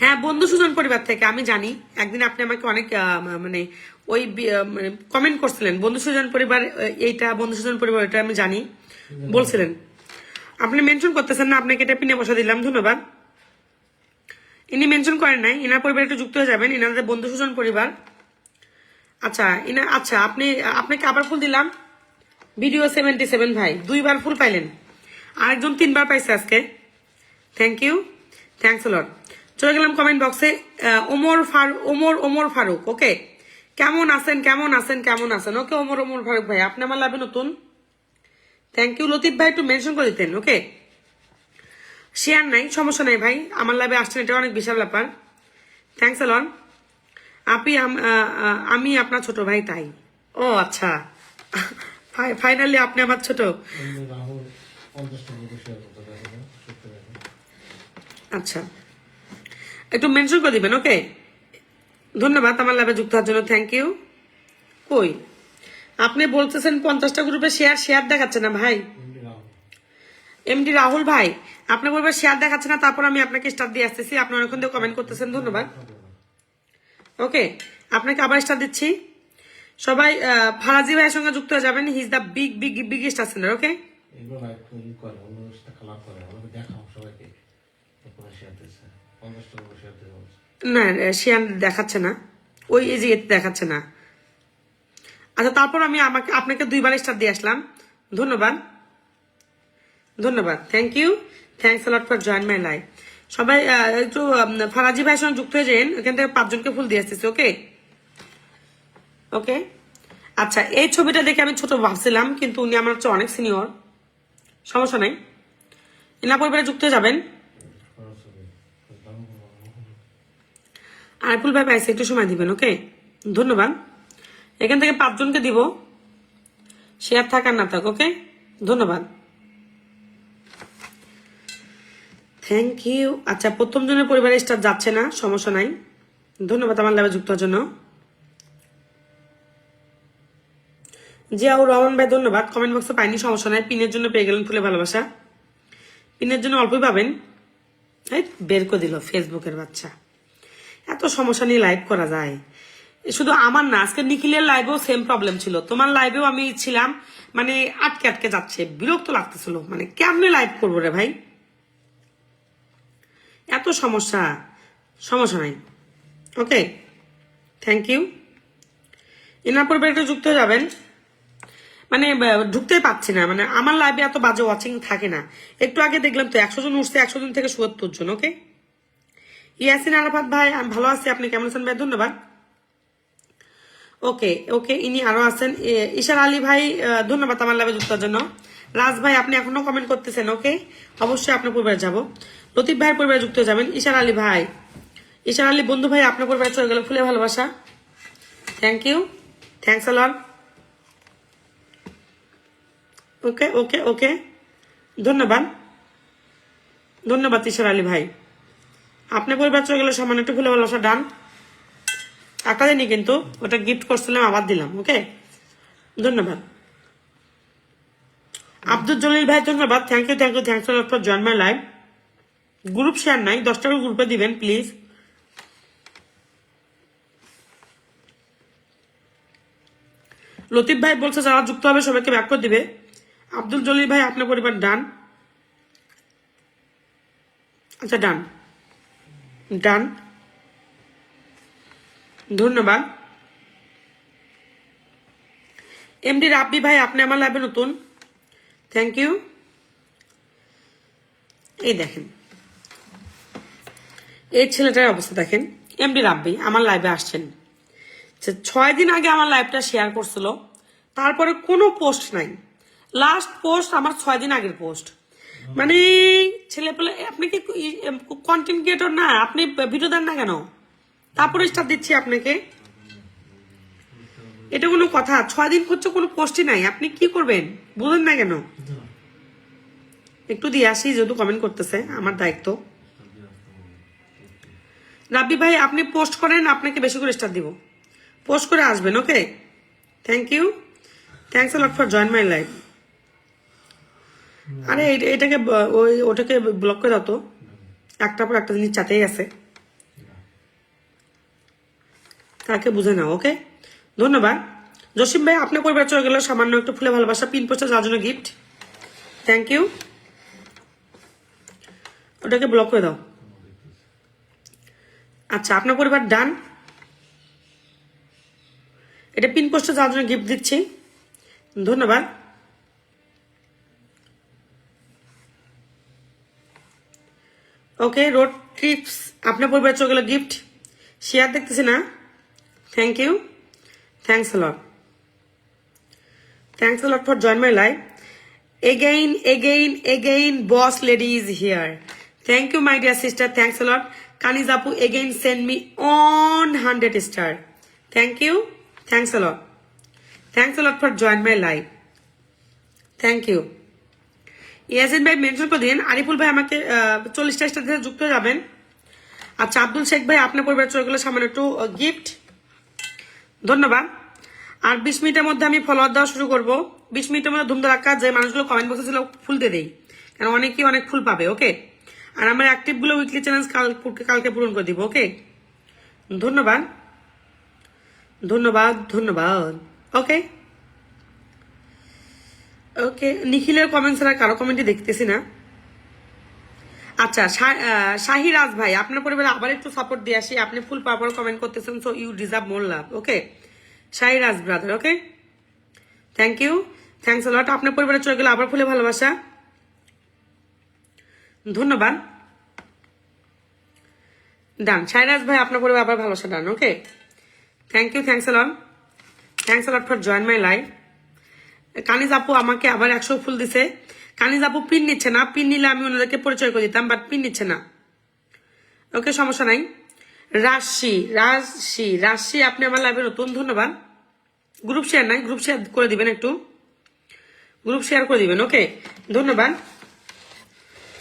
হ্যাঁ, বন্ধু সুজন পরিবার থেকে আমি জানি। একদিন আপনি আমাকে অনেক মানে ওই কমেন্ট করছিলেন বন্ধু সুজন পরিবার এইটা, বন্ধু সুজন পরিবার এটা আমি জানি বলছিলেন। আপনি মেনশন করতেছেন না, আপনাকে এটা পিনে বসা দিলাম, ধন্যবাদ। ইনি মেনশন করেন নাই, ইনার পরিবার একটু যুক্ত হয়ে যাবেন, ইনাদের বন্ধু সুজন পরিবার। আচ্ছা আচ্ছা, আপনাকে আবার ফুল দিলাম। ভিডিও 77 ভাই 2বার ফুল পাইলেন, আরেকজন 3বার পাইছে আজকে, থ্যাংক ইউ, থ্যাংকস লট। চলে গেলাম কমেন্ট বক্সে। ওমর ফারুক, ওকে, কেমন আছেন? ওকে ওমর ফারুক ভাই, আপনি আমার লাভে নতুন, থ্যাংক ইউ। লতিফ ভাই একটু মেনশন করে দিতেন, ওকে। শেয়ার নাই, সমস্যা নাই ভাই, আমার লাভে আসছেন, এটা অনেক বিশাল ব্যাপার, থ্যাংকস লট। আমি আপনার ছোট ভাই, তাই? ও আচ্ছা, ফাইনালি আপনি আমার ছোট। আচ্ছা, একটু মেনশন করে দিবেন, ওকে, ধন্যবাদ আমার লাভে যুক্ত হওয়ার জন্য, থ্যাংক ইউ। কই আপনি বলতেছেন 50টা গ্রুপে শেয়ার দেখাচ্ছে না ভাই? এমডি রাহুল ভাই, আপনি বলবেন শেয়ার দেখাচ্ছে না, তারপর আমি আপনাকে স্টার দিয়ে আসতেছি, আপনি অনেকক্ষণ দিয়ে কমেন্ট করতেছেন, ধন্যবাদ, ওকে। আপনাকে আবার স্টার দিচ্ছি। সবাই ফারাজি ভাইয়ের সঙ্গে যুক্ত হয়ে যাবেন, হি ইজ দ্য বিগেস্ট আসেনার, ওকে। না, শেয়ার দেখাচ্ছে না, ওই এই যে দেখাচ্ছে না। আচ্ছা, তারপর আমি আপনাকে 2বার স্টার দিয়ে আসলাম, ধন্যবাদ, thank you, thanks lot for join my live. সবাই একটু ফারাজি ভাইয়ের সঙ্গে যুক্ত হয়ে যান, এখান থেকে 5 জনকে ফুল দিয়ে আসতেছি, ওকে, ওকে। আচ্ছা, এই ছবিটা দেখে আমি ছোট ভাবছিলাম, কিন্তু উনি আমার হচ্ছে অনেক সিনিয়র, সমস্যা নাই, এনা পরিবারে যুক্ত হয়ে যাবেন। আর ফুল ভাই পাইছে, একটু সময় দিবেন, ওকে, ধন্যবাদ। এখান থেকে 5 জনকে দিব, শেয়ার থাক আর না থাক, ওকে, ধন্যবাদ, থ্যাংক ইউ। আচ্ছা, প্রথম জনের পরিবারে স্টার যাচ্ছে না, সমস্যা নাই, ধন্যবাদ আমার লাভে যুক্ত হওয়ার জন্য। জিয়াউর রহমান ভাই ধন্যবাদ, কমেন্ট বক্সে পাইনি, সমস্যা নাই, পিনের জন্য পেয়ে গেলেন ফুলে ভালোবাসা, পিনের জন্য অল্পই পাবেন। বের করে দিল ফেসবুকের বাচ্চা, এত সমস্যা নিয়ে লাইভ করা যায়? শুধু আমার না, আজকে নিখিলের লাইভেও সেম প্রবলেম ছিল, তোমার লাইভেও আমি ছিলাম, মানে আটকে যাচ্ছে, বিরক্ত লাগতেছিল, মানে কেমনে লাইভ করবো রে ভাই, এত সমস্যা নাই, ওকে, থ্যাংক ইউ। এনার পরিবার একটু যুক্ত হয়ে যাবেন, মানে ঢুকতেই পাচ্ছি না, মানে আমার লাইভে এত বাজে ওয়াচিং থাকে না। একটু আগে দেখলাম তো 100 জন উঠছে, 100 জন থেকে 77 জন, ওকে। ইয়াসিন আরাফাত ভাই, আমি ভালো আছি, আপনি কেমন আছেন ভাই? ধন্যবাদ, ওকে, ওকে। ইনি আরো আছেন, ঈশার আলী ভাই, ধন্যবাদ আমার লাইভে যুক্ত হওয়ার জন্য। রাজ ভাই, আপনি এখনো কমেন্ট করতেছেন, ওকে, অবশ্যই আপনার পরিবারে যাব। লতিফ ভাইয়ের পরিবারে যুক্ত হয়ে যাবেন। ঈশার আলী ভাই, ঈশার আলী বন্ধু ভাই, আপনার পরিবারে চলে গেল ফুলে ভালোবাসা, thank you, thanks a lot, okay, okay, ওকে, ধন্যবাদ, ঈশার আলী ভাই, আপনার পরিবার চলে গেলে সামান্য একটু ফুলে ভালোবাসা, ডান। টাকা দিনই কিন্তু, ওটা গিফট করছিলাম, আবার দিলাম, ওকে, ধন্যবাদ। আব্দুল জলিল ভাই ধন্যবাদ, thank you, thanks for join my live. Group share নাই, 10টা গ্রুপে দিবেন প্লিজ। লতিফ ভাই বলছে যারা যুক্ত হবে সবাইকে ব্যাক করে দিবে। আব্দুল জলিল ভাই, আপনার পরিবার ডান, আচ্ছা ডান, ধন্যবাদ। এমডি রাব্বি ভাই, আপনি আমার লাইভে নতুন, থ্যাংক ইউ। এই দেখেন এই ছেলেটার অবস্থা দেখেন, এমডি রাব্বি আমার লাইভে আসছেন, 6 দিন আগে আমার লাইভটা শেয়ার করছিল, তারপরে কোনো পোস্ট নাই, লাস্ট পোস্ট আমার 6 দিন আগের পোস্ট, মানে ছেলে পেলে, আপনি কি কন্টেন্ট ক্রিয়েটর না? আপনি ভিডিও দেন না কেন? তারপরে স্টার দিচ্ছি আপনাকে, এটা কোনো কথা? 6 দিন হচ্ছে কোনো পোস্টই নাই, আপনি কি করবেন? বুঝেন না কেন? একটু দিয়ে আসি, যেহেতু কমেন্ট করতেছে, আমার দায়িত্ব। রাব্বি ভাই আপনি পোস্ট করেন, আপনাকে বেশি করে স্টার দিব, পোস্ট করে আসবেন। Okay, thank you, thanks a lot for join my life. আরে এটাকে ওটাকে ব্লক করে দাও তো, একটা পর একটা জিনিস চাতেই আছে, কাকে বুঝে নাও। ওকে, ধন্যবাদ। জসিম ভাই আপনার পরিবার চলে গেল সামান্য একটু ফুলে ভালোবাসা, পিন পোস্টে যাওয়ার জন্য গিফট, থ্যাংক ইউ। ওটাকে ব্লক করে দাও। আচ্ছা, আপনার পরিবার ডান, এটা পিন পোস্টে যাওয়ার জন্য গিফট দিচ্ছি, ধন্যবাদ। ওকে, রোড ট্রিপস আপনার পরিবার চলে গেল গিফট, শেয়ার দেখতেছি না, thank you, thanks a lot, thanks a lot for join my live. Again boss lady is here, thank you my dear sister, thanks a lot. Kaniz apu again send me on 100 star, thank you, thanks a lot, thanks a lot for join my live, thank you. Yasin ভাই mention করে দিন, আরিফুল ভাই আমাকে 40টা star দিয়ে যুক্ত হয়ে যাবেন। আচ্ছা, আব্দুল শেখ ভাই আপনার পরিবার চলে গেলে সামান্য একটু গিফট, ধন্যবাদ। আর 20 মিনিটের মধ্যে আমি ফলোয়ার দেওয়া শুরু করবো। 20 মিনিটের মধ্যে ধুমধারাক্কা যে মানুষগুলো কমেন্ট বক্সে ছিল ফুল দিয়ে দেই, কারণ অনেকেই অনেক ফুল পাবে। ওকে, আর আমার অ্যাক্টিভ গুলো উইকলি চ্যালেঞ্জ কালকে পূরণ করে দিব। ওকে, ধন্যবাদ ধন্যবাদ ধন্যবাদ। ওকে ওকে, নিখিলের কমেন্ট ছাড়া কারো কমেন্টই দেখতেছি না। আচ্ছা, শাহিরাজ ভাই আপনার পরিবারে আবার একটু সাপোর্ট দিয়ে আসি, আপনি ফুল পাওয়ার পর কমেন্ট করতেছেন, so you deserve more love. Okay, Shahiraj brother, okay, thank you, thanks a lot. আপনার পরিবারে চলে গেলে আবার ফুলে ভালোবাসা, ধন্যবাদ, ডান। শাহিরাজ ভাই আপনার পরিবার আবার ভালোবাসা, done. Okay, thank you, thanks a lot, thanks a lot for join my life. Kaniz আপু আমাকে আবার 100 ফুল দিছে। কানিজ আপু পিন নিচ্ছে না, পিন নিলে আমি ওনাদেরকে পরিচয় করে দিতাম, বাট পিন নিচ্ছে না। ওকে, সমস্যা নাই। রাশি আপনি আমার লাইভে নতুন, ধন্যবাদ। গ্রুপ শেয়ার নাই, গ্রুপ শেয়ার করে দিবেন, একটু গ্রুপ শেয়ার করে দিবেন। ওকে, ধন্যবাদ,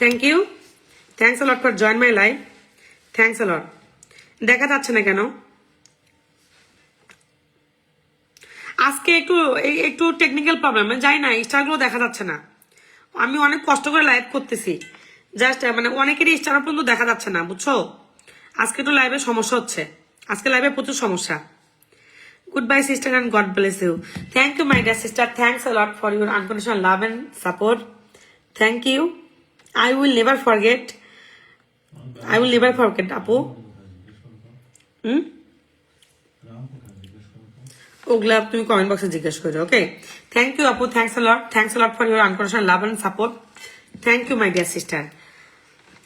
thank you, thanks a lot for join my live, thanks a lot. দেখা যাচ্ছে না কেন আজকে? একটু টেকনিক্যাল প্রবলেম, যাই না, স্টারগুলো দেখা যাচ্ছে না। আমি অনেক কষ্ট করে লাইভ করতেছি, জাস্ট মানে অনেকেরই স্টার পর্যন্ত দেখা যাচ্ছে না, বুঝছো? আজকে একটু লাইভে সমস্যা হচ্ছে, আজকে লাইভে প্রচুর সমস্যা। Good bye sister and God bless you. Thank you my dear sister, thanks a lot for your unconditional love and support, thank you. I will never forget, আপু। ওগুলা তুমি কমেন্ট বক্সে জিজ্ঞেস করো। ওকে, থ্যাংক ইউ আপু, thanks a lot for your unconditional love and support, thank you my dear sister,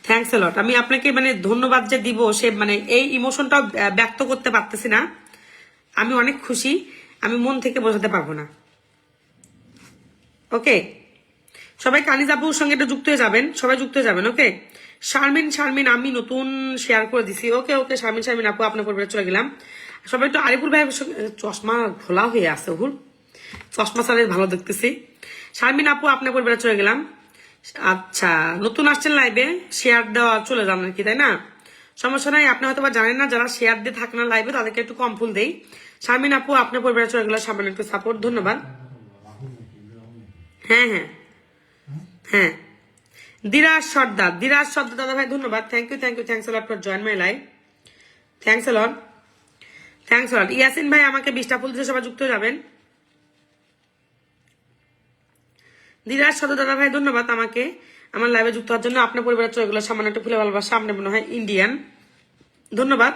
thanks a lot. আমি আপনাকে মানে ধন্যবাদ যে দিব, সে মানে এই ইমোশনটাও ব্যক্ত করতে পারতেছি না। আমি অনেক খুশি, আমি মন থেকে বোঝাতে পারবো না। ওকে, সবাই কানিজ আপুর সঙ্গে একটু যুক্ত হয়ে যাবেন, সবাই যুক্ত হয়ে যাবেন। ওকে, শারমিন আমি নতুন শেয়ার করে দিছি। ওকে ওকে, শারমিন আপু আপনার পরিবারে চলে গেলাম। সবাই একটু আরিফুল ভাই চশমা খোলা হয়ে আছে, হুল চশমা ছাড়া ভালো দেখতেছি। শারমিন আপু আপনার পরিবারে চলে গেলাম। আচ্ছা, নতুন আসছেন লাইভে, শেয়ার দেওয়া চলে যান নাকি, তাই না? সমস্যা নাই, আপনি হয়তো বা জানেন না, যারা শেয়ার দিয়ে থাকেন না লাইভে তাদেরকে একটু কম ফুল দেই। শারমিন আপু আপনার পরিবারে চলে গেল, সামান্য একটু সাপোর্ট, ধন্যবাদ। হ্যাঁ হ্যাঁ হ্যাঁ, দিরাজ সর্দার দাদা ভাই, ধন্যবাদ, thank you, thanks a lot for join my live, thanks a lot, Yasin ভাই আমাকে 20টা ফুল দিয়ে সবাই যুক্ত হয়ে যাবেন। দিরাজ সর্দার দাদা ভাই, ধন্যবাদ আমাকে আমার লাইভে যুক্ত হওয়ার জন্য। আপনার পরিবারে চলে গেল সামান্য একটু ফুলে ভালোবাসা, আপনার মনে হয় ইন্ডিয়ান, ধন্যবাদ।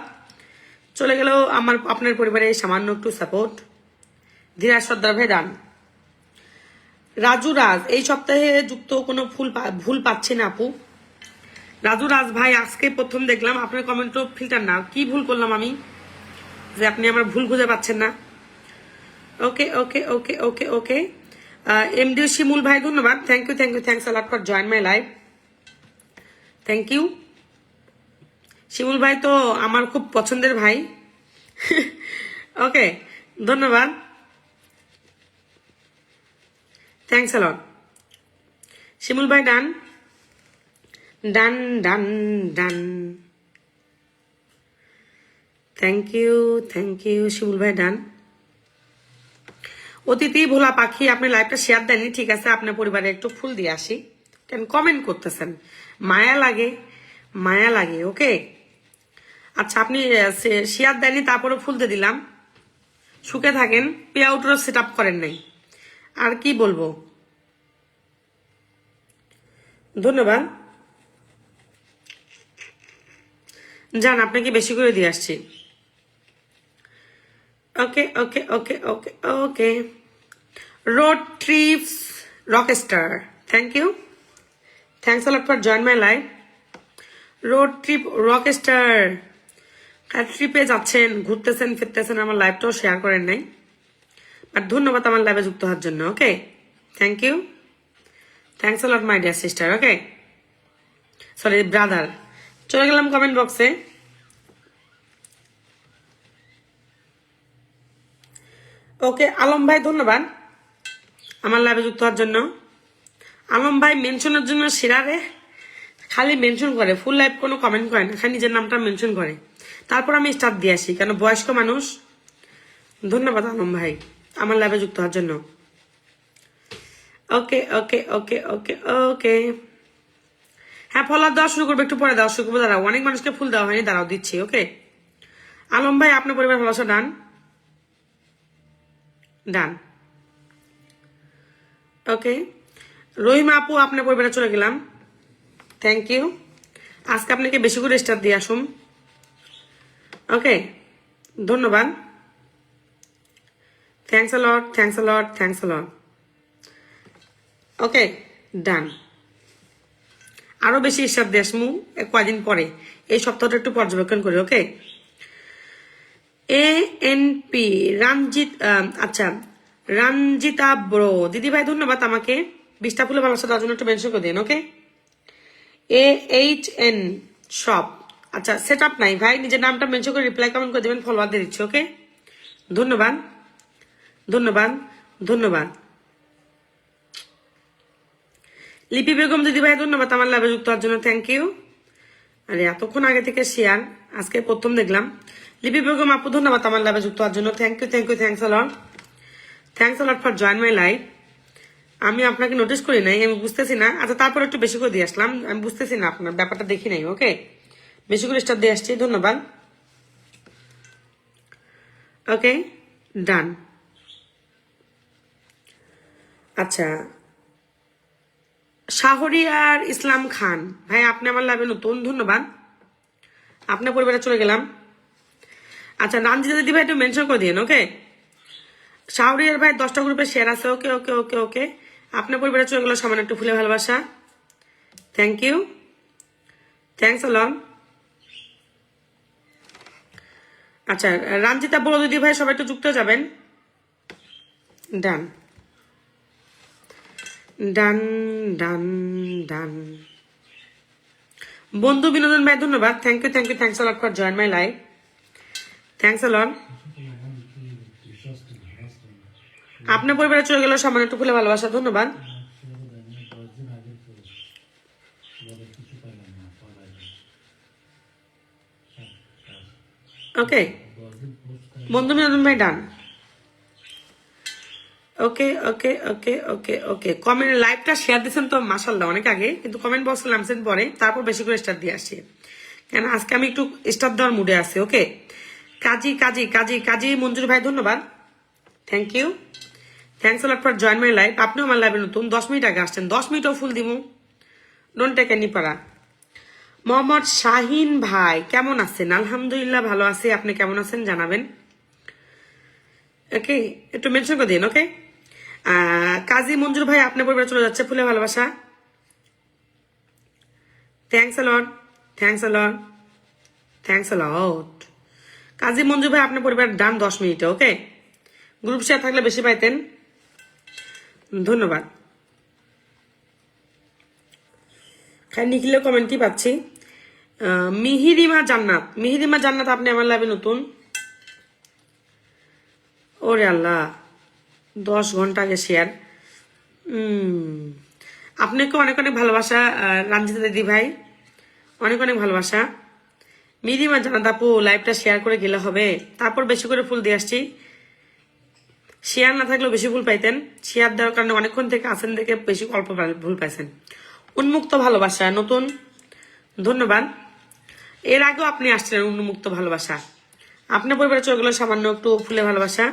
চলে গেল আপনার পরিবারে সামান্য একটু সাপোর্ট, ধীরাজ সর্দার ভাই, ডান। রাজু রাজ এই সপ্তাহে যুক্ত, কোনো ভুল পাচ্ছি না আপু। রাজু রাজ ভাই আজকে প্রথম দেখলাম আপনার কমেন্ট, ফিল্টার না, কি ভুল করলাম আমি যে আপনি আমার ভুল খুঁজে পাচ্ছেন না? ওকে ওকে ওকে ওকে ওকে, এমডি শিমুল ভাই, ধন্যবাদ, thank you, thanks a lot for join my live, thank you. Shimul ভাই তো আমার খুব পছন্দের ভাই। ওকে, ধন্যবাদ, থ্যাংকস আ লট। শিমুল ভাই ডান ডান ডান ডান। থ্যাংক ইউ শিমুল ভাই ডান। অতিথি ভোলা পাখি আপনি লাইভটা শেয়ার দেননি, ঠিক আছে, আপনার পরিবারে একটু ফুল দিয়ে আসি। কেন কমেন্ট করতেছেন? মায়া লাগে, ওকে। আচ্ছা, আপনি শেয়ার দেননি, তারপরে ফুল দিয়ে দিলাম। সুখে থাকেন, পে আউটরও সেট আপ করেন নাই, আর কি বলবো। ধন্যবাদ। যান, আপনাকে বেশি করে দিয়ে আসছি। Okay okay okay okay okay. Road trips rockstar, thank you, thanks a lot for join my live. Road trip rockstar, ট্রিপে যাচ্ছেন, ঘুরতেছেন ফিরতেছেন, আমার লাইভটাও শেয়ার করেন নাই, আর ধন্যবাদ আমার লাইভে যুক্ত হওয়ার জন্য। Okay, thank you, thanks a lot my dear sister. Okay, sorry brother. চলে গেলাম কমেন্ট বক্সে। ওকে, আলম ভাই ধন্যবাদ আমার লাইভে যুক্ত হওয়ার জন্য। আলম ভাই মেনশনের জন্য সেরা রে, খালি মেনশন করে, ফুল লাইভ কোনো কমেন্ট করে না, খালি নিজের নামটা মেনশন করে, তারপর আমি স্টার্ট দিয়ে আসি, কেন বয়স্ক মানুষ। ধন্যবাদ আলম ভাই আমার লাইভে যুক্ত হওয়ার জন্য। ওকে ওকে ওকে ওকে ওকে। হ্যাঁ, ফলোয়ার দেওয়া শুরু করবো, একটু পরে দেওয়া শুরু করবো, দাঁড়াও, অনেক মানুষকে ফুল দেওয়া হয়নি, দাঁড়াও দিচ্ছি। ওকে, আলম ভাই আপনার পরিবার ভালোবাসা ডান ডান। ওকে, রহিমা আপু আপনার পরিবারে চলে গেলাম, থ্যাংক ইউ। আজকে আপনাকে বেশি করে স্টার দিয়ে আসুন। ওকে, ধন্যবাদ, thanks a lot, thanks a lot, thanks a lot. Okay, done. আরো বেশি স্টার দিয়ে আসমু কয়দিন পরে, এই সপ্তাহটা একটু পর্যবেক্ষণ করি। ওকে, ANP রঞ্জিত, আচ্ছা রঞ্জিতা ব্রো দিদি ভাই ধন্যবাদ, আমাকে 20টা ফুলে ভালোবাসা দেওয়ার জন্য একটু মেনশন করে দিন। ওকে, AHN শপ, আচ্ছা সেট আপ নাই ভাই, নিজের নামটা মেনশন করে রিপ্লাই কমেন্ট করে দেবেন, ফলোয়ার দিয়ে দিচ্ছি। ওকে, ধন্যবাদ ধন্যবাদ ধন্যবাদ। লিপি বেগম দিদি ভাই ধন্যবাদ আমার লাভে যুক্ত হওয়ার জন্য, থ্যাংক ইউ। আরে এতক্ষণ আগে থেকে শেয়ার, আজকে প্রথম দেখলাম। লিপি বেগম আপু ধন্যবাদ আমার লাভে যুক্ত হওয়ার জন্য, thank you thank you, thanks a lot, thanks a lot for join my live. আমি আপনাকে নোটিস করি নাই, আমি বুঝতেছি না। আচ্ছা, তারপর একটু বেশি করে দিয়ে আসলাম, আমি বুঝতেছি না আপনার ব্যাপারটা, দেখি নাই। ওকে, বেশি করে স্টার দিয়ে আসছি, ধন্যবাদ। ওকে, ডান। আচ্ছা, শাহরিয়ার ইসলাম খান ভাই আপনি আমার লাভে নতুন, ধন্যবাদ, আপনার পরিবারে চলে গেলাম। আচ্ছা, রানজিতা দিদি ভাই একটু মেনশন করে দিন। ওকে, শাহরিয়ার ভাই 10টা গ্রুপে শেয়ার আছে। ওকে ওকে ওকে ওকে, আপনার পরিবারে চলে গেল সামান্য একটু ফুলে ভালোবাসা, thank you, thanks a lot. আচ্ছা, রানজিতা বড় দিদি ভাই সবাই একটু যুক্ত যাবেন, ডান ডান ডান ডান। বন্ধু বিনোদন ভাই ধন্যবাদ, thank you thank you, thanks a lot for join my live, thanks a lot. আপনার পরিবারে চলে গেল সামান্য একটু ফুলে ভালোবাসা, ধন্যবাদ। ওকে, বন্ধু বিনোদন ভাই ডান। ওকে ওকে ওকে ওকে ওকে, কমেন্ট লাইভটা শেয়ার দিচ্ছেন তো মাশাল্লাহ অনেক আগে, কিন্তু কমেন্ট বক্সে নামছেন পরে, তারপর বেশি করে স্টার দিয়ে আসি, কেন আজকে আমি একটু স্টার দেওয়ার মুডে আছি। ওকে, কাজী কাজী কাজী কাজী মঞ্জুর ভাই ধন্যবাদ, thank you, thanks lot for join my live. আপনিও আমার লাইভে নতুন, 10 মিনিট আগে আসছেন, 10 মিনিটও ফুল দিমু, ডোন্ট টেক এনি পারা। মোহাম্মদ শাহিন ভাই কেমন আছেন? আলহামদুলিল্লাহ ভালো আছি, আপনি কেমন আছেন জানাবেন। ওকে, একটু মেনশন করে দিন। ওকে, কাজী মঞ্জুর ভাই আপনার পরিবার চলে যাচ্ছে ফুলে ভালোবাসা, thanks a lot, thanks a lot, thanks a lot. Kazi মঞ্জুর ভাই আপনার পরিবার ডান 10 মিনিটে। ওকে, গ্রুপ শেয়ার থাকলে বেশি পাইতেন, ধন্যবাদ। খাই নিখিলের কমেন্টই পাচ্ছি। মিহিরিমা জান্নাত, মিহিরিমা জান্নাত আপনি আমার লাইভে নতুন। ওরে আল্লাহ, 10 ঘন্টা আগে শেয়ার। আপনাকে অনেক অনেক ভালোবাসা রাঞ্জিতা দিদি ভাই, অনেক অনেক ভালোবাসা। মিডিমা জানাত আপু লাইভটা শেয়ার করে গেলে হবে, তারপর বেশি করে ফুল দিয়ে আসছি। শেয়ার না থাকলেও বেশি ফুল পাইতেন, শেয়ার দেওয়ার কারণে অনেকক্ষণ থেকে আসেন থেকে বেশি অল্প ভুল পাইছেন। উন্মুক্ত ভালোবাসা নতুন, ধন্যবাদ। এর আগেও আপনি আসছিলেন উন্মুক্ত ভালোবাসা, আপনার পরিবারের চোখগুলো সামান্য একটু ফুলে ভালোবাসা।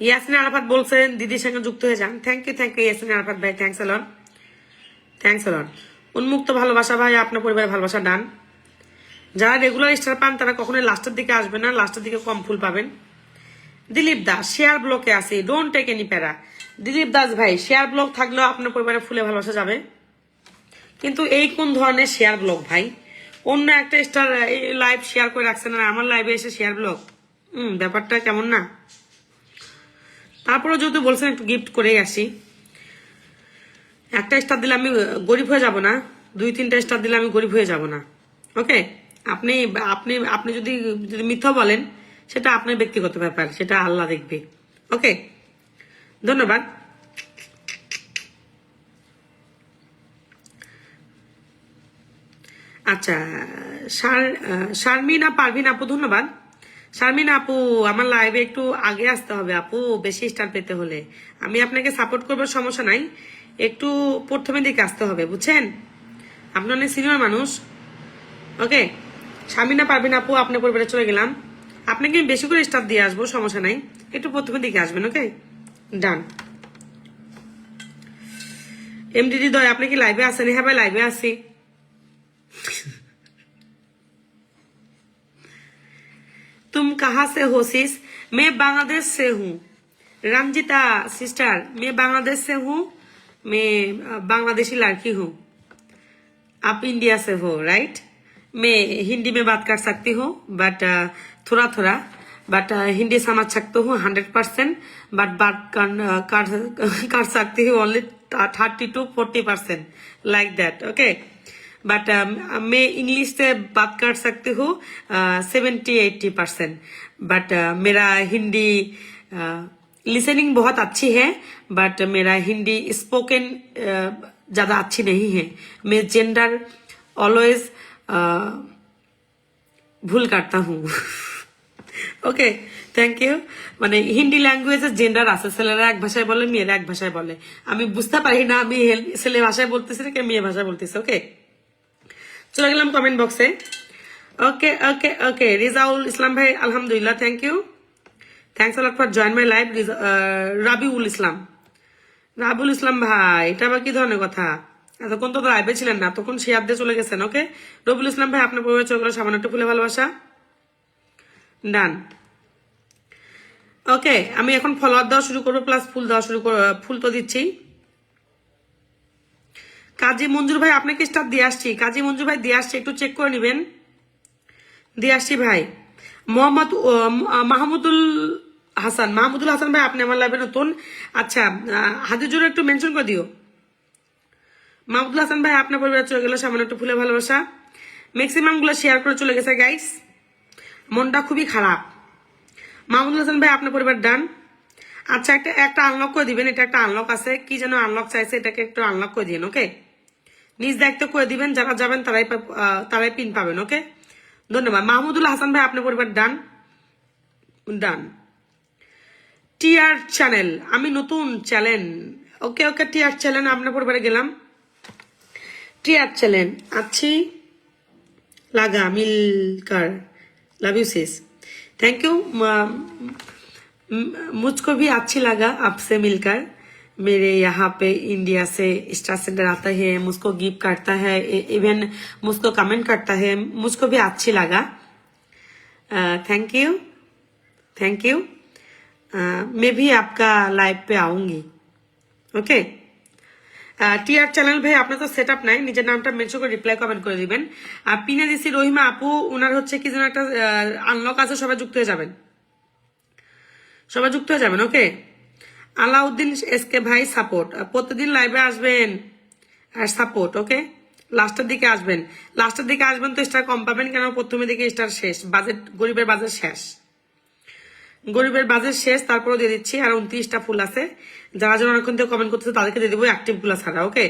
ইয়াসিন আরাফাত বলছেন দিদির সঙ্গে যুক্ত হয়ে যান, থ্যাংক ইউ ইয়াসিন আরাফাত ভাই, থ্যাংকস অলট। উন্মুক্ত ভালোবাসা ভাই, আপনার পরিবারের ভালোবাসা ডান। যারা রেগুলার স্টার পান তারা কখনোই লাস্টের দিকে আসবে না, লাস্টের দিকে কম ফুল পাবেন। দিলীপ দাস শেয়ার ব্লকে আসি, ডোন্ট টেক এনি প্যারা। দিলীপ দাস ভাই শেয়ার ব্লক থাকলেও আপনার পরিবারের ফুলে ভালোবাসা যাবে, কিন্তু এই কোন ধরনের শেয়ার ব্লক ভাই? অন্য একটা স্টার লাইভ শেয়ার করে রাখছেন আর আমার লাইভে এসে শেয়ার ব্লক, ব্যাপারটা কেমন না? তারপরে যেহেতু বলছেন একটু গিফট করে আসি, একটা স্টার দিলে আমি গরিব হয়ে যাব না, 2-3টা স্টার দিলে আমি গরিব হয়ে যাব না। ওকে, আপনি আপনি আপনি যদি যদি মিথ্যা বলেন সেটা আপনার ব্যক্তিগত ব্যাপার, সেটা আল্লাহ দেখবে। ওকে, ধন্যবাদ। আচ্ছা, শারমিনা পারভিন আপু ধন্যবাদ। শারমিন আপু আমার লাইভে একটু আগে আসতে হবে আপু, বেশি স্টার পেতে হলে। আমি আপনাকে সাপোর্ট করবো, সমস্যা নাই, একটু প্রথমের দিকে আসতে হবে, বুঝছেন? আপনি অনেক সিনিয়র মানুষ। ওকে, শারমিনা পারভিন আপু আপনার পরিবারে চলে গেলাম, আপনাকে আমি বেশি করে স্টার দিয়ে আসবো, সমস্যা নাই, একটু প্রথমের দিকে আসবেন। ওকে, ডান। এমডিডি দয় আপনি কি লাইভে আসেন? হ্যাঁ ভাই, লাইভে আসি। तुम कहाँ से हो सिस? मैं बांग्लादेश से हूँ। रंजिता सिस्टर, मैं बांग्लादेश से हूँ, मैं बांग्लादेशी लड़की हूँ। आप इंडिया से हो राइट? मैं हिंदी में बात कर सकती हूँ बट थोड़ा थोड़ा, बट हिंदी समझ सकती हूँ 100%, बट बात कर सकती हूँ only 30-40% like that. Okay, but मैं इंग्लिश से बात कर सकती हूँ 70-80%, बट मेरा हिंदी लिसनिंग बहुत अच्छी है, बट मेरा हिंदी स्पोकन ज्यादा अच्छी नहीं है। मैं जेंडर ऑलवेज ভুল করতা হুম। ওকে, থ্যাংক ইউ। মানে হিন্দি ল্যাঙ্গুয়েজের জেন্ডার আছে, ছেলেরা এক ভাষায় বলে, মেয়েরা এক ভাষায় বলে। আমি বুঝতে পারি না আমি ছেলে ভাষায় বলতেছি নাকি মেয়ে ভাষায় বলতেছি। ওকে, চলে গেলাম কমেন্ট বক্সে। ওকে ওকে ওকে, রিজাউল ইসলাম ভাই আলহামদুলিল্লাহ, thank you, thanks a lot for join my live. Rabiul Islam ভাই, এটা আবার কি ধরনের কথা? এতক্ষণ তো লাইভে ছিলেন না, তখন শেয়ার দিয়ে চলে গেছেন। ওকে, রবিউল ইসলাম ভাই আপনার পরিবার চোখগুলো সামান্য একটু ফুলে ভালোবাসা ডান। ওকে, আমি এখন ফলোয়ার দেওয়া শুরু করবো, প্লাস ফুল দেওয়া শুরু করবো, ফুল তো দিচ্ছি। কাজী মঞ্জুর ভাই আপনাকে স্টার দিয়ে আসছি, কাজী মঞ্জুর ভাই দিয়ে আসছি, একটু চেক করে নিবেন, দিয়ে আসছি ভাই। মাহমুদুল হাসান ভাই আপনি আমার লাইভে নতুন, আচ্ছা হাদিজুর একটু মেনশন করে দিও। মাহমুদুল হাসান ভাই আপনার পরিবার চলে গেল সামান্য একটু ফুলে ভালোবাসা, ম্যাক্সিমাম গুলো শেয়ার করে চলে গেছে গাইস, মনটা খুবই খারাপ। মাহমুদুল হাসান ভাই আপনার পরিবার ডান। আচ্ছা, একটা আনলক করে দিবেন, এটা একটা আনলক আছে, কি যেন আনলক চাইছে, এটাকে একটু আনলক করে দিন। ওকে, নিজ দায়িত্ব করে দিবেন, যারা যাবেন তারাই পিন পাবেন। ওকে, ধন্যবাদ। মাহমুদুল হাসান ভাই আপনার পরিবার ডান। টিআর চ্যানেল, আমি নতুন channel. Okay okay, T R channel আপনার পরিবারে গেলাম। টিআর চ্যানেল अच्छी लगा मिलकर, love you sis, thank you. मुझको भी अच्छी लगा आपसे मिलकर। मेरे यहाँ पे इंडिया से स्टार सेंटर आता है, मुझको गिफ्ट करता है, इवन मुझको कमेंट करता है, मुझको भी अच्छी लगा। Thank you. मैं भी आपका लाइव पे आऊंगी। ओके, টিআর চ্যানেল ভাই আপনার তো সেট আপ নাই, নিজের নামটা মেনশন করে রিপ্লাই কমেন্ট করে দিবেন। আর পিনে দিছি রহিমা আপু, ওনার হচ্ছে কি যেন একটা আনলক আছে, সবাই যুক্ত হয়ে যাবেন। ওকে, আলাউদ্দিন এসকে ভাই সাপোর্ট, প্রতিদিন লাইভে আসবেন আর সাপোর্ট। ওকে, লাস্টের দিকে আসবেন তো স্টার কম পাবেন, কেন প্রথমের দিকে স্টার শেষ, বাজেট গরিবের বাজেট শেষ, তারপরও দিয়ে দিচ্ছি। আর 29টা ফুল আছে, যারা অনেকক্ষণ থেকে কমেন্ট করতেছে তাদেরকে দিয়ে দেবো অ্যাক্টিভ গুলা ছাড়া। ওকে,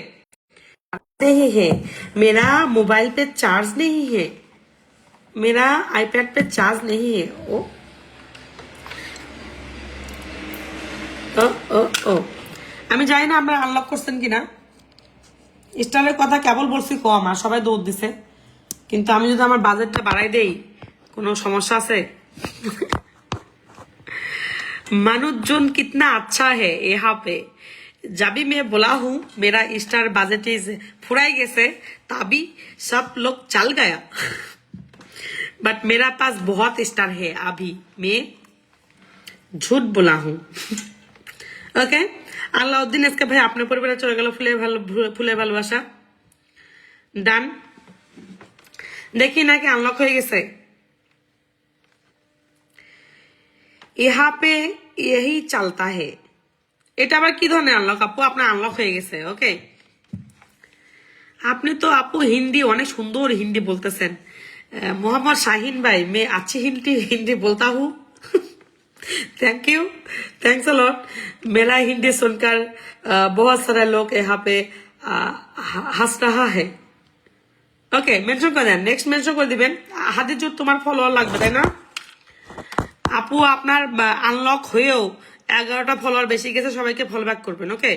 नहीं है, मेरा मोबाइल पे चार्ज नहीं है, मेरा आईपैड पे चार्ज नहीं है। ओ ও ও ও আমি জানি না আমরা আনলক করছেন কিনা। স্টারের কথা কেবল বলছি কম আর সবাই দৌড় দিছে, কিন্তু আমি যদি আমার বাজেটটা বাড়াই দেই কোনো সমস্যা আছে? মানুষজন कितना अच्छा है यहाँ पे। जब भी मैं बोला हूँ मेरा स्टार बजट इज फुराई गए तभी सब लोग चल गया। बट मेरा पास बहुत स्टार है, अभी मैं झूठ बोला हूँ। ओके আল্লাউদ্দিন আজকে ভাই আপনার পরিবারে চলে গেল ফুলে ভালোবাসা। ডান, দেখি নাকি আনলক হয়ে গেছে। यहाँ पे यही चलता है। এটা আবার কি ধরনের আনলক আপু? আপনার আনলক হয়ে গেছে। ওকে, আপনি তো আপু হিন্দি অনেক সুন্দর হিন্দি বলতেছেন। मोहम्मद शाहीन भाई, मैं अच्छी हिंदी बोलता हूँ। Thank you, thanks a lot. मेरा हिंदी सुनकर बहुत सारे लोग यहाँ पे हंस रहा है। ওকে, মেনশন করে দেন, নেক্সট মেনশন করে দিবেন। হাদিজুর তোমার ফলোয়ার লাগবে তাই না আপু? আপনার আনলক হয়েও 11টা ফলোয়ার বেশি গেছে, সবাইকে ফলো ব্যাক করবেন। ওকে,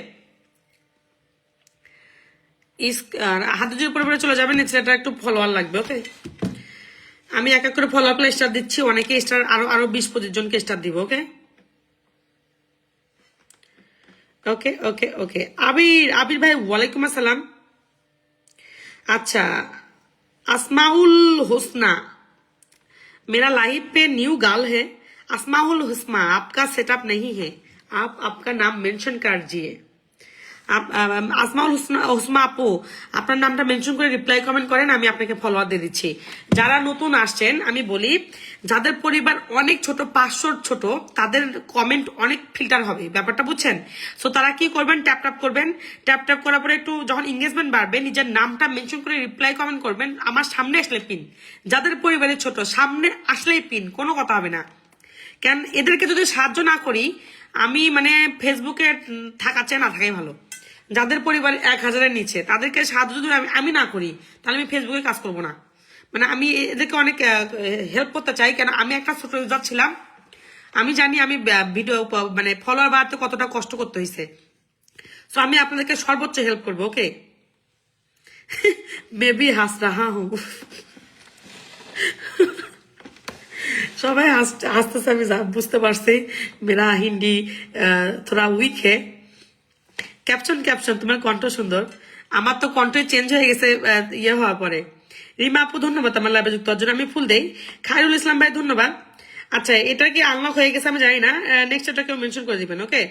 হাদিজুর পরিবারে চলে যাবেন, ছেলেটা একটু ফলোয়ার লাগবে। ওকে, আমি এক এক করে ফলোয়ার করে স্টার দিচ্ছি, অনেকে স্টার আরো 20-25 জনকে স্টার দিব। ওকে ওকে ওকে ওকে আবির ভাই ওয়ালাইকুম আসসালাম। अच्छा, असमाउल हुस्ना मेरा लाइव पे न्यू गर्ल है। असमाउल हुस्ना, आपका सेटअप नहीं है, आप आपका नाम मेंशन कीजिए। আসমাউল হুসমা আপু, আপনার নামটা মেনশন করে রিপ্লাই কমেন্ট করেন, আমি আপনাকে ফলোয়ার দিয়ে দিচ্ছি। যারা নতুন আসছেন আমি বলি, যাদের পরিবার অনেক ছোট, 500 ছোট, তাদের কমেন্ট অনেক ফিল্টার হবে, ব্যাপারটা বুঝছেন? সো তারা কি করবেন, ট্যাপ ট্যাপ করবেন, ট্যাপ ট্যাপ করার পরে একটু যখন এঙ্গেজমেন্ট বাড়বে নিজের নামটা মেনশন করে রিপ্লাই কমেন্ট করবেন। আমার সামনে আসলে পিন, যাদের পরিবারে ছোট সামনে আসলেই পিন, কোনো কথা হবে না। কেন এদেরকে যদি সাহায্য না করি, আমি মানে ফেসবুকে থাকা চাই না থাকাই ভালো। যাদের পরিবার 1000-এর নিচে তাদেরকে সাহায্য যদি আমি না করি, তাহলে আমি ফেসবুকে কাজ করব না। মানে আমি এদেরকে অনেক হেল্প করতে চাই, কেন আমি একটা ছোট ইউজার ছিলাম, আমি জানি আমি ভিডিও মানে ফলোয়ার বাড়াতে কতটা কষ্ট করতে হয়েছে। সো আমি আপনাদেরকে সর্বোচ্চ হেল্প করবো। ওকে, মেবি হাস রাহা হুঁ। সবাই হাসতেছে, আমি বুঝতে পারছি। মেরা হিন্দি থোড়া উইক হে। ক্যাপশন ক্যাপশন, তোমার কণ্ঠ সুন্দর। আমার তো কণ্ঠ চেঞ্জ হয়ে গেছে ইয়ে হওয়ার পরে। রিমা আপু ধন্যবাদ আমার লাইভে যুক্ত হওয়ার জন্য, আমি ফুল দেই। খায়রুল ইসলাম ভাই ধন্যবাদ। আচ্ছা, এটা কি আনলক হয়ে গেছে আমি জানি না, নেক্সট এটা কেউ মেনশন করে দিবেন। ওকে,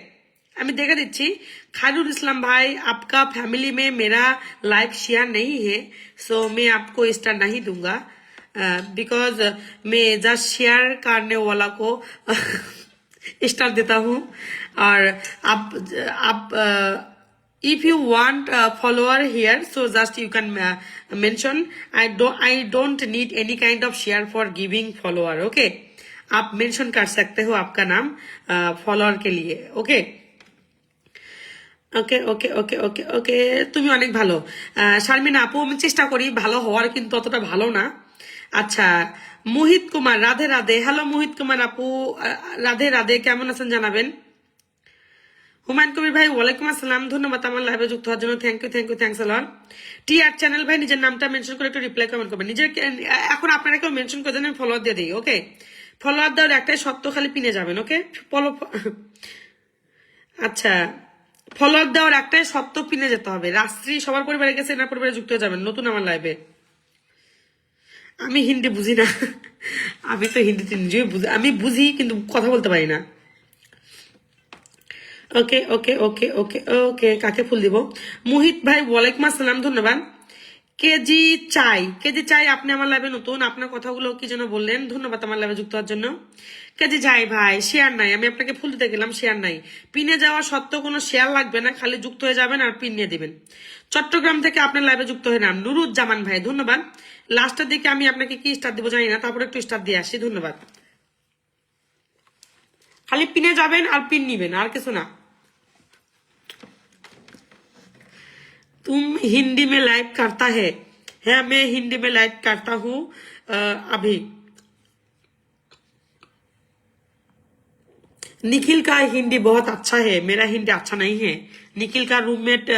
আমি দেখে দিচ্ছি। खायरुल इस्लाम भाई, आपका फैमिली में मेरा लाइव शेयर नहीं है, सो मैं आपको स्टार नहीं दूंगा, बिकॉज मैं जस्ट शेयर करने वाला को स्टार देता हूँ। और आप if you want a follower here, so just you can mention. I don't need any kind of share for giving follower. Okay, आप मेंशन कर सकते हो आपका नाम फॉलोअर के लिए। ओके ওকে ওকে ওকে ওকে ওকে, তুমি অনেক ভালো শারমিনা আপু। আমি চেষ্টা করি ভালো হওয়ার, কিন্তু অতটা ভালো না। আচ্ছা, মোহিত কুমার, রাধে রাধে। হ্যালো মোহিত কুমার আপু, রাধে রাধে, কেমন আছেন জানাবেন। হুমায়ুন কবির ভাই ওয়ালাইকুম আসসালাম, ধন্যবাদ আমার লাইভে যুক্ত হওয়ার জন্য। Thank you thank you, thanks a lot. T R channel ভাই, নিজের নামটা মেনশন করে একটু রিপ্লাই কমেন্ট করবেন। নিজের এখন আপনারা কেউ মেনশন করে দেন, আমি ফলোয়ার দিয়ে দিই। ওকে, ফলোয়ার দেওয়ার একটাই সত্য, খালি পিনে যাবেন। ওকে, ফলো আচ্ছা, ফলোয়ার দেওয়ার একটাই সত্য, পিনে যেতে হবে। রাত্রি সবার পরিবারে গেছে, এনার পরিবারে যুক্ত হয়ে যাবেন নতুন আমার লাইভে। আমি হিন্দি বুঝি না, আমি তো হিন্দিতে নিজেই বুঝি, আমি বুঝি কিন্তু কথা বলতে পারি না। ওকে ওকে ওকে ওকে ওকে, কাকে ফুল দিব? মোহিত ভাই ওয়ালাইকুম আসসালাম, ধন্যবাদ। কেজি চাই, আপনি আমার লাইভে নতুন, আপনার কথাগুলো কি যেন বললেন, ধন্যবাদ আমার লাইভে যুক্ত হওয়ার জন্য। কেজি চাই ভাই, শেয়ার নাই, আমি আপনাকে ফুল দিতে গেলাম, শেয়ার নাই। পিনে যাওয়া সত্ত্বেও কোনো শেয়ার লাগবে না, খালি যুক্ত হয়ে যাবেন আর পিন নিয়ে দিবেন। চট্টগ্রাম থেকে আপনার লাইভে যুক্ত হয়ে নাম নুরুজ্জামান ভাই, ধন্যবাদ। লাস্টের দিকে আমি আপনাকে কি স্টার দিব জানি না, তারপরে একটু স্টার দিয়ে আসি, ধন্যবাদ। খালি পিনে যাবেন আর পিন নিবেন, আর কিছু না। तुम हिंदी में लाइव करता है? हाँ, मैं हिंदी में लाइव करता हूँ अभी। निखिल का हिंदी बहुत अच्छा है, मेरा हिंदी अच्छा नहीं है। निखिल का रूममेट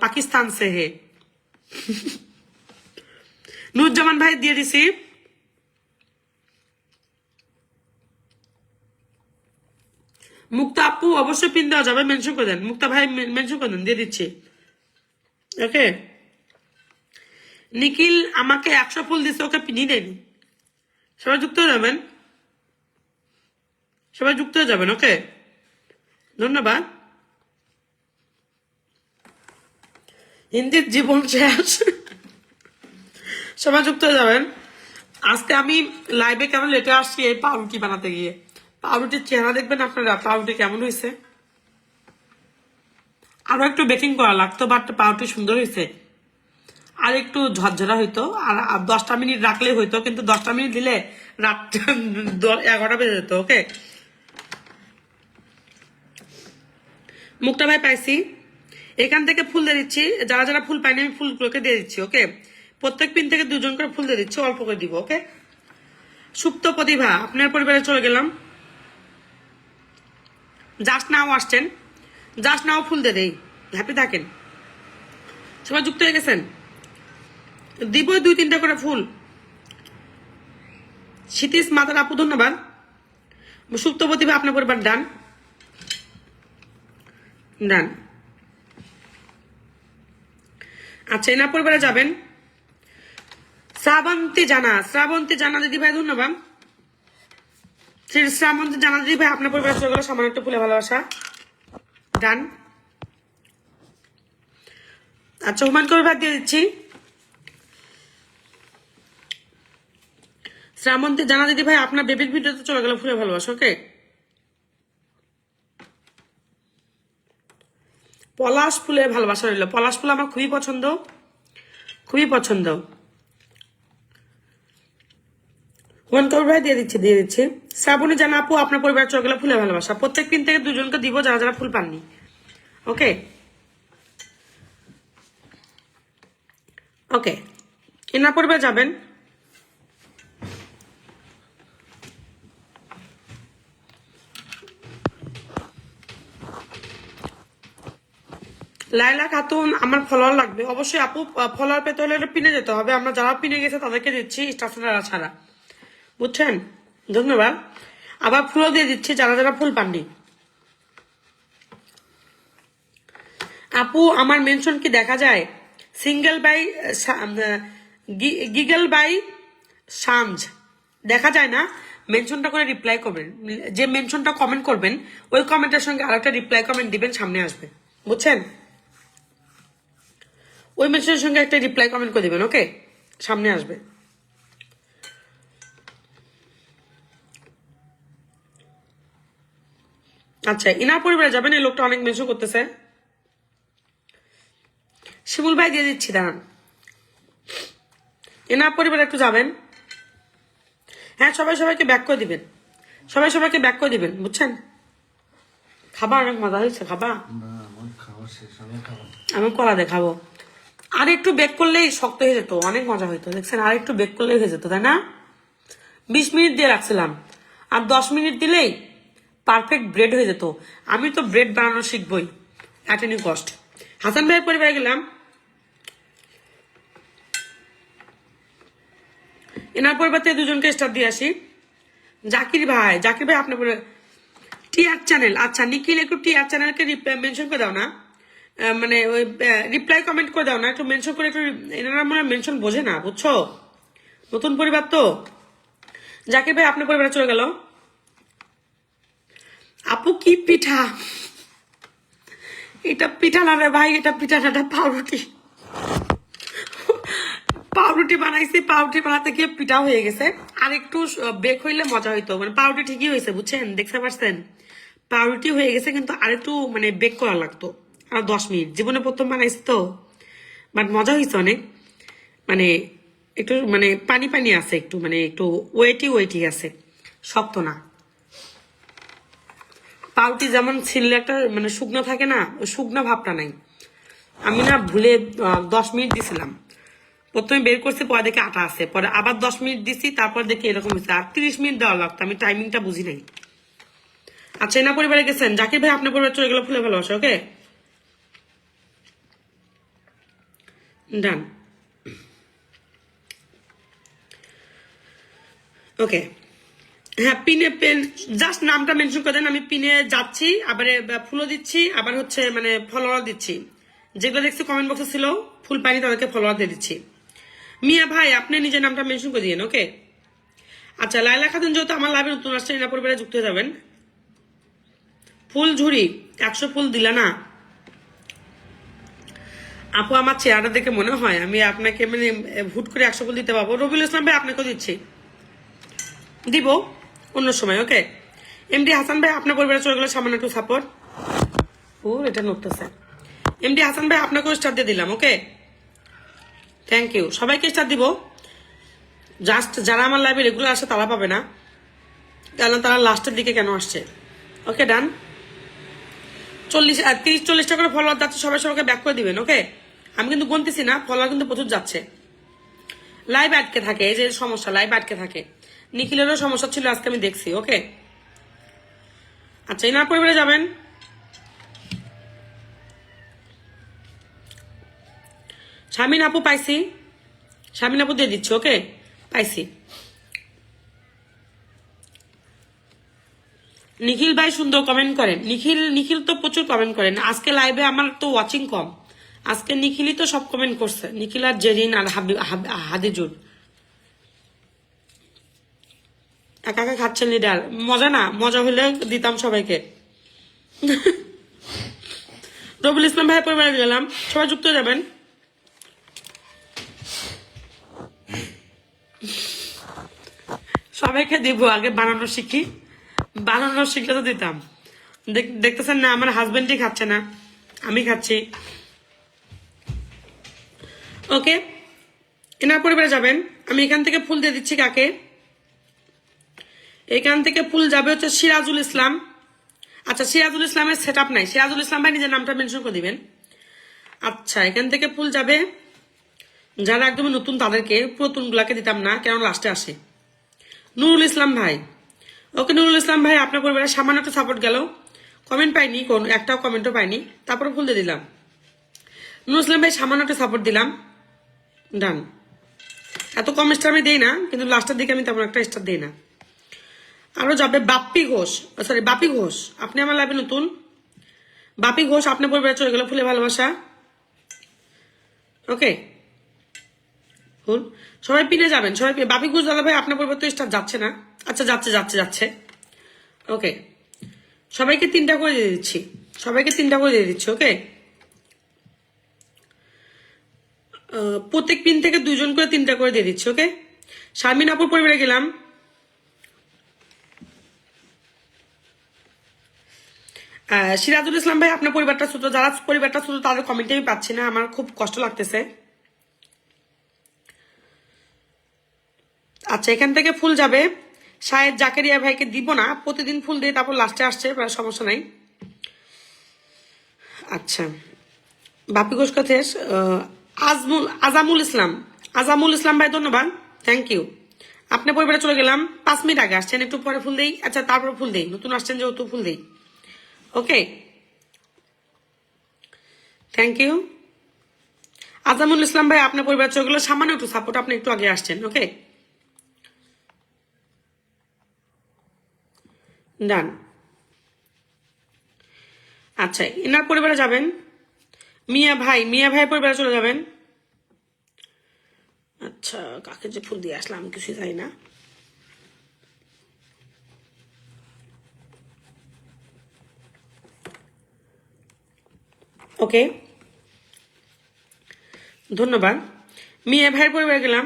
पाकिस्तान से है। নুরজামান ভাই দিয়ে দিছি। মুক্তা আপু অবশ্যই পিন দেওয়া যাবে, মেনশন করে দেন। মুক্তা ভাই মেনশন করে দেন, দিয়ে দিচ্ছি। ওকে, নিখিল আমাকে 100 ফুল দিচ্ছে, ওকে পিনই দেয়নি। সবাই যুক্ত হয়ে যাবেন, সবাই যুক্ত হয়ে যাবেন। ওকে, ধন্যবাদ। হিন্দির জীবন শেষ। সবাই যুক্ত হয়ে যাবেন। আজকে আমি লাইভে কেন লেটে আসছি, এই পাউরুটি বানাতে গিয়ে। পাউরুটির চেহারা দেখবেন আপনারা, পাউরুটি কেমন হয়েছে। আরো একটু বেকিং করা লাগতো, বাট পাউরুটি সুন্দর হয়েছে। আর একটু ঝরঝরা হইতো, আর 10টা মিনিট রাখলে হইতো, কিন্তু 10টা মিনিট দিলে রাত 11টা বেজে যেত। ওকে, মুক্তা ভাই পাইছি, এখান থেকে ফুল দিয়ে দিচ্ছি। যারা যারা ফুল পাইনি আমি ফুলগুলোকে দিয়ে দিচ্ছি। ওকে, প্রত্যেক পিন থেকে 2জন করে ফুল দিয়ে দিচ্ছি, অল্প করে দিব। ওকে, সুপ্ত প্রতিভা আপনার পরিবারে চলে গেলাম। জাস্ট নাও আসছেন, জাস্ট নাও ফুল দিয়ে দেই, হ্যাপি থাকেন। সবাই যুক্ত হয়ে গেছেন, দিব 2-3টা করে ফুল। ক্ষিতিশ মাতার আপু ধন্যবাদ। সুপ্ত প্রতিভা আপনার পরিবার ডান ডান। আচ্ছা, এনার পরিবারে যাবেন। শ্রাবন্তী জানা দিদি ভাই ধন্যবাদ। শ্রাবন্তী জানা দিদি ভাই আপনার পরিবারে চলে গেল, সামান্য একটু ফুলে ভালোবাসা ডান। আচ্ছা, হুমান কবির ভাই দিয়ে দিচ্ছি। শ্রাবন্তী জানা দিদি ভাই আপনার বেবির ভিডিওতে চলে গেল ফুলে ভালোবাসা। ওকে, পলাশ ফুলের ভালোবাসা রইল। পলাশ ফুল আমার খুবই পছন্দ, খুবই পছন্দ। হুমান কবির ভাই দিয়ে দিচ্ছি। শ্রাবণী জানা আপু আপনার পরিবার চলে গেল ফুলে ভালোবাসা। প্রত্যেক দিন থেকে 2জনকে দিব, যারা যারা ফুল পাননি। ওকে ওকে, এনার পরিবার যাবেন। লাইলা খাতুন আমার ফলোয়ার লাগবে অবশ্যই আপু। ফলোয়ার পেতে হলে পিনে যেতে হবে। আমরা যারা পিনে গেছে তাদেরকে দিচ্ছি, স্টাফরা ছাড়া, বুঝছেন। ধন্যবাদ। আবার ফুলও দিয়ে দিচ্ছি যারা যারা ফুল পাননি। আপু আমার মেনশন কি দেখা যায়? সিঙ্গেল বাই গিগল বাই সানজ দেখা যায় না। মেনশনটা করে রিপ্লাই করবেন, যে মেনশনটা কমেন্ট করবেন ওই কমেন্টের সঙ্গে আরেকটা রিপ্লাই কমেন্ট দিবেন, সামনে আসবে, বুঝছেন। ওই মেনশনের সঙ্গে একটা রিপ্লাই কমেন্ট করে দিবেন। ওকে, সামনে আসবে। আচ্ছা, ইনার পরিবারে যাবেন। এই লোকটা অনেক মেনশন করতেছে। শিমুল ভাই দিয়ে দিচ্ছি, দাঁড়ান। এনার পরিবারে একটু যাবেন। হ্যাঁ, সবাই সবাইকে ব্যাক করে দিবেন, সবাই সবাইকে ব্যাক করে দিবেন, বুঝছেন। খাবার অনেক মজা হয়েছে, খাবা? আমি কলা দেখাবো। আর একটু বেক করলেই শক্ত হয়ে যেত, অনেক মজা হইতো, দেখছেন। আর একটু বেক করলেই হয়ে যেত, তাই না? 20 মিনিট দিয়ে রাখছিলাম, আর 10 মিনিট দিলেই পারফেক্ট ব্রেড হয়ে যেত। আমি তো ব্রেড বানানো শিখবই অ্যাট এনি কস্ট। হাসান ভাইয়ের পরিবারে গেলাম। এনার পরিবার থেকে 2জনকে স্টার দিয়ে আসি। জাকির ভাই আপনার পরিবার টিআর চ্যানেল। আচ্ছা নিখিল, একটু টিআর চ্যানেলকে মেনশন করে দাও না, মানে ওই রিপ্লাই কমেন্ট করে দাও না, একটু মেনশন করে। একটু এনারা মনে হয় মেনশন বোঝে না, বুঝছো, নতুন পরিবার তো। জাকির ভাই আপনার পরিবারে চলে গেল। আপু কি পিঠা? এটা পিঠা না রে ভাই, এটা পিঠা না, এটা পাউরুটি। পাউরুটি বানাইছি, পাউরুটি বানাতে গিয়ে পিঠা হয়ে গেছে। আর একটু বেক হইলে মজা হইতো, মানে পাউরুটি ঠিকই হয়েছে, বুঝছেন, দেখতে পাচ্ছেন। পাউরুটি হয়ে গেছে, কিন্তু আর একটু মানে বেক করা লাগতো। আর 10 মিনিট, জীবনে প্রথম বানাইছি তো, বাট মজা হয়েছে অনেক। মানে একটু মানে পানি পানি আছে, একটু মানে একটু ওয়েটি আছে, শক্ত না। পাউরুটি যেমন ছিললে একটা মানে শুকনো থাকে না, ওই শুকনো ভাবটা নাই। আমি না ভুলে 10 মিনিট দিছিলাম, প্রথমে বের করছি, পরে দেখে 8 আছে, পরে আবার 10 মিনিট দিছি, তারপর দেখি এরকম হয়েছে। আর 30 মিনিট দেওয়া লাগতো, আমি টাইমিংটা বুঝি নাই। আচ্ছা, এনা পরিবারে গেছেন জাকির ভাই, আপনার পরিবার চলে গেল ফুলে ভালোবাসা। ওকে ডান। ওকে হ্যাঁ, পিনে পেন জাস্ট নামটা মেনশন করে দেন, আমি পিনে যাচ্ছি, আবার ফুলও দিচ্ছি, আবার হচ্ছে মানে ফলোয়ার দিচ্ছি। যেগুলো দেখছি কমেন্ট বক্সে ছিল ফুল পাইনি, তাদেরকে ফলোয়ার দিয়ে দিচ্ছি। মিয়া ভাই আপনি নিজের নামটা মেনশন করে দিয়েন। ওকে আচ্ছা, লাইলা খাতুন যেহেতু আমার লাইভে নতুন আসছে, এনা পরিবারে যুক্ত হয়ে যাবেন। ফুল ঝুড়ি 100 ফুল দিলা না আপু, আমার চেহারা দেখে মনে হয় আমি আপনাকে মানে হুট করে 100 ফুল দিতে পারবো। রবিউল ইসলাম ভাই আপনাকেও দিচ্ছি, দিব অন্য সময়। ওকে এমডি হাসান ভাই আপনার পরিবারে চলে গেলে সামান্য একটু সাপোর্ট। ও এটা নড়তেছে। এমডি হাসান ভাই আপনাকেও স্টার দিয়ে দিলাম। ওকে থ্যাংক ইউ, সবাইকে স্টার দিব। জাস্ট যারা আমার লাইভে রেগুলার আসে তারা পাবে না, কারণ তারা লাস্টের দিকে কেন আসছে। ওকে ডান। 30-40টা করে ফলোয়ার যাচ্ছে, সবাই সবাইকে ব্যাক করে দিবেন। ওকে আমি কিন্তু গুনতেছি না, ফলোয়ার কিন্তু প্রচুর যাচ্ছে। লাইভ আটকে থাকে, এই যে সমস্যা, লাইভ আটকে থাকে। নিখিলেরও সমস্যা ছিল আজকে আমি দেখছি। ওকে আচ্ছা, এনার পরিবারে যাবেন। শামিন আপু পাইছি, শামিন আপু দিয়ে দিচ্ছি। ওকে পাইছি। নিখিল ভাই সুন্দর কমেন্ট করেন। নিখিল তো প্রচুর কমেন্ট করেন। আজকে লাইভে আমার তো ওয়াচিং কম, আজকে নিখিলই তো সব কমেন্ট করছে, নিখিল আর জেরিন আর হাদিজুর। একা একা খাচ্ছেন লিডার, মজা না? মজা হলে দিতাম সবাইকে। রবিউল ইসলাম ভাই পরিবারে গেলাম, সবাই যুক্ত যাবেন। সবাইকে দিব, আগে বানানো শিখি, বানানো শিখলে তো দিতাম। দেখতেছেন না আমার হাজবেন্ডই খাচ্ছে না, আমি খাচ্ছি। ওকে এনার পরিবারে যাবেন। আমি এখান থেকে ফুল দিয়ে দিচ্ছি কাকে, এখান থেকে ফুল যাবে হচ্ছে সিরাজুল ইসলাম। আচ্ছা সিরাজুল ইসলামের সেট আপ নাই, সিরাজুল ইসলাম ভাই নিজের নামটা মেনশন করে দিবেন। আচ্ছা এখান থেকে ফুল যাবে যারা একদম নতুন, তাদেরকে পুরাতন গুলাকে দিতাম না, কেন লাস্টে আসে। নুরুল ইসলাম ভাই। ওকে নুরুল ইসলাম ভাই আপনার পরিবারের সামান্য একটা সাপোর্ট গেল, কমেন্ট পাইনি, কোন একটাও কমেন্টও পাইনি, তারপরে ফুল দিয়ে দিলাম। নুরুল ইসলাম ভাই সামান্য একটা সাপোর্ট দিলাম, ডান। এত কম স্টার আমি দিই না, কিন্তু লাস্টের দিকে আমি তেমন একটা স্টার দিই না। আরো যাবে বাপ্পি ঘোষ, সরি বাপি ঘোষ, আপনি আমার লাইভে নতুন। বাপি ঘোষ আপনার পরিবারে চলে গেল ফুলে ভালোবাসা। ওকে ফুল সবাই পিনে যাবেন, সবাই বাপি ঘোষ দাদা ভাই আপনার পরিবার তো স্টার যাচ্ছে না। আচ্ছা যাচ্ছে যাচ্ছে যাচ্ছে। ওকে সবাইকে 3টা করে দিয়ে দিচ্ছি, সবাইকে 3টা করে দিয়ে দিচ্ছি। ওকে প্রত্যেক পিন থেকে 2 জন করে 3টা করে দিয়ে দিচ্ছি। ওকে শারমিন আপুর পরিবারে গেলাম। সিরাজুল ইসলাম ভাই আপনার পরিবারটা ছোট, যারা পরিবারটা ছোট তাদের কমেন্টে আমি পাচ্ছি না, আমার খুব কষ্ট লাগতেছে। আচ্ছা এখান থেকে ফুল যাবে শাহেদ জাকেরিয়া ভাইকে দিব না, প্রতিদিন ফুল দিয়ে তারপর লাস্টে আসছে, সমস্যা নাই। আচ্ছা বাপি ঘোষ কাছে আজামুল ইসলাম, আজামুল ইসলাম ভাই ধন্যবাদ, থ্যাংক ইউ। আপনার পরিবারে চলে গেলাম, 5 মিনিট আগে আসছেন, একটু পরে ফুল দেই। আচ্ছা তারপরে ফুল দেই, নতুন আসছেন যেহেতু ফুল দেই। ওকে থ্যাংক ইউ আজামুল ইসলাম ভাই আপনার পরিবার চলে গেল, সামান্য একটু সাপোর্ট, আপনি একটু আগে আসছেন। ওকে ডান। আচ্ছা এনার পরিবারে যাবেন। মিয়া ভাই, মিয়া ভাইয়ের পরিবারে চলে যাবেন। আচ্ছা কাকে যে ফুল দিয়ে আসলাম কিছু জানি না। ওকে ধন্যবাদ। মিয়া ভাইয়ের পরিবারে গেলাম,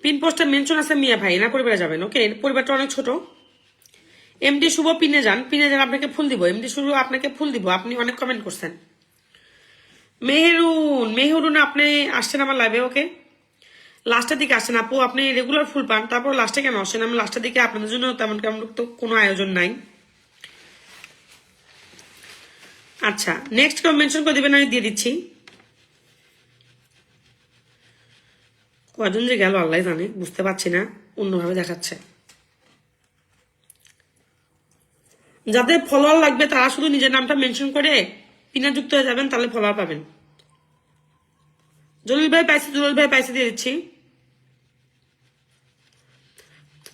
পিন পোস্টে মেনশন আছে মিয়া ভাই, না পরিবারে যাবেন। ওকে পরিবারটা অনেক ছোট। এমডি শুভ পিনে যান, পিনে যান, আপনাকে ফুল দিব। এমডি শুভ আপনাকে ফুল দিব, আপনি অনেক কমেন্ট করছেন। মেহেরুন, মেহেরুন আপনি আসছেন আমার লাইভে। ওকে লাস্টের দিকে আসছেন আপু, আপনি রেগুলার ফুল পান, তারপর লাস্টে কেন আসছেন? আমি লাস্টের দিকে আপনাদের জন্য তেমন কেমন তো কোনো আয়োজন নাই। আচ্ছা, নেক্সট কেউ মেনশন করে দিবেন, আমি দিয়ে দিচ্ছি। কয়জন যে গেল আল্লাহ জানে, বুঝতে পারছি না, অন্যভাবে দেখাচ্ছে। যাদের ফলোয়ার লাগবে তারা শুধু নিজের নামটা মেনশন করে পিনা যুক্ত হয়ে যাবেন, তাহলে ফলোয়ার পাবেন। জলিল ভাই পাইছে দিয়ে দিচ্ছি।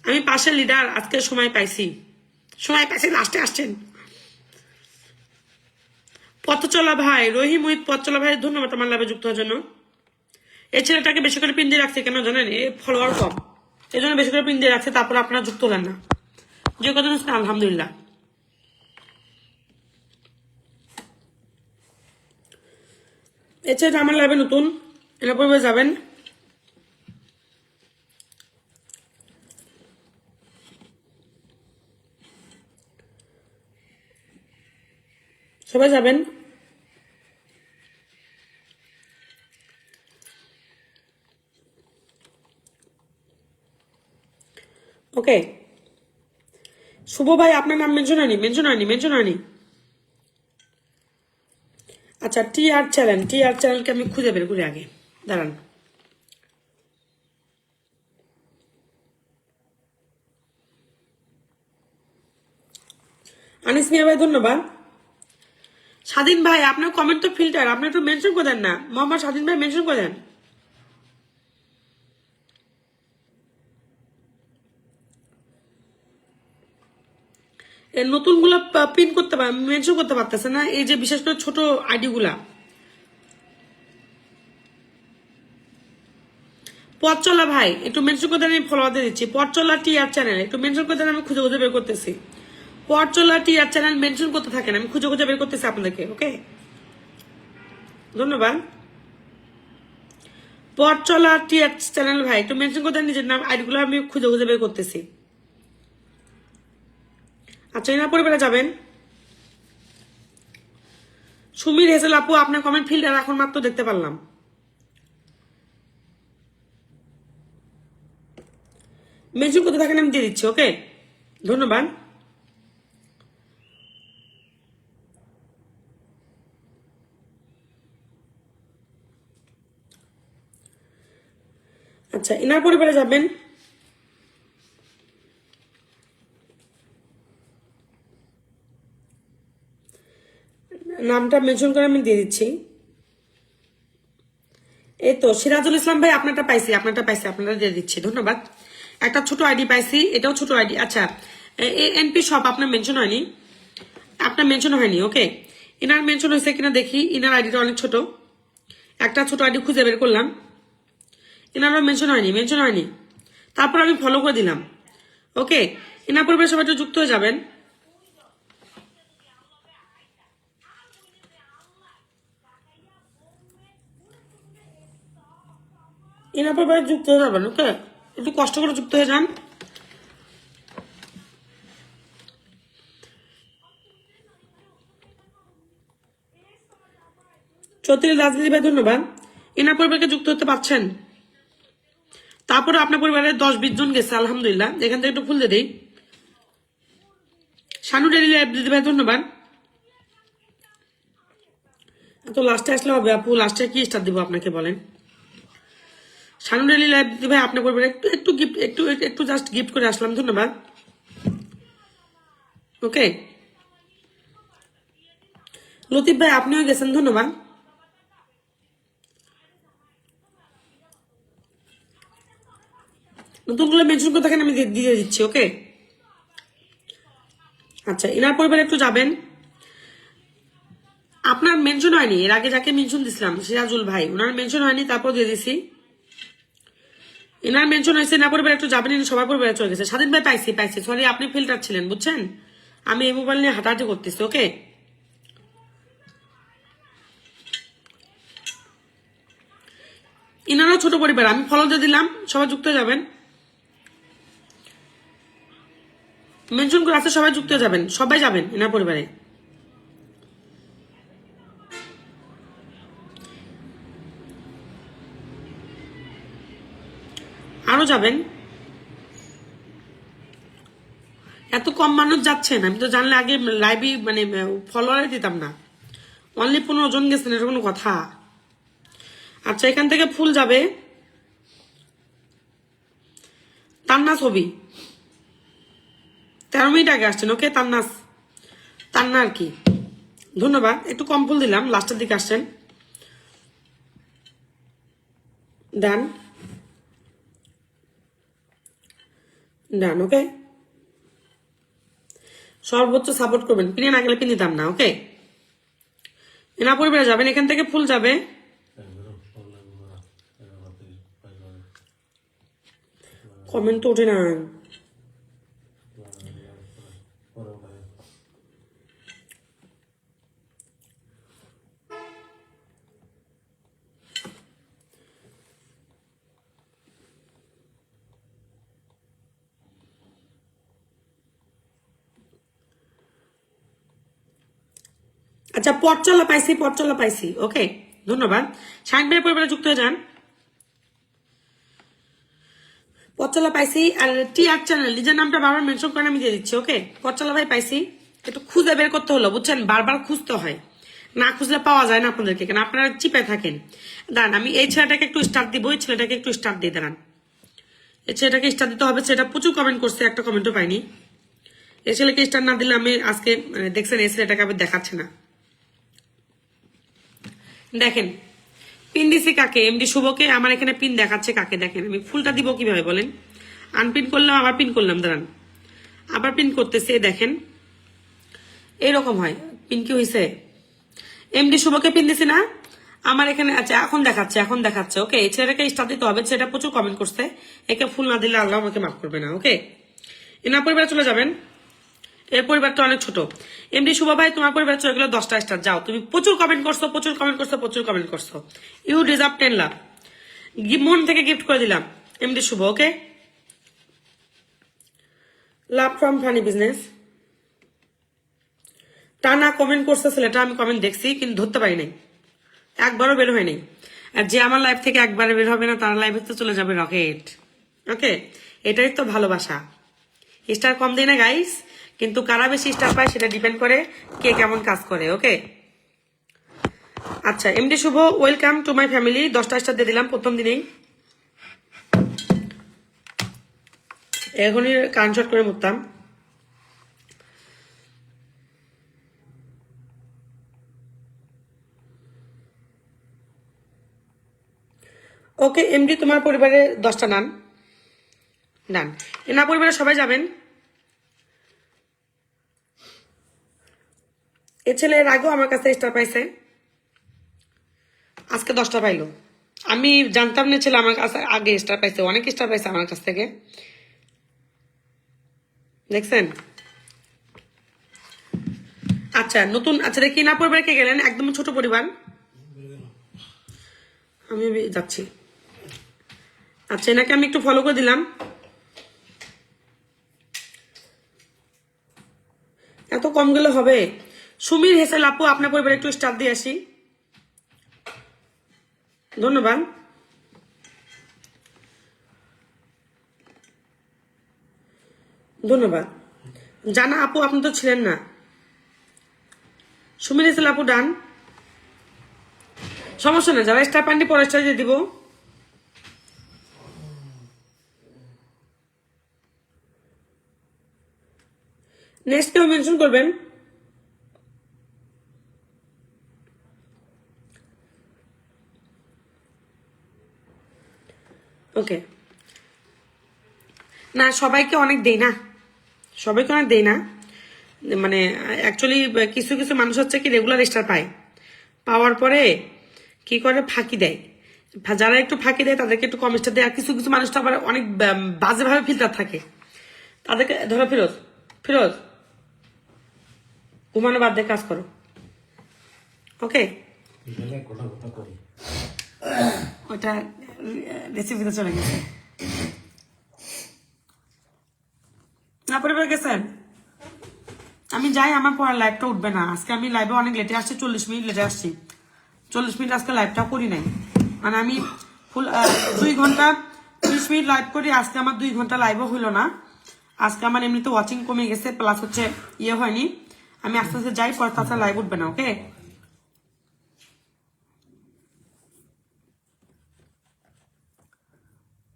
আমি পাশের লিডার, আজকে সময় পাইছি লাস্টে আসছেন। পথচলা ভাই, রহিম উইথ পথচলা ভাই, ধন্যবাদ আমার লাভে যুক্ত হওয়ার জন্য। এই ছেলেটাকে বেশি করে পিন দিয়ে রাখছে কেন জানেন? এ ফলোয়ার কম, এই জন্য বেশি করে পিন দিয়ে রাখছে, তারপর আপনারা যুক্ত হলেন না। যে কথা হচ্ছে আলহামদুলিল্লাহ। এই ছেলেটা আমার লাভে নতুন, এরা পরিবার যাবেন। সবাই যাবেন। ওকে, শুভ ভাই আপনার নাম মেনশন হয়নি। আচ্ছা, টি আর চ্যানেলকে আমি খুঁজে বের করি আগে, দাঁড়ান। আনিস মিয়া ভাই ধন্যবাদ। স্বাধীন ভাই আপনার কমেন্ট তো ফিল্টার, আপনি একটু মেনশন করে দেন না। মোহাম্মদ স্বাধীন ভাই মেনশন করে দেন। নতুন গুলা পিন করতে মেনশন করতে পারতেছে না, এই যে বিশেষ করে ছোট আইডি গুলা। পথ চলা ভাই একটু মেনশন করে দেন, আমি ফলোয়ার দিয়ে দিচ্ছি। পথ চলা টি আর চ্যানেল একটু মেনশন করে দেন, আমি খুঁজে খুঁজে বের করতেছি। পথ চলা টি আর চ্যানেল মেনশন করতে থাকেন, আমি খুঁজে খুঁজে বের করতেছি আপনাদেরকে। ওকে, ধন্যবাদ। পথ চলা টি আর চ্যানেল ভাই একটু মেনশন করে দেন নিজের নাম, আইডি গুলো আমি খুঁজে খুঁজে বের করতেছি। আচ্ছা, এনার পরিবারে যাবেন। সুমির হেসেল আপু আপনার কমেন্ট ফিল্টার এখন মাত্র দেখতে পারলাম। মেনশন করতে থাকেন, আমি দিয়ে দিচ্ছি। ওকে, ধন্যবাদ। আচ্ছা, এনার পরিবারে যাবেন। নামটা মেনশন করে আমি দিয়ে দিচ্ছি। এই তো সিরাজুল ইসলাম ভাই আপনারটা পাইছি, আপনারা দিয়ে দিচ্ছি, ধন্যবাদ। একটা ছোট আইডি পাইছি, এটাও ছোট আইডি। আচ্ছা, এনপি শপ আপনার মেনশন হয়নি, ওকে। ইনার মেনশন হয়েছে কিনা দেখি। ইনার আইডিটা অনেক ছোট, একটা ছোট আইডি খুঁজে বের করলাম। ইনারও মেনশন হয়নি, তারপর আমি ফলো করে দিলাম। ওকে, ইনার পরিবারের সবাই একটু যুক্ত হয়ে যাবেন। ইনার পরিবারে যুক্ত হয়ে যাবেন। ওকে, একটু কষ্ট করে যুক্ত হয়ে যান। চৌধুরী রাজনীতি ভাই ধন্যবাদ। ইনার পরিবারকে যুক্ত হতে পারছেন। তারপরে আপনার পরিবারের 10-20 জন গেছে, আলহামদুলিল্লাহ। এখান থেকে একটু ফুল দিয়ে দিই। শানু ডেলি দিদি ভাই ধন্যবাদ। তো লাস্টে আসলে হবে আপু, লাস্টে কি স্টার দিব আপনাকে বলেন? শানু ডেলি লাইভ দিদি ভাই আপনার পরিবারে একটু একটু গিফট, একটু জাস্ট গিফট করে আসলাম, ধন্যবাদ। ওকে, লতিফ ভাই আপনিও গেছেন, ধন্যবাদ। নতুনগুলো মেনশন করে থাকেন, আমি দিয়ে দিচ্ছি। ওকে, আচ্ছা, ইনার পরিবারে একটু যাবেন। আপনার মেনশন হয়নি, এর আগে যাকে মেনশন দিছিলাম সিরাজুল ভাই, ওনার মেনশন হয়নি, তারপর দিয়ে দিছি। এনার মেনশন হয়েছে, না পরিবার একটু যাবেন, সবার পরিবারে চলে গেছে। স্বাধীন ভাই পাইছি, সরি আপনি ফিল্টার ছিলেন, বুঝছেন? আমি এই মোবাইল নিয়ে হাঁটাহাঁটি করতেছি। ওকে, ইনারও ছোট পরিবার, আমি ফলো দিয়ে দিলাম, সবাই যুক্ত হয়ে যাবেন। মেনশন করে আছে, সবাই যুক্ত হয়ে যাবেন, সবাই যাবেন এনার পরিবারে। আরো যাবেন। এত কম মানুষ যাচ্ছেন, আমি তো জানলে আগে লাইভই মানে ফলোয়ারে দিতাম না। অনলি 15 জন গেছেন, এটা কোনো কথা? আচ্ছা, এখান থেকে ফুল যাবে তান্না ছবি, 13 মিনিট আগে আসছেন। ওকে তান্না আর কি, ধন্যবাদ। একটু কম ফুল দিলাম, লাস্টের দিকে আসছেন। ডান ডান, ওকে। সর্বোচ্চ সাপোর্ট করবেন, পিনে না গেলে পিন দিতাম না। ওকে, এনা পরিবারে যাবেন, এখান থেকে ফুল যাবে। কমেন্ট তো ওঠে না। আচ্ছা, পথ চলা পাইছি। ওকে, ধন্যবাদ। শাহিন ভাইয়ের পরিবারে যুক্ত হয়ে যান। পথ চলা পাইছি, আর টিআর চ্যানেল নিজের নামটা বারবার মেনশন করে আমি দিয়ে দিচ্ছি। ওকে, পথ চলা ভাই পাইছি। একটু খুঁজে বের করতে হলো, বুঝছেন? বারবার খুঁজতে হয়, না খুঁজলে পাওয়া যায় না আপনাদেরকে, কেন আপনারা চিপে থাকেন। দাঁড়ান, আমি এই ছেলেটাকে একটু স্টার্ট দিব, এই ছেলেটাকে একটু স্টার্ট দিয়ে দাঁড়ান। এই ছেলেটাকে স্টার্ট দিতে হবে, সেটা প্রচুর কমেন্ট করছে, একটা কমেন্টও পাইনি। এই ছেলেকে স্টার্ট না দিলে আমি আজকে দেখছেন এই ছেলেটাকে আবার দেখাচ্ছে না। দেখেন পিন দিছি কাকে, এমডি শুভকে। আমার এখানে পিন দেখাচ্ছে কাকে, দেখেন। আমি ফুলটা দিব কিভাবে বলেন? আনপিন করলাম, আবার পিন করলাম, দাঁড়ান আবার পিন করতেছে, দেখেন এইরকম হয়। পিন কি হয়েছে? এমডি শুভকে পিন দিছি না আমার এখানে। আচ্ছা, এখন দেখাচ্ছে। ওকে, এই ছেলেটাকে স্টার্ট দিতে হবে, সেটা প্রচুর কমেন্ট করছে। একে ফুল না দিলে আল্লাহ আমাকে মাফ করবে না। ওকে, এনার পরিবারে চলে যাবেন, এর পরিবারটা অনেক ছোট। এমডি শুভ ভাই, তোমার পরিবার চলে গেল 10টা স্টার। যাও, তুমি প্রচুর কমেন্ট করছো। You deserve 10 love. মন থেকে গিফট করে দিলাম M D Shuvo. Okay, love from funny business. টানা কমেন্ট করছে ছেলেটা, আমি কমেন্ট দেখছি কিন্তু ধরতে পারি নাই, একবারও বের হয় নাই। আর যে আমার লাইফ থেকে একবারে বের হবে না, তার লাইফে তো চলে যাবে রকেট। ওকে, এটাই তো ভালোবাসা। স্টার কম দেয় না গাইস, কিন্তু কারা বেশি স্টার পায় সেটা ডিপেন্ড করে কে কেমন কাজ করে। ওকে, আচ্ছা M D Shuvo, welcome to my family. 10টা স্টার দিয়ে দিলাম প্রথম দিনেই। এখনই কান শট করে মুততাম। ওকে এমডি, তোমার পরিবারে 10টা ডান। এনার পরিবারে সবাই যাবেন। এ ছেলে এর আগেও আমার কাছে স্টার পাইছে, আজকে 10টা পাইলো। আমি জানতাম না ছেলে আমার কাছে আগে স্টার পাইছে, অনেক স্টার পাইছে আমার কাছ থেকে, দেখছেন? আচ্ছা নতুন, আচ্ছা দেখি না পরিবার কে গেলেন, একদম ছোট পরিবার। আমি যাচ্ছি। আচ্ছা, এনাকে আমি একটু ফলো করে দিলাম। এত কম গেলে হবে? সুমির হেসেল আপু, আপনার পরিবারে একটু স্টার দিয়ে আসি, ধন্যবাদ। জানা আপু, আপনি তো ছিলেন না। সুমির হেসেল আপু ডান, সমস্যা না। যারা স্টার পাননি পরে স্টার দিয়ে দিব। নেক্সট কেউ মেনশন করবেন? ওকে, না সবাইকে অনেক দেই না, মানে অ্যাকচুয়ালি কিছু কিছু মানুষ হচ্ছে কি রেগুলার স্টার পায়, পাওয়ার পরে কি করে ফাঁকি দেয়। যারা একটু ফাঁকি দেয় তাদেরকে একটু কম স্টার দেয়। আর কিছু কিছু মানুষ তো আবার অনেক বাজেভাবে ফিল্টার থাকে, তাদেরকে ধরো ফিরোজ ঘুমানো বাদ দিয়ে কাজ করো। ওকে, ওইটা রেসিপিতে চলে গেছে। না পরিবার গেছেন, আমি যাই, আমার পরে লাইভটা উঠবে না আজকে। আমি লাইভে অনেক লেটে আসছি, 40 মিনিট লেটে আসছি। 40 মিনিট আজকে লাইভটা করি নাই, মানে আমি ফুল 2 ঘন্টা 30 মিনিট লাইভ করি। আজকে আমার 2 ঘন্টা লাইভও হইলো না। আজকে আমার এমনিতে ওয়াচিং কমে গেছে, প্লাস হচ্ছে ইয়ে হয়নি। আমি আস্তে আস্তে যাই, পরে তাছাড়া লাইভ উঠবে না। ওকে।